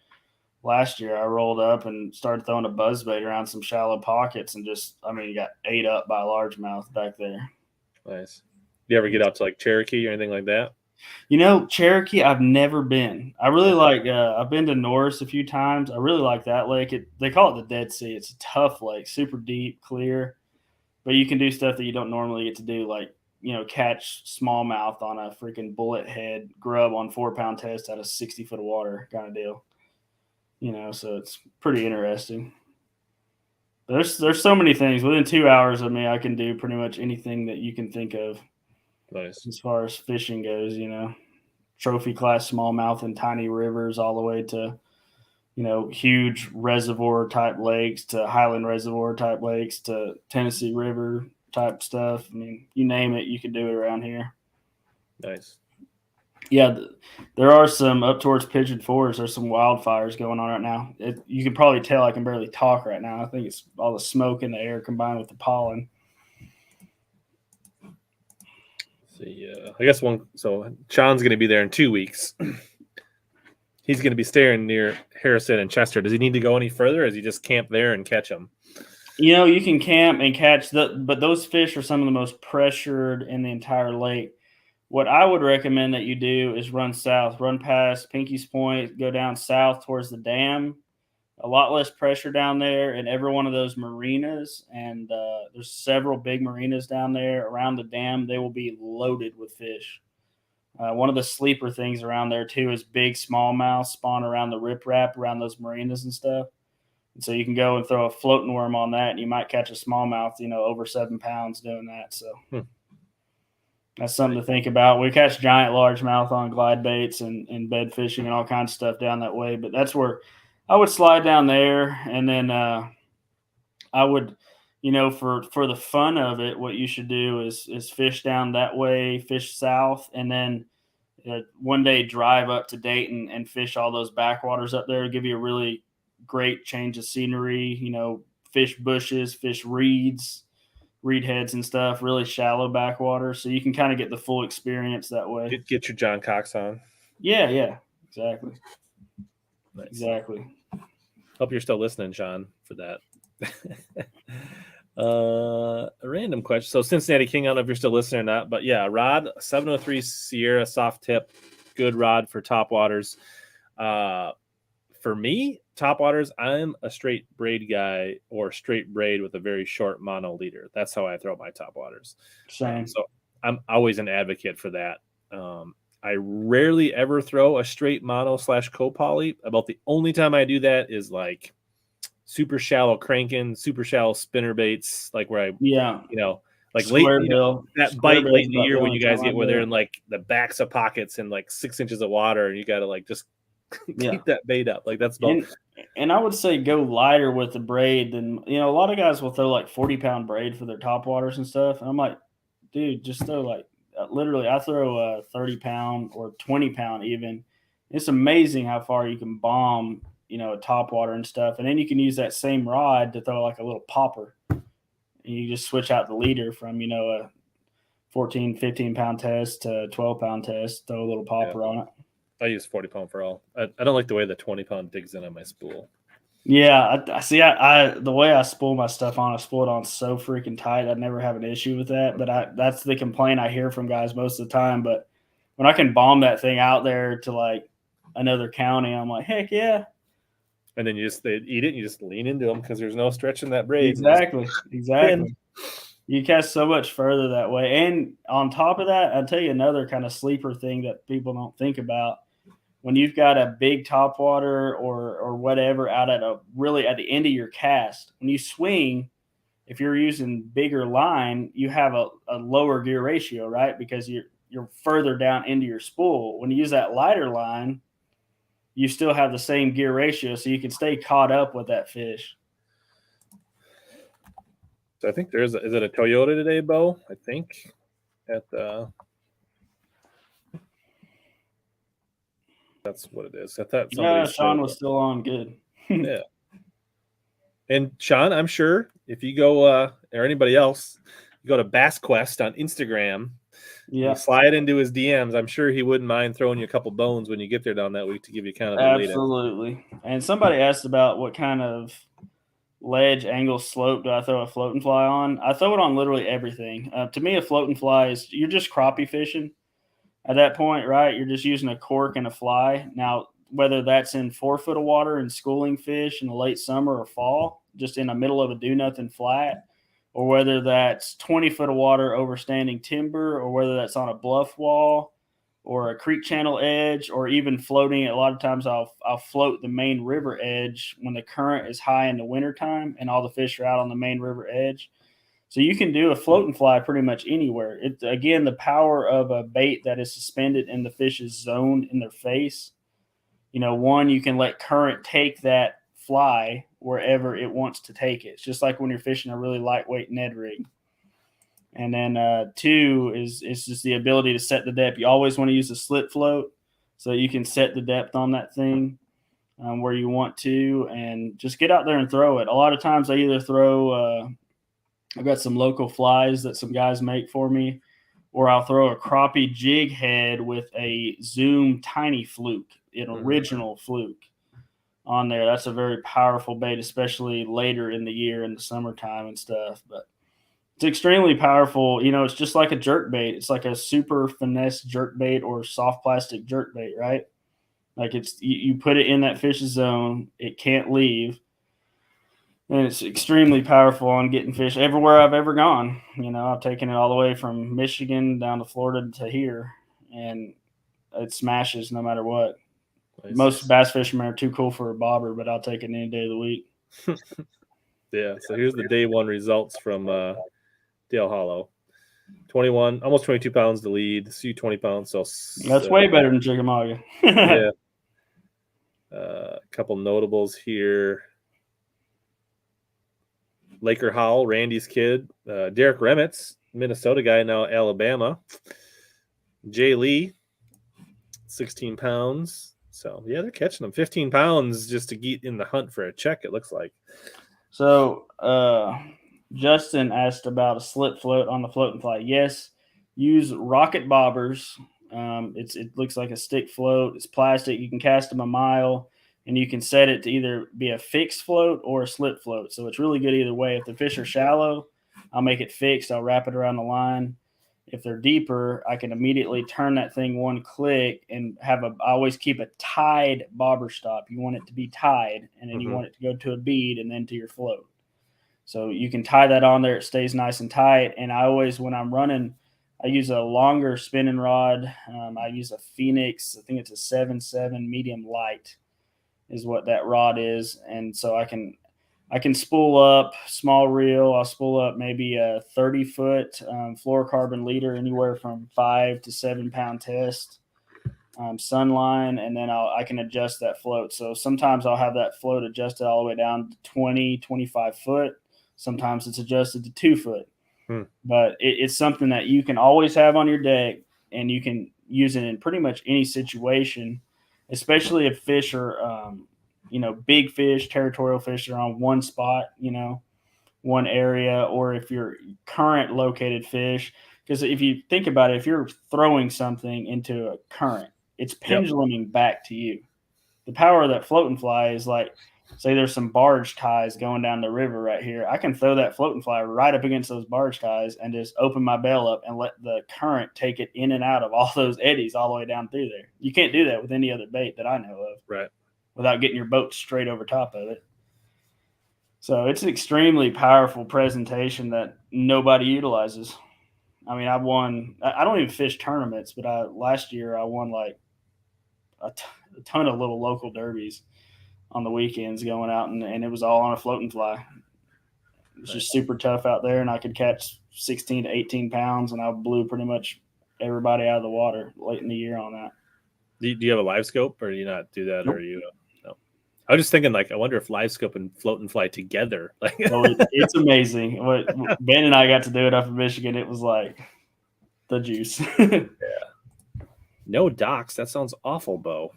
last year, I rolled up and started throwing a buzzbait around some shallow pockets and you got ate up by largemouth back there. Nice. Do you ever get out to like Cherokee or anything like that? Cherokee, I've never been. I really like. I've been to Norris a few times. I really like that lake. They call it the Dead Sea. It's a tough lake, super deep, clear. But you can do stuff that you don't normally get to do, like, catch smallmouth on a freaking bullet head grub on 4-pound test out of 60 foot of water kind of deal. So it's pretty interesting. There's so many things. Within 2 hours of me, I can do pretty much anything that you can think of. Nice. As far as fishing goes, trophy class smallmouth and tiny rivers all the way to huge reservoir type lakes to Highland Reservoir type lakes to Tennessee River type stuff. I mean, you name it, you can do it around here. Nice. Yeah, there are some up towards Pigeon Forest. There's some wildfires going on right now. You can probably tell I can barely talk right now. I think it's all the smoke in the air combined with the pollen. See, I guess so Sean's going to be there in 2 weeks. He's going to be staying near Harrison and Chester. Does he need to go any further, or does he just camp there and catch them? You can camp and catch but those fish are some of the most pressured in the entire lake. What I would recommend that you do is run south, run past Pinky's Point, go down south towards the dam. A lot less pressure down there in every one of those marinas. And there's several big marinas down there around the dam. They will be loaded with fish. One of the sleeper things around there too is big smallmouth spawn around the riprap around those marinas and stuff. And so you can go and throw a floating worm on that, and you might catch a smallmouth, over 7 pounds doing that. So that's something to think about. We catch giant largemouth on glide baits and bed fishing and all kinds of stuff down that way. But that's where I would slide down there, and then I would, for the fun of it, what you should do is fish down that way, fish south, and then one day drive up to Dayton and fish all those backwaters up there. Give you a really great change of scenery. Fish bushes, fish reeds, reed heads and stuff. Really shallow backwater, so you can kind of get the full experience that way. Get your John Cox on. Yeah, exactly. Nice. Exactly. Hope you're still listening, Sean, for that. A random question. So Cincinnati King, I don't know if you're still listening or not, but yeah, rod 703 Sierra soft tip, good rod for top waters. For me, top waters, I'm a straight braid guy or straight braid with a very short mono leader. That's how I throw my top waters. Same. So I'm always an advocate for that. I rarely ever throw a straight mono / co-poly. About the only time I do that is like super shallow cranking, super shallow spinner baits, like where like late, that bite late in the year when you guys get where they're in like the backs of pockets and like 6 inches of water, and you got to like just keep that bait up. Like that's about. And I would say go lighter with the braid than, a lot of guys will throw like 40-pound braid for their top waters and stuff. And I'm like, dude, just throw like, literally, I throw a 30-pound or 20-pound even. It's amazing how far you can bomb, a top water and stuff. And then you can use that same rod to throw like a little popper. And you just switch out the leader from, a 14, 15-pound test to a 12-pound test, throw a little popper on it. I use 40-pound for all. I don't like the way the 20-pound digs in on my spool. Yeah, I see. I the way I spool my stuff on, I spool it on so freaking tight. I never have an issue with that. But that's the complaint I hear from guys most of the time. But when I can bomb that thing out there to like another county, I'm like, heck yeah. And then they eat it, and you just lean into them because there's no stretching that braid. Exactly. You catch so much further that way. And on top of that, I'll tell you another kind of sleeper thing that people don't think about. When you've got a big topwater or whatever out at the end of your cast, when you swing, if you're using bigger line, you have a lower gear ratio, right? Because you're further down into your spool. When you use that lighter line, you still have the same gear ratio, so you can stay caught up with that fish. So I think is it a Toyota today, Bo? I think at the. That's what it is. I thought Sean was still on good. Yeah. And Sean, I'm sure if you go or anybody else, you go to Bass Quest on Instagram, you slide into his DMs. I'm sure he wouldn't mind throwing you a couple bones when you get there down that week to give you kind of a absolutely. And somebody asked about what kind of ledge, angle, slope do I throw a floating fly on? I throw it on literally everything. To me, a floating fly is you're just crappie fishing. At that point, right, you're just using a cork and a fly. Now, whether that's in 4 foot of water and schooling fish in the late summer or fall, just in the middle of a do-nothing flat, or whether that's 20 foot of water over standing timber, or whether that's on a bluff wall or a creek channel edge, or even floating. A lot of times I'll float the main river edge when the current is high in the wintertime and all the fish are out on the main river edge. So you can do a floating fly pretty much anywhere. It's, again, the power of a bait that is suspended in the fish's zone in their face. One, you can let current take that fly wherever it wants to take it. It's just like when you're fishing a really lightweight Ned rig. And then 2 is just the ability to set the depth. You always want to use a slip float so you can set the depth on that thing where you want to, and just get out there and throw it. A lot of times I either throw I've got some local flies that some guys make for me, or I'll throw a crappie jig head with a Zoom tiny fluke, an original fluke on there. That's a very powerful bait, especially later in the year in the summertime and stuff. But It's extremely powerful. You know, it's just like a jerk bait. It's like a super finesse jerk bait or soft plastic jerk bait, right? Like you put it in that fish's zone, it can't leave, and it's extremely powerful on getting fish everywhere I've ever gone. You know, I've taken it all the way from Michigan down to Florida to here, and it smashes no matter what. Nice. Most bass fishermen are too cool for a bobber, but I'll take it any day of the week. Yeah. So here's the day one results from Dale Hollow. 21, almost 22 pounds to lead. See 20 pounds. So That's way better than Chickamauga. Yeah. A couple notables here. Laker Howell, Randy's kid. Derek Remitz, Minnesota guy, now Alabama. Jay Lee, 16 pounds. So, yeah, they're catching them. 15 pounds just to get in the hunt for a check, it looks like. So, Justin asked about a slip float on the float and fly. Yes, use rocket bobbers. It looks like a stick float. It's plastic. You can cast them a mile, and you can set it to either be a fixed float or a slip float. So it's really good either way. If the fish are shallow, I'll make it fixed. I'll wrap it around the line. If they're deeper, I can immediately turn that thing one click and I always keep a tied bobber stop. You want it to be tied, and then you want it to go to a bead and then to your float. So you can tie that on there. It stays nice and tight. And I always, when I'm running, I use a longer spinning rod. I use a Phoenix. I think it's a 7.7 medium light is what that rod is. And so I can spool up small reel. I'll spool up maybe a 30-foot fluorocarbon leader, anywhere from 5 to 7 pound test, sunline, and then I can adjust that float. So sometimes I'll have that float adjusted all the way down to 20, 25 foot. Sometimes it's adjusted to 2 foot. But it's something that you can always have on your deck, and you can use it in pretty much any situation, especially if fish are big fish, territorial fish are on one spot, one area, or if you're current located fish. Because if you think about it, if you're throwing something into a current, it's penduluming back to you. The power of that float and fly is like, say there's some barge ties going down the river right here. I can throw that float and fly right up against those barge ties and just open my bail up and let the current take it in and out of all those eddies all the way down through there. You can't do that with any other bait that I know of. Right. Without getting your boat straight over top of it. So it's an extremely powerful presentation that nobody utilizes. I mean, I don't even fish tournaments, but last year I won like a ton of little local derbies on the weekends going out, and it was all on a float and fly. It was just super tough out there, and I could catch 16 to 18 pounds, and I blew pretty much everybody out of the water late in the year on that. Do you have a live scope, or do you not do that? Nope. Or you? No. I was just thinking, like, I wonder if live scope and float and fly together. Like, it's amazing. Ben and I got to do it up in Michigan. It was like the juice. Yeah. No docks. That sounds awful, Bo.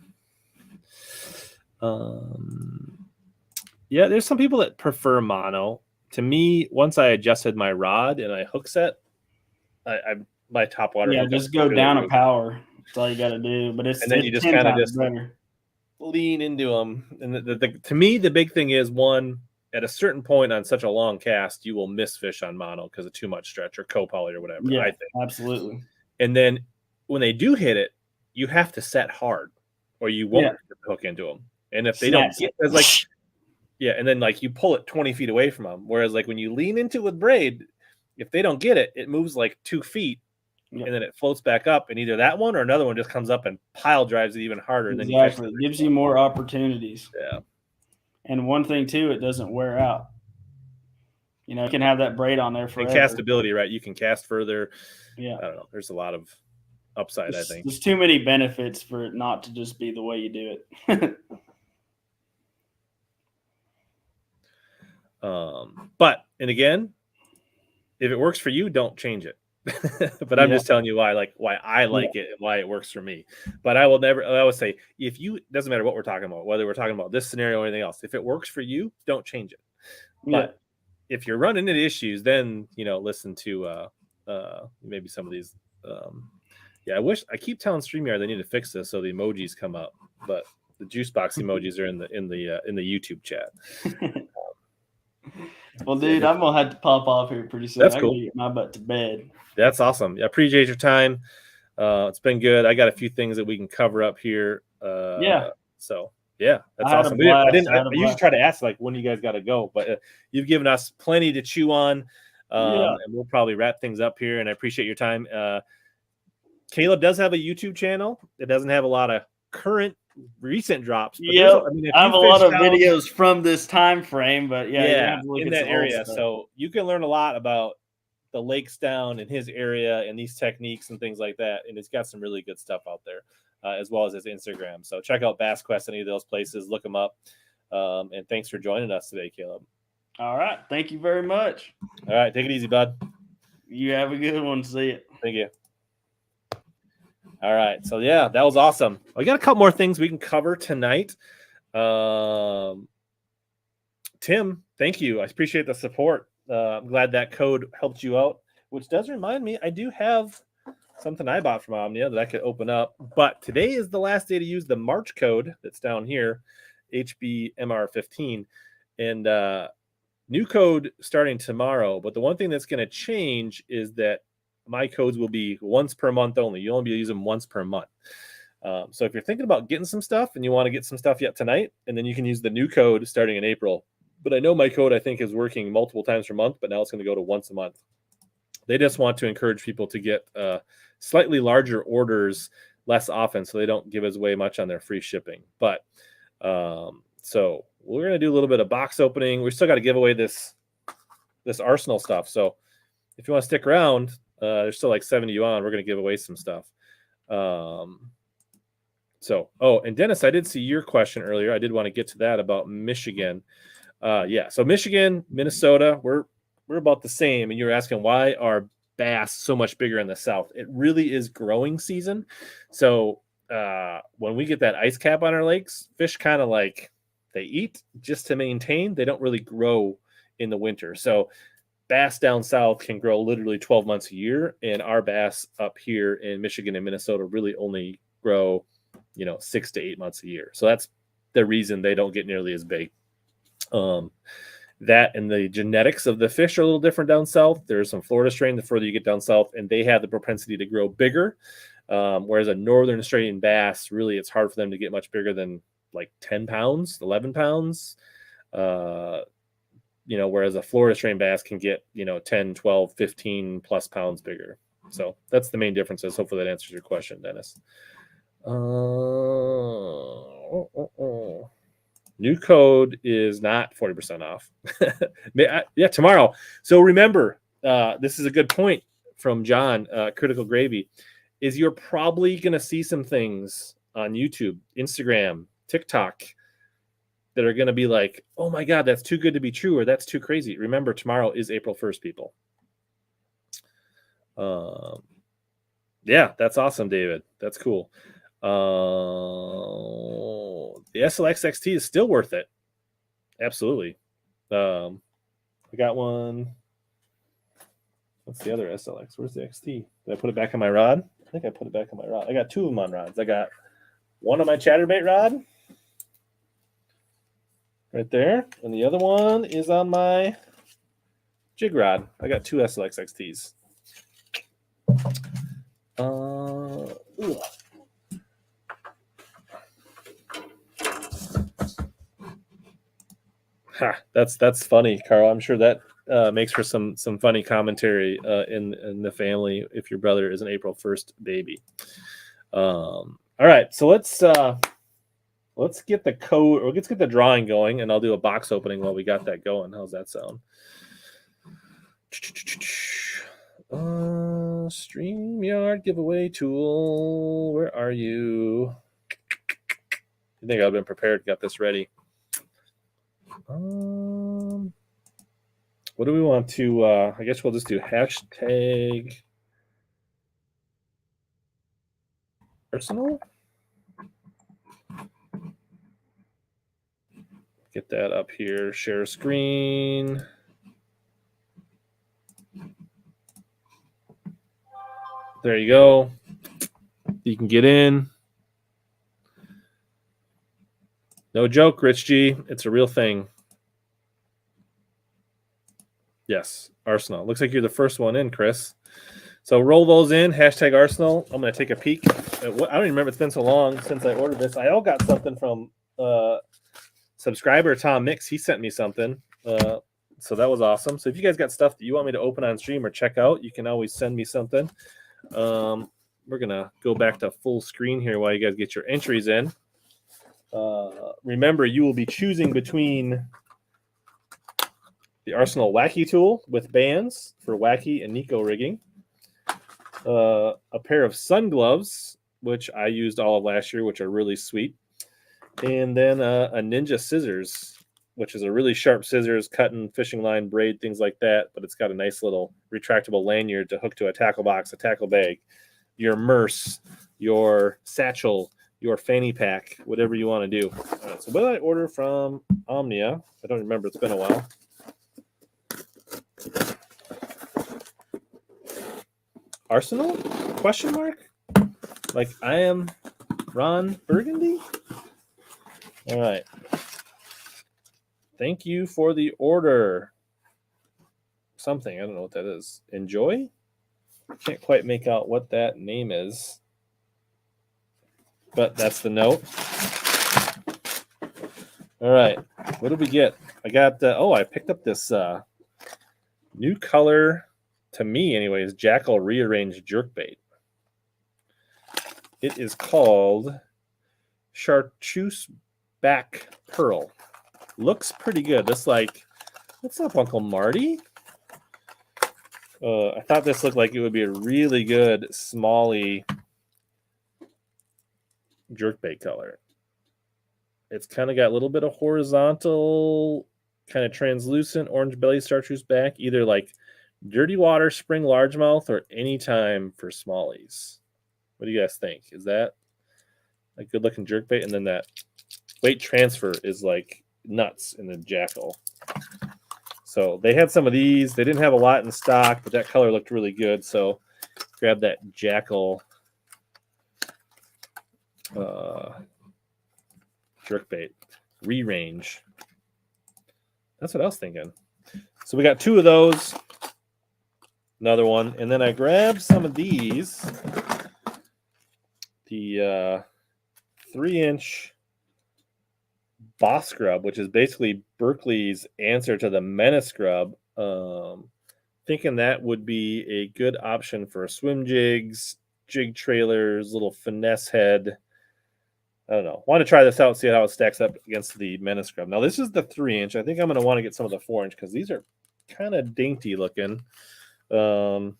Yeah, there's some people that prefer mono. To me, once I adjusted my rod and my hook set, my top water. Yeah, just go down a power. That's all you got to do. But it's, and then you just kind of just lean into them. And to me, the big thing is, one, at a certain point on such a long cast, you will miss fish on mono because of too much stretch or co-poly or whatever. Yeah, I think absolutely. And then when they do hit it, you have to set hard, or you won't hook into them. And if they don't get, it's like, yeah, and then like you pull it 20 feet away from them. Whereas like when you lean into it with braid, if they don't get it, it moves like 2 feet, and then it floats back up, and either that one or another one just comes up and pile drives it even harder. Exactly. And then it gives you more opportunities. Yeah. And one thing too, it doesn't wear out. You can have that braid on there forever. And castability, right? You can cast further. Yeah. I don't know. There's a lot of upside, I think. There's too many benefits for it not to just be the way you do it. But, and again, if it works for you, don't change it. But I'm just telling you why I like it and why it works for me. But I always say, doesn't matter what we're talking about, whether we're talking about this scenario or anything else, if it works for you, don't change it. But if you're running into issues, then, listen to maybe some of these. I keep telling StreamYard they need to fix this so the emojis come up, but the juice box emojis are in the YouTube chat. Well, dude, I'm gonna have to pop off here pretty soon. That's I cool. gotta get my butt to bed. That's awesome. I appreciate your time. It's been good. I got a few things that we can cover up here. Yeah. So yeah, that's I had a awesome. blast. I I had a usually blast. try to ask like when you guys got to go, but you've given us plenty to chew on. Yeah. And we'll probably wrap things up here. And I appreciate your time. Caleb does have a YouTube channel. It doesn't have a lot of recent drops, but Yep. I mean, if I you have a lot fish of down, videos from this time frame, but yeah, you're gonna yeah, have to look in at that some old area, stuff. so you can learn a lot about the lakes down in his area and these techniques and things like that. And it's got some really good stuff out there, as well as his Instagram. So check out Bass Quest, any of those places, look them up. And thanks for joining us today, Caleb. All right. Thank you very much. All right. Take it easy, bud. You have a good one. See you. Thank you. All right. So yeah, that was awesome. We got a couple more things we can cover tonight. Tim, thank you. I appreciate the support. I'm glad that code helped you out, which does remind me, I do have something I bought from Omnia that I could open up. But today is the last day to use the March code that's down here, HBMR15. And new code starting tomorrow. But the one thing that's going to change is that my codes will be once per month only. You'll only be using them once per month. So if you're thinking about getting some stuff and you want to get some stuff yet tonight, and then you can use the new code starting in April. But I know my code, I think, is working multiple times per month, but now it's going to go to once a month. They just want to encourage people to get slightly larger orders less often so they don't give us away much on their free shipping. But so we're going to do a little bit of box opening. We still got to give away this Arsenal stuff. So if you want to stick around, there's still like 70 you on. We're going to give away some stuff. And Dennis, I did see your question earlier. I did want to get to that about Michigan. So Michigan, Minnesota, we're about the same. And you were asking why are bass so much bigger in the South? It really is growing season. So when we get that ice cap on our lakes, fish kind of like they eat just to maintain. They don't really grow in the winter. So bass down south can grow literally 12 months a year. And our bass up here in Michigan and Minnesota really only grow 6 to 8 months a year. So that's the reason they don't get nearly as big. That and the genetics of the fish are a little different down south. There's some Florida strain the further you get down south, and they have the propensity to grow bigger. Whereas a northern Australian bass, really, it's hard for them to get much bigger than like 10 pounds, 11 pounds. Whereas a Florida strain bass can get, 10, 12, 15 plus pounds bigger. So that's the main differences. Hopefully that answers your question, Dennis. New code is not 40% off. Yeah, tomorrow. So remember, this is a good point from John, Critical Gravy, is you're probably going to see some things on YouTube, Instagram, TikTok that are going to be like, oh my God, that's too good to be true, or that's too crazy. Remember, tomorrow is April 1st, people. Yeah, that's awesome, David. That's cool. The SLX XT is still worth it. Absolutely. I got one. What's the other SLX? Where's the XT? Did I put it back on my rod? I think I put it back on my rod. I got two of them on rods. I got one on my chatterbait rod right there, and the other one is on my jig rod. I got two SLX XTs. That's funny, Carl. I'm sure that makes for some funny commentary in the family if your brother is an April 1st baby. All right, so let's get the code, or let's get the drawing going, and I'll do a box opening while we got that going. How's that sound? StreamYard giveaway tool. Where are you? I think I've been prepared, got this ready. What do we want to, I guess we'll just do hashtag personal. Get that up here, share screen. There you go. You can get in. No joke, Rich G. It's a real thing. Yes, Arsenal. Looks like you're the first one in, Chris. So roll those in, hashtag Arsenal. I'm going to take a peek. I don't even remember. It's been so long since I ordered this. I all got something from subscriber Tom Mix. He sent me something. So that was awesome. So if you guys got stuff that you want me to open on stream or check out, you can always send me something. We're going to go back to full screen here while you guys get your entries in. Remember, you will be choosing between the Arsenal Wacky tool with bands for Wacky and Nico rigging. A pair of sun gloves, which I used all of last year, which are really sweet. And then a Ninja scissors, which is a really sharp scissors, cutting fishing line, braid, things like that. But it's got a nice little retractable lanyard to hook to a tackle box, a tackle bag, your merce, your satchel, your fanny pack, whatever you want to do. All right, so what did I order from Omnia? I don't remember. It's been a while. Arsenal? Question mark? Like I am Ron Burgundy? All right. Thank you for the order. Something. I don't know what that is. Enjoy? Can't quite make out what that name is. But that's the note. All right. What did we get? I got, I picked up this new color, to me anyways, Jackal Rearranged Jerkbait. It is called Chartreuse Back Pearl. Looks pretty good. This what's up, Uncle Marty? I thought this looked like it would be a really good smallie jerkbait color. It's kind of got a little bit of horizontal, kind of translucent orange belly chartreuse back, either like dirty water, spring largemouth, or any time for smallies. What do you guys think? Is that a good looking jerkbait? And then that weight transfer is like nuts in the Jackal. So they had some of these. They didn't have a lot in stock, but that color looked really good. So grab that Jackal jerkbait re-range. That's what I was thinking. So we got two of those. Another one. And then I grabbed some of these. The 3-inch Boss Scrub, which is basically Berkeley's answer to the Menace Scrub. Thinking that would be a good option for swim jigs, jig trailers, little finesse head. I don't know. Want to try this out, see how it stacks up against the Menace Scrub. Now, this is the 3-inch. I think I'm going to want to get some of the 4-inch because these are kind of dainty looking. We're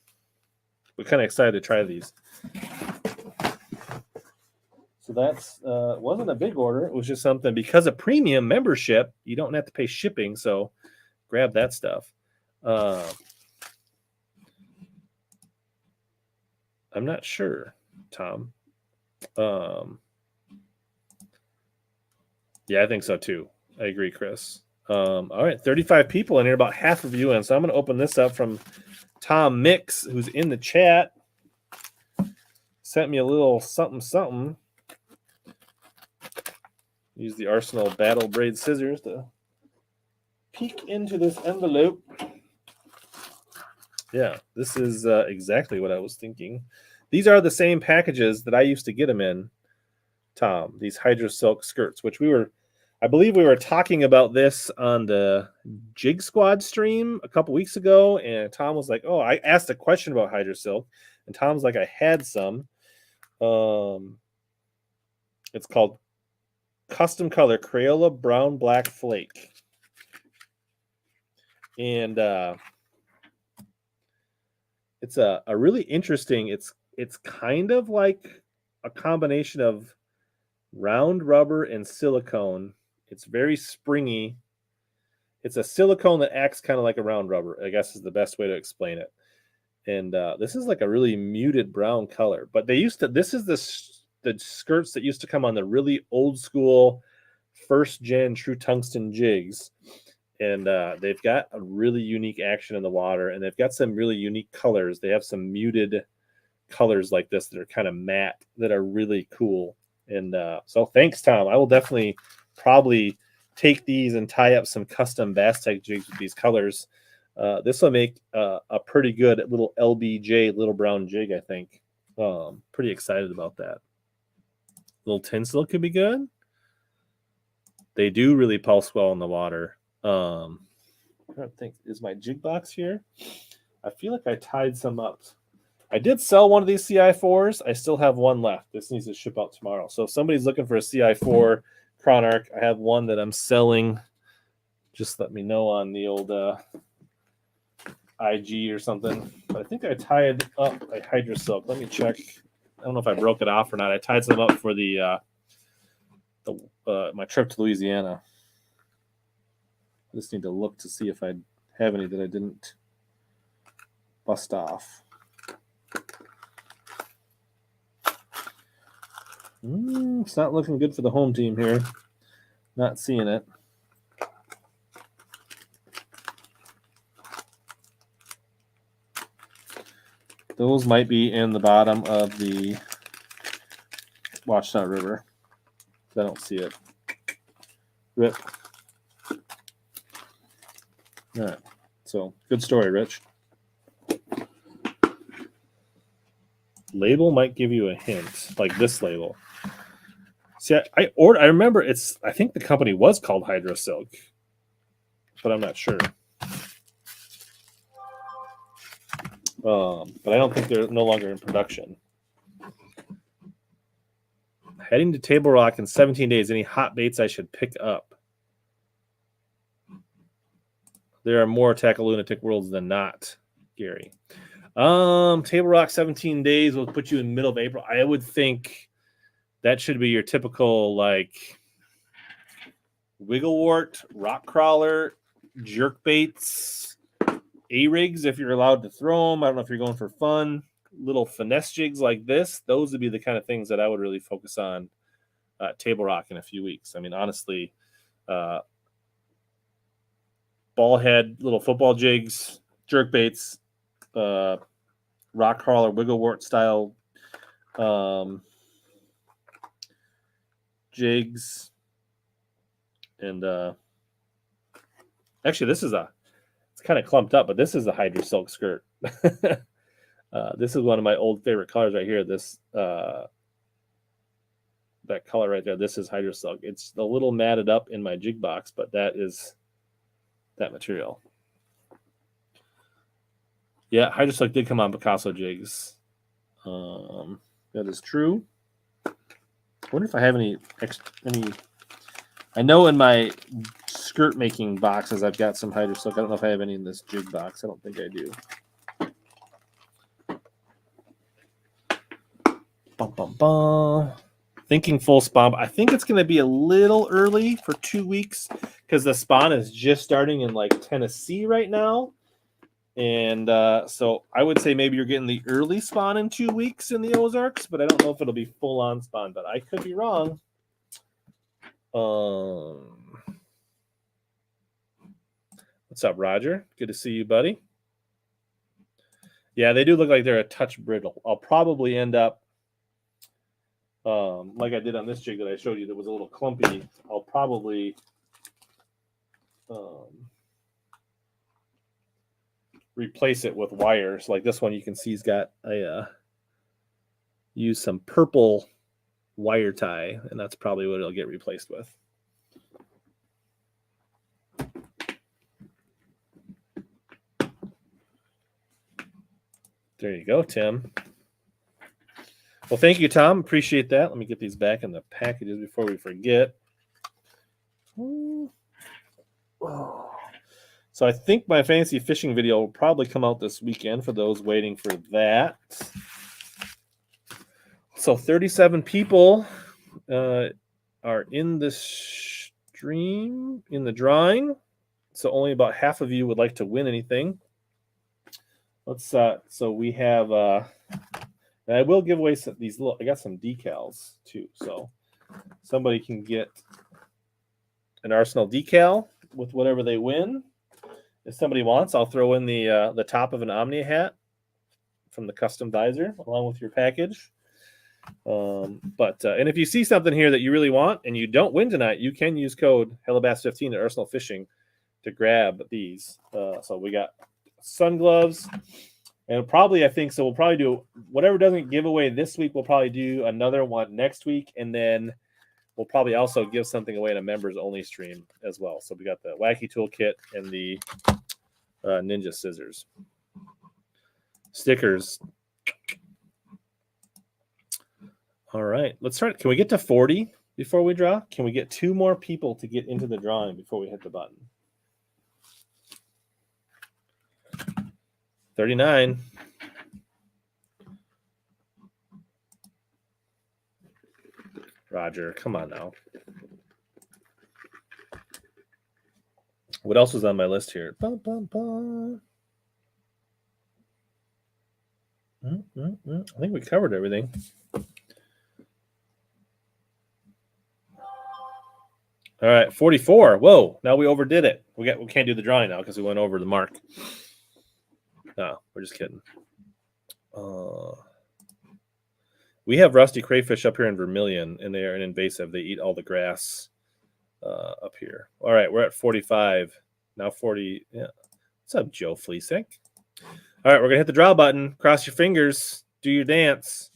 kind of excited to try these. So that's wasn't a big order. It was just something because of premium membership, you don't have to pay shipping. So grab that stuff. I'm not sure, Tom. Yeah, I think so too. I agree, Chris. All right, 35 people in here, about half of you in. So I'm going to open this up from Tom Mix, who's in the chat. Sent me a little something. Use the Arsenal Battle Braid Scissors to peek into this envelope. Yeah, this is exactly what I was thinking. These are the same packages that I used to get them in, Tom. These Hydro Silk skirts, which I believe we were talking about this on the Jig Squad stream a couple weeks ago, and Tom was like, "Oh, I asked a question about Hydro Silk," and Tom's like, "I had some." It's called Custom Color Crayola Brown Black Flake, and it's a really interesting. It's kind of like a combination of round rubber and silicone. It's very springy. It's a silicone that acts kind of like a round rubber, I guess is the best way to explain it. And this is like a really muted brown color. But this is the skirts that used to come on the really old school first gen true tungsten jigs. And they've got a really unique action in the water, and they've got some really unique colors. They have some muted colors like this that are kind of matte that are really cool. And so thanks, Tom. I will definitely probably take these and tie up some custom Bass Tech jigs with these colors. This will make a pretty good little LBJ, little brown jig, I think. Pretty excited about that. Little tinsel could be good. They do really pulse well in the water. I don't think, is my jig box here? I feel like I tied some up. I did sell one of these CI4s. I still have one left. This needs to ship out tomorrow. So if somebody's looking for a CI4 Crown Arc, I have one that I'm selling. Just let me know on the old IG or something. But I think I tied up a Hydro Silk. Let me check. I don't know if I broke it off or not. I tied some up for the my trip to Louisiana. I just need to look to see if I have any that I didn't bust off. It's not looking good for the home team here. Not seeing it. Those might be in the bottom of the Washtenaw River. I don't see it. Rip. All right. So, good story, Rich. Label might give you a hint, like this label. See, I remember I think the company was called Hydro Silk, but I'm not sure. But I don't think they're no longer in production. Heading to Table Rock in 17 days. Any hot baits I should pick up? There are more Tackle Lunatic Worlds than not, Gary. Table Rock 17 days will put you in the middle of April. I would think that should be your typical like wigglewort, rock crawler, jerk baits, A-rigs if you're allowed to throw them. I don't know if you're going for fun. Little finesse jigs like this. Those would be the kind of things that I would really focus on Table Rock in a few weeks. I mean, honestly, ball head, little football jigs, jerk baits, rock crawler, wigglewort style jigs, and actually this is it's kind of clumped up, but this is a Hydro Silk skirt. This is one of my old favorite colors right here. This that color right there, this is Hydro Silk. It's a little matted up in my jig box, but that is that material. Yeah, Hydro Silk did come on Picasso jigs. That is true. I wonder if I have any. I know in my skirt making boxes I've got some Hydro Silk. I don't know if I have any in this jig box. I don't think I do. Bum, bum, bum. Thinking full spawn. I think it's going to be a little early for 2 weeks because the spawn is just starting in like Tennessee right now. And so I would say maybe you're getting the early spawn in 2 weeks in the Ozarks, but I don't know if it'll be full on spawn, but I could be wrong. What's up, Roger? Good to see you, buddy. Yeah, they do look like they're a touch brittle. I'll probably end up like I did on this jig that I showed you that was a little clumpy. I'll probably replace it with wires. Like this one you can see he's got use some purple wire tie, and that's probably what it'll get replaced with. There you go, Tim. Well, thank you, Tom. Appreciate that. Let me get these back in the packages before we forget. So I think my fantasy fishing video will probably come out this weekend for those waiting for that. So 37 people are in this stream, in the drawing. So only about half of you would like to win anything. Let's so we have and I will give away these little, I got some decals too. So somebody can get an Arsenal decal with whatever they win. If somebody wants, I'll throw in the top of an Omnia hat from the custom visor along with your package. And if you see something here that you really want and you don't win tonight, you can use code HellaBass15 at Arsenal Fishing to grab these. So we got sun gloves, and probably, I think so, we'll probably do whatever doesn't give away this week. We'll probably do another one next week, and then we'll probably also give something away in a members only stream as well. So we got the Wacky Tool Kit and the Ninja Scissors. Stickers. All right, let's start. Can we get to 40 before we draw? Can we get 2 more people to get into the drawing before we hit the button? 39. Roger, come on now. What else was on my list here? I think we covered everything. All right, 44. Whoa, now we overdid it. We can't do the drawing now because we went over the mark. No, we're just kidding. We have rusty crayfish up here in Vermilion, and they are an invasive. They eat all the grass up here. All right, we're at 45. Now 40. Yeah. What's up, Joe Fleesick? All right, we're going to hit the draw button. Cross your fingers. Do your dance.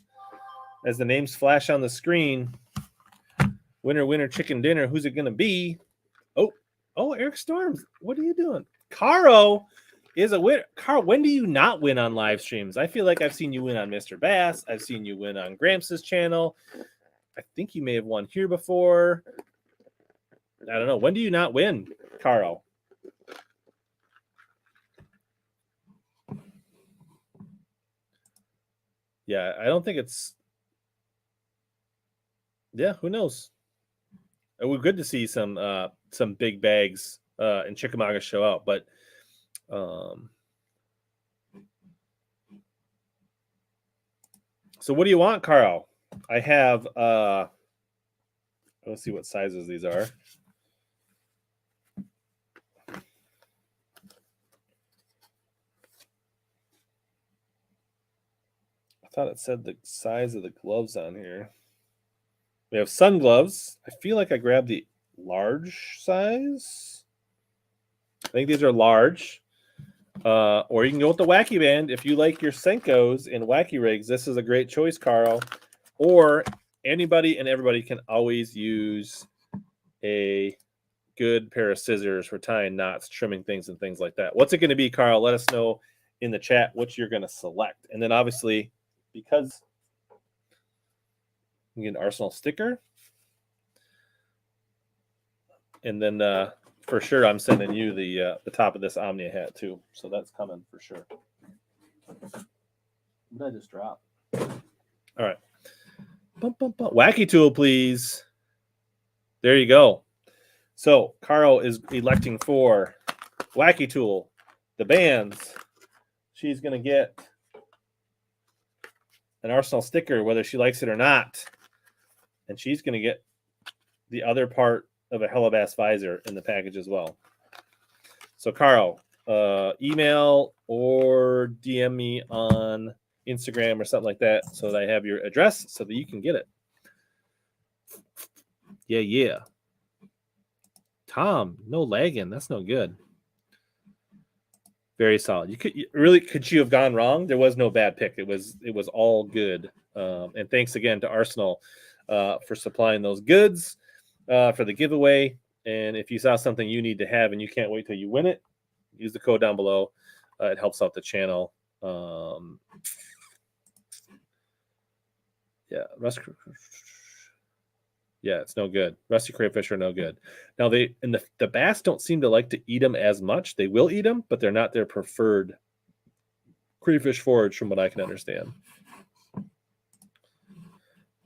As the names flash on the screen. Winner, winner, chicken dinner. Who's it going to be? Oh, Eric Storms. What are you doing? Caro is a winner. Caro, when do you not win on live streams? I feel like I've seen you win on Mr. Bass. I've seen you win on Gramps' channel. I think you may have won here before. I don't know. When do you not win, Caro? Yeah, I don't think it's... Yeah, who knows? It would be good to see some big bags in Chickamauga show out, but so what do you want, Carl? I have let's see what sizes these are. I thought it said the size of the gloves on here. We have sun gloves. I feel like I grabbed the large size. I think these are large. Or you can go with the Wacky Band. If you like your Senkos and Wacky Rigs, this is a great choice, Carl. Or anybody and everybody can always use a good pair of scissors for tying knots, trimming things, and things like that. What's it going to be, Carl? Let us know in the chat what you're going to select. And then obviously, because you get an Arsenal sticker. And then for sure, I'm sending you the top of this Omnia hat too. So that's coming for sure. What did I just drop? All right. Bum, bum, bum. Wacky tool, please. There you go. So Carl is electing for Wacky tool, the bands. She's going to get an Arsenal sticker, whether she likes it or not. And she's going to get the other part of a HellaBass visor in the package as well. So, Carl, email or DM me on Instagram or something like that so that I have your address so that you can get it. Yeah. Tom, no lagging. That's no good. Very solid. Could you have gone wrong? There was no bad pick. It was all good. And thanks again to Arsenal for supplying those goods for the giveaway. And if you saw something you need to have and you can't wait till you win it, use the code down below. It helps out the channel. Yeah, it's no good. Rusty crayfish are no good. Now the bass don't seem to like to eat them as much. They will eat them, but they're not their preferred crayfish forage, from what I can understand.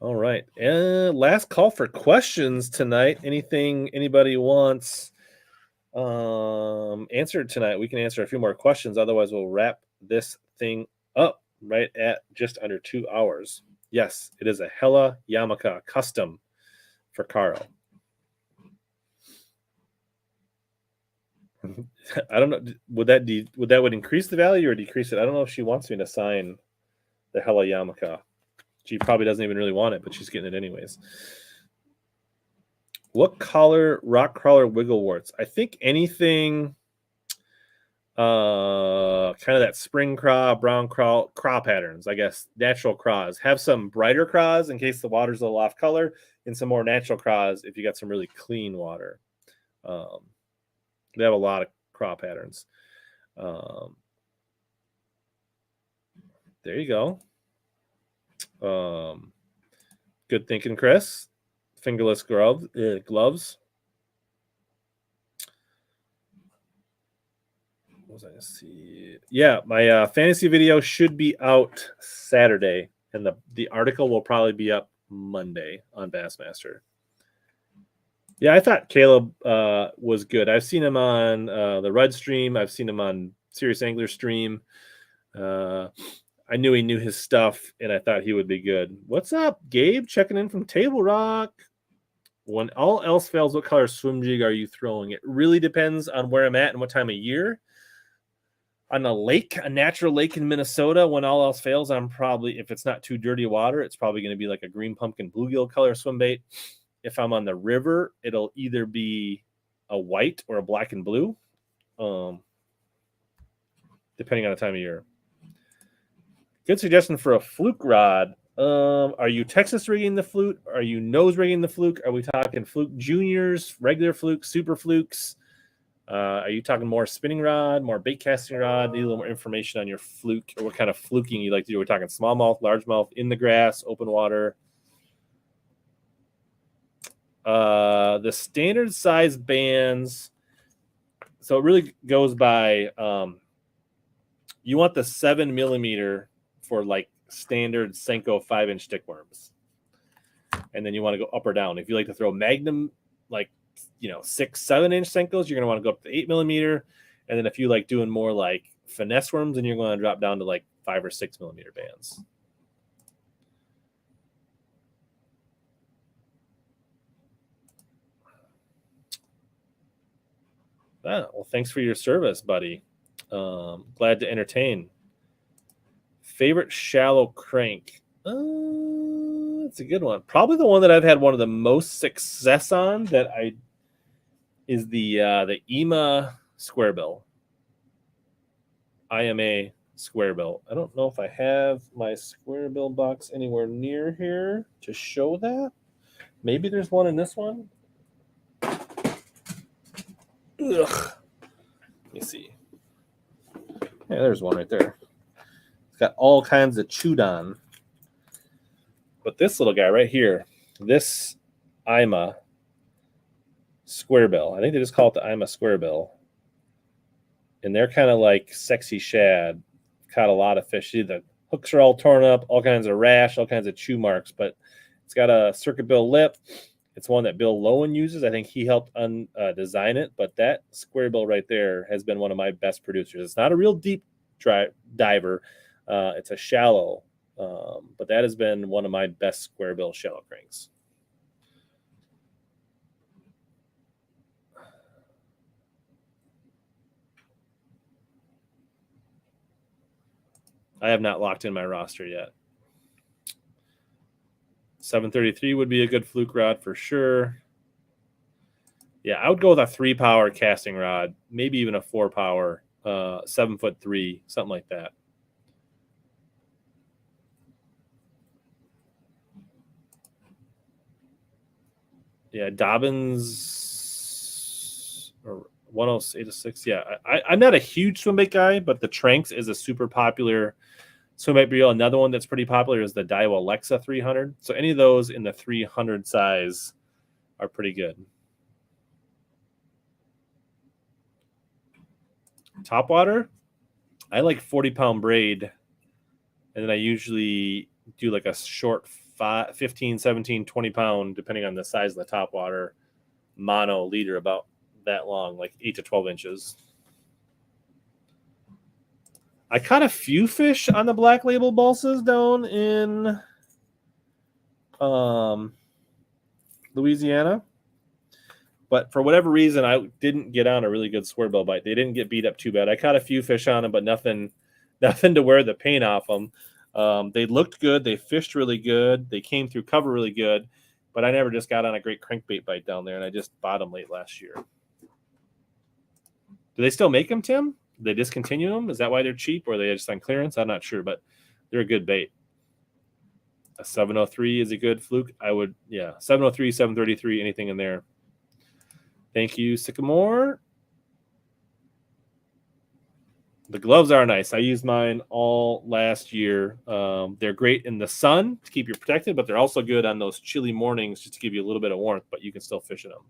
All right, and last call for questions tonight. Anything anybody wants answered tonight? We can answer a few more questions. Otherwise, we'll wrap this thing up right at just under 2 hours. Yes, it is a HellaYamaka custom for Carl. I don't know. Would that increase the value or decrease it? I don't know if she wants me to sign the HellaYamaka. She probably doesn't even really want it, but she's getting it anyways. What color rock crawler wiggle warts? I think anything kind of that spring craw, brown craw patterns, I guess, natural craws. Have some brighter craws in case the water's a little off color, and some more natural craws if you got some really clean water. They have a lot of craw patterns. There you go. Good thinking, Chris. Fingerless gloves. What was I gonna see? Yeah, my fantasy video should be out Saturday, and the article will probably be up Monday on Bassmaster. Yeah, I thought Caleb was good. I've seen him on the Rudd stream. I've seen him on Serious Angler stream. I knew he knew his stuff, and I thought he would be good. What's up, Gabe? Checking in from Table Rock. When all else fails, what color swim jig are you throwing? It really depends on where I'm at and what time of year. On a lake, a natural lake in Minnesota, when all else fails, I'm probably, if it's not too dirty water, it's probably going to be like a green pumpkin bluegill color swim bait. If I'm on the river, it'll either be a white or a black and blue, depending on the time of year. Good suggestion for a fluke rod. Are you Texas rigging the fluke? Are you nose rigging the fluke? Are we talking fluke juniors, regular flukes, super flukes? Are you talking more spinning rod, more bait casting rod? Need a little more information on your fluke or what kind of fluking you like to do. We're talking smallmouth, largemouth, in the grass, open water. The standard size bands. So it really goes by, you want the 7 millimeter for like standard Senko 5-inch stickworms. And then you want to go up or down. If you like to throw Magnum, like, 6-7-inch Senkos, you're going to want to go up to 8 millimeter. And then if you like doing more like finesse worms, then you're going to drop down to like 5 or 6 millimeter bands. Well, thanks for your service, buddy. Glad to entertain. Favorite shallow crank? That's a good one. Probably the one that I've had one of the most success on is the EMA square bill. IMA square bill. I don't know if I have my square bill box anywhere near here to show that. Maybe there's one in this one. Ugh. Let me see. Yeah, there's one right there. It's got all kinds of chewed on. But this little guy right here, this IMA square bill, I think they just call it the IMA square bill. And they're kind of like sexy shad. Caught a lot of fish. See, the hooks are all torn up, all kinds of rash, all kinds of chew marks, but it's got a circuit bill lip. It's one that Bill Lowen uses. I think he helped design it, but that square bill right there has been one of my best producers. It's not a real deep diver. It's a shallow, but that has been one of my best square bill shallow cranks. I have not locked in my roster yet. 733 would be a good fluke rod for sure. Yeah, I would go with a 3-power casting rod, maybe even a 4-power, 7'3", something like that. Yeah, Dobbins or 106. Yeah, I'm not a huge swimbait guy, but the Tranks is a super popular swimbait reel. Another one that's pretty popular is the Daiwa Alexa 300. So any of those in the 300 size are pretty good. Topwater, I like 40-pound braid, and then I usually do like a short 15, 17, 20-pound, depending on the size of the topwater, mono leader about that long, like 8 to 12 inches. I caught a few fish on the Black Label balsas down in Louisiana. But for whatever reason, I didn't get on a really good square bill bite. They didn't get beat up too bad. I caught a few fish on them, but nothing to wear the paint off them. They looked good. They fished really good. They came through cover really good. but I never just got on a great crankbait bite down there, and I just bought them late last year. Do they still make them, Tim? Did they discontinue them? Is that why they're cheap, or are they just on clearance? I'm not sure, but they're a good bait. A 703 is a good fluke. I would, 703, 733, anything in there. Thank you, Sycamore. The gloves are nice. I used mine all last year. They're great in the sun to keep you protected, but they're also good on those chilly mornings just to give you a little bit of warmth, but you can still fish in them.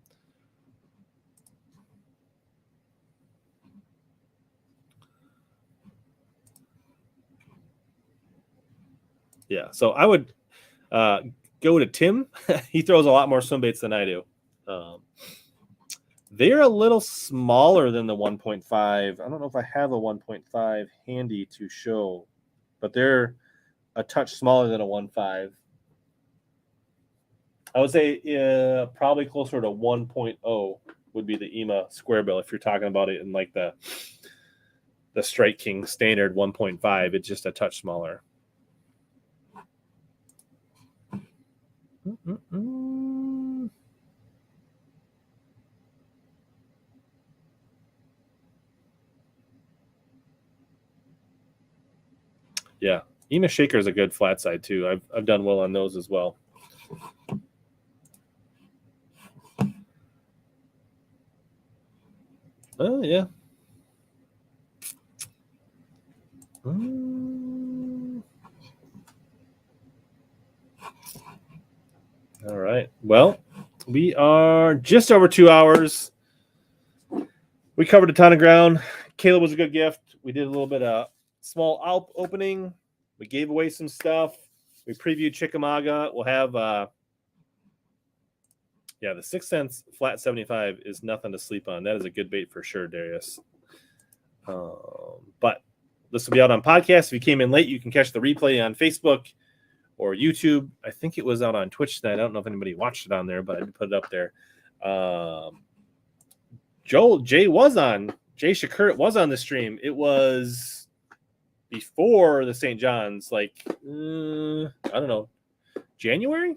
Yeah, so I would go to Tim. He throws a lot more swim baits than I do. They're a little smaller than the 1.5. I don't know if I have a 1.5 handy to show, but they're a touch smaller than a 1.5. I would say probably closer to 1.0 would be the EMA square bill if you're talking about it in like the Strike King standard 1.5. It's just a touch smaller. Yeah, EMA Shaker is a good flat side too. I've done well on those as well. Oh yeah. All right. Well, we are just over 2 hours. We covered a ton of ground. Caleb was a good gift. We did a little bit of small opening. We gave away some stuff. We previewed Chickamauga. We'll have, the 6 cents flat 75 is nothing to sleep on. That is a good bait for sure, Darius. But this will be out on podcast. If you came in late, you can catch the replay on Facebook or YouTube. I think it was out on Twitch tonight. I don't know if anybody watched it on there, but I did put it up there. Jay Shakur was on the stream. It was before the St. John's, like, I don't know, January?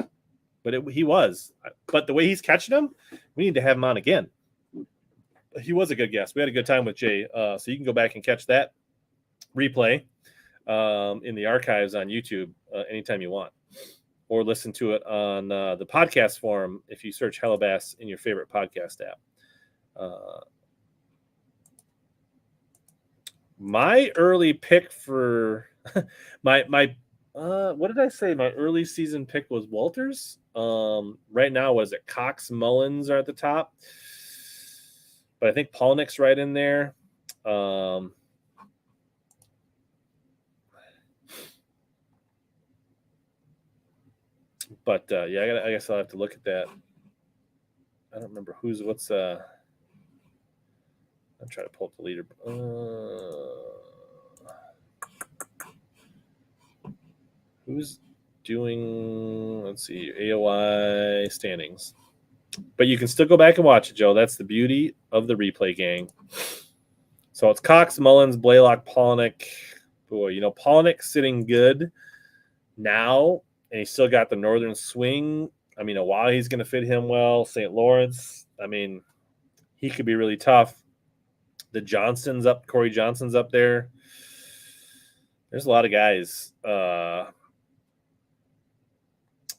But he was. But the way he's catching them, we need to have him on again. He was a good guest. We had a good time with Jay. So you can go back and catch that replay in the archives on YouTube anytime you want. Or listen to it on the podcast forum if you search HellaBass in your favorite podcast app. My early pick for my what did I say? My early season pick was Walters. Right now, was it Cox, Mullins are at the top, but I think Polnick's right in there. But I guess I'll have to look at that. I don't remember what's. I'm trying to pull up the leader. Who's doing? Let's see, AOI standings. But you can still go back and watch it, Joe. That's the beauty of the replay gang. So it's Cox, Mullins, Blaylock, Polnick. Boy, Polnick's sitting good now, and he's still got the northern swing. I mean, Hawaii going to fit him well. St. Lawrence, I mean, he could be really tough. The Corey Johnson's up there. There's a lot of guys.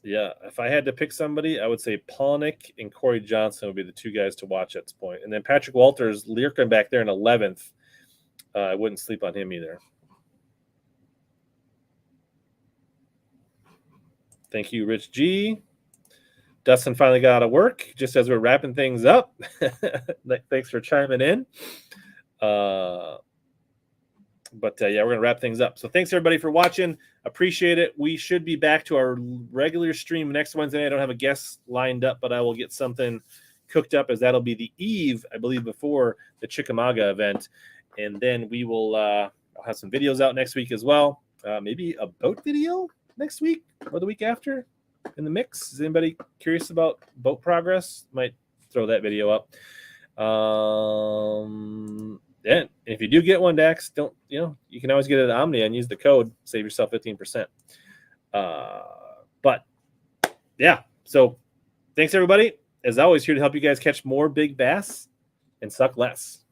If I had to pick somebody, I would say Polnick and Corey Johnson would be the two guys to watch at this point. And then Patrick Walters lurking back there in 11th. I wouldn't sleep on him either. Thank you, Rich G. Dustin finally got out of work just as we're wrapping things up. Thanks for chiming in. We're going to wrap things up. So thanks, everybody, for watching. Appreciate it. We should be back to our regular stream next Wednesday night. I don't have a guest lined up, but I will get something cooked up, as that'll be the eve, I believe, before the Chickamauga event. And then we will I'll have some videos out next week as well. Maybe a boat video next week or the week after in the mix. Is anybody curious about boat progress? Might throw that video up. And if you do get one, Dax, you can always get it at Omnia and use the code, save yourself 15%. So Thanks, everybody. As always, here to help you guys catch more big bass and suck less.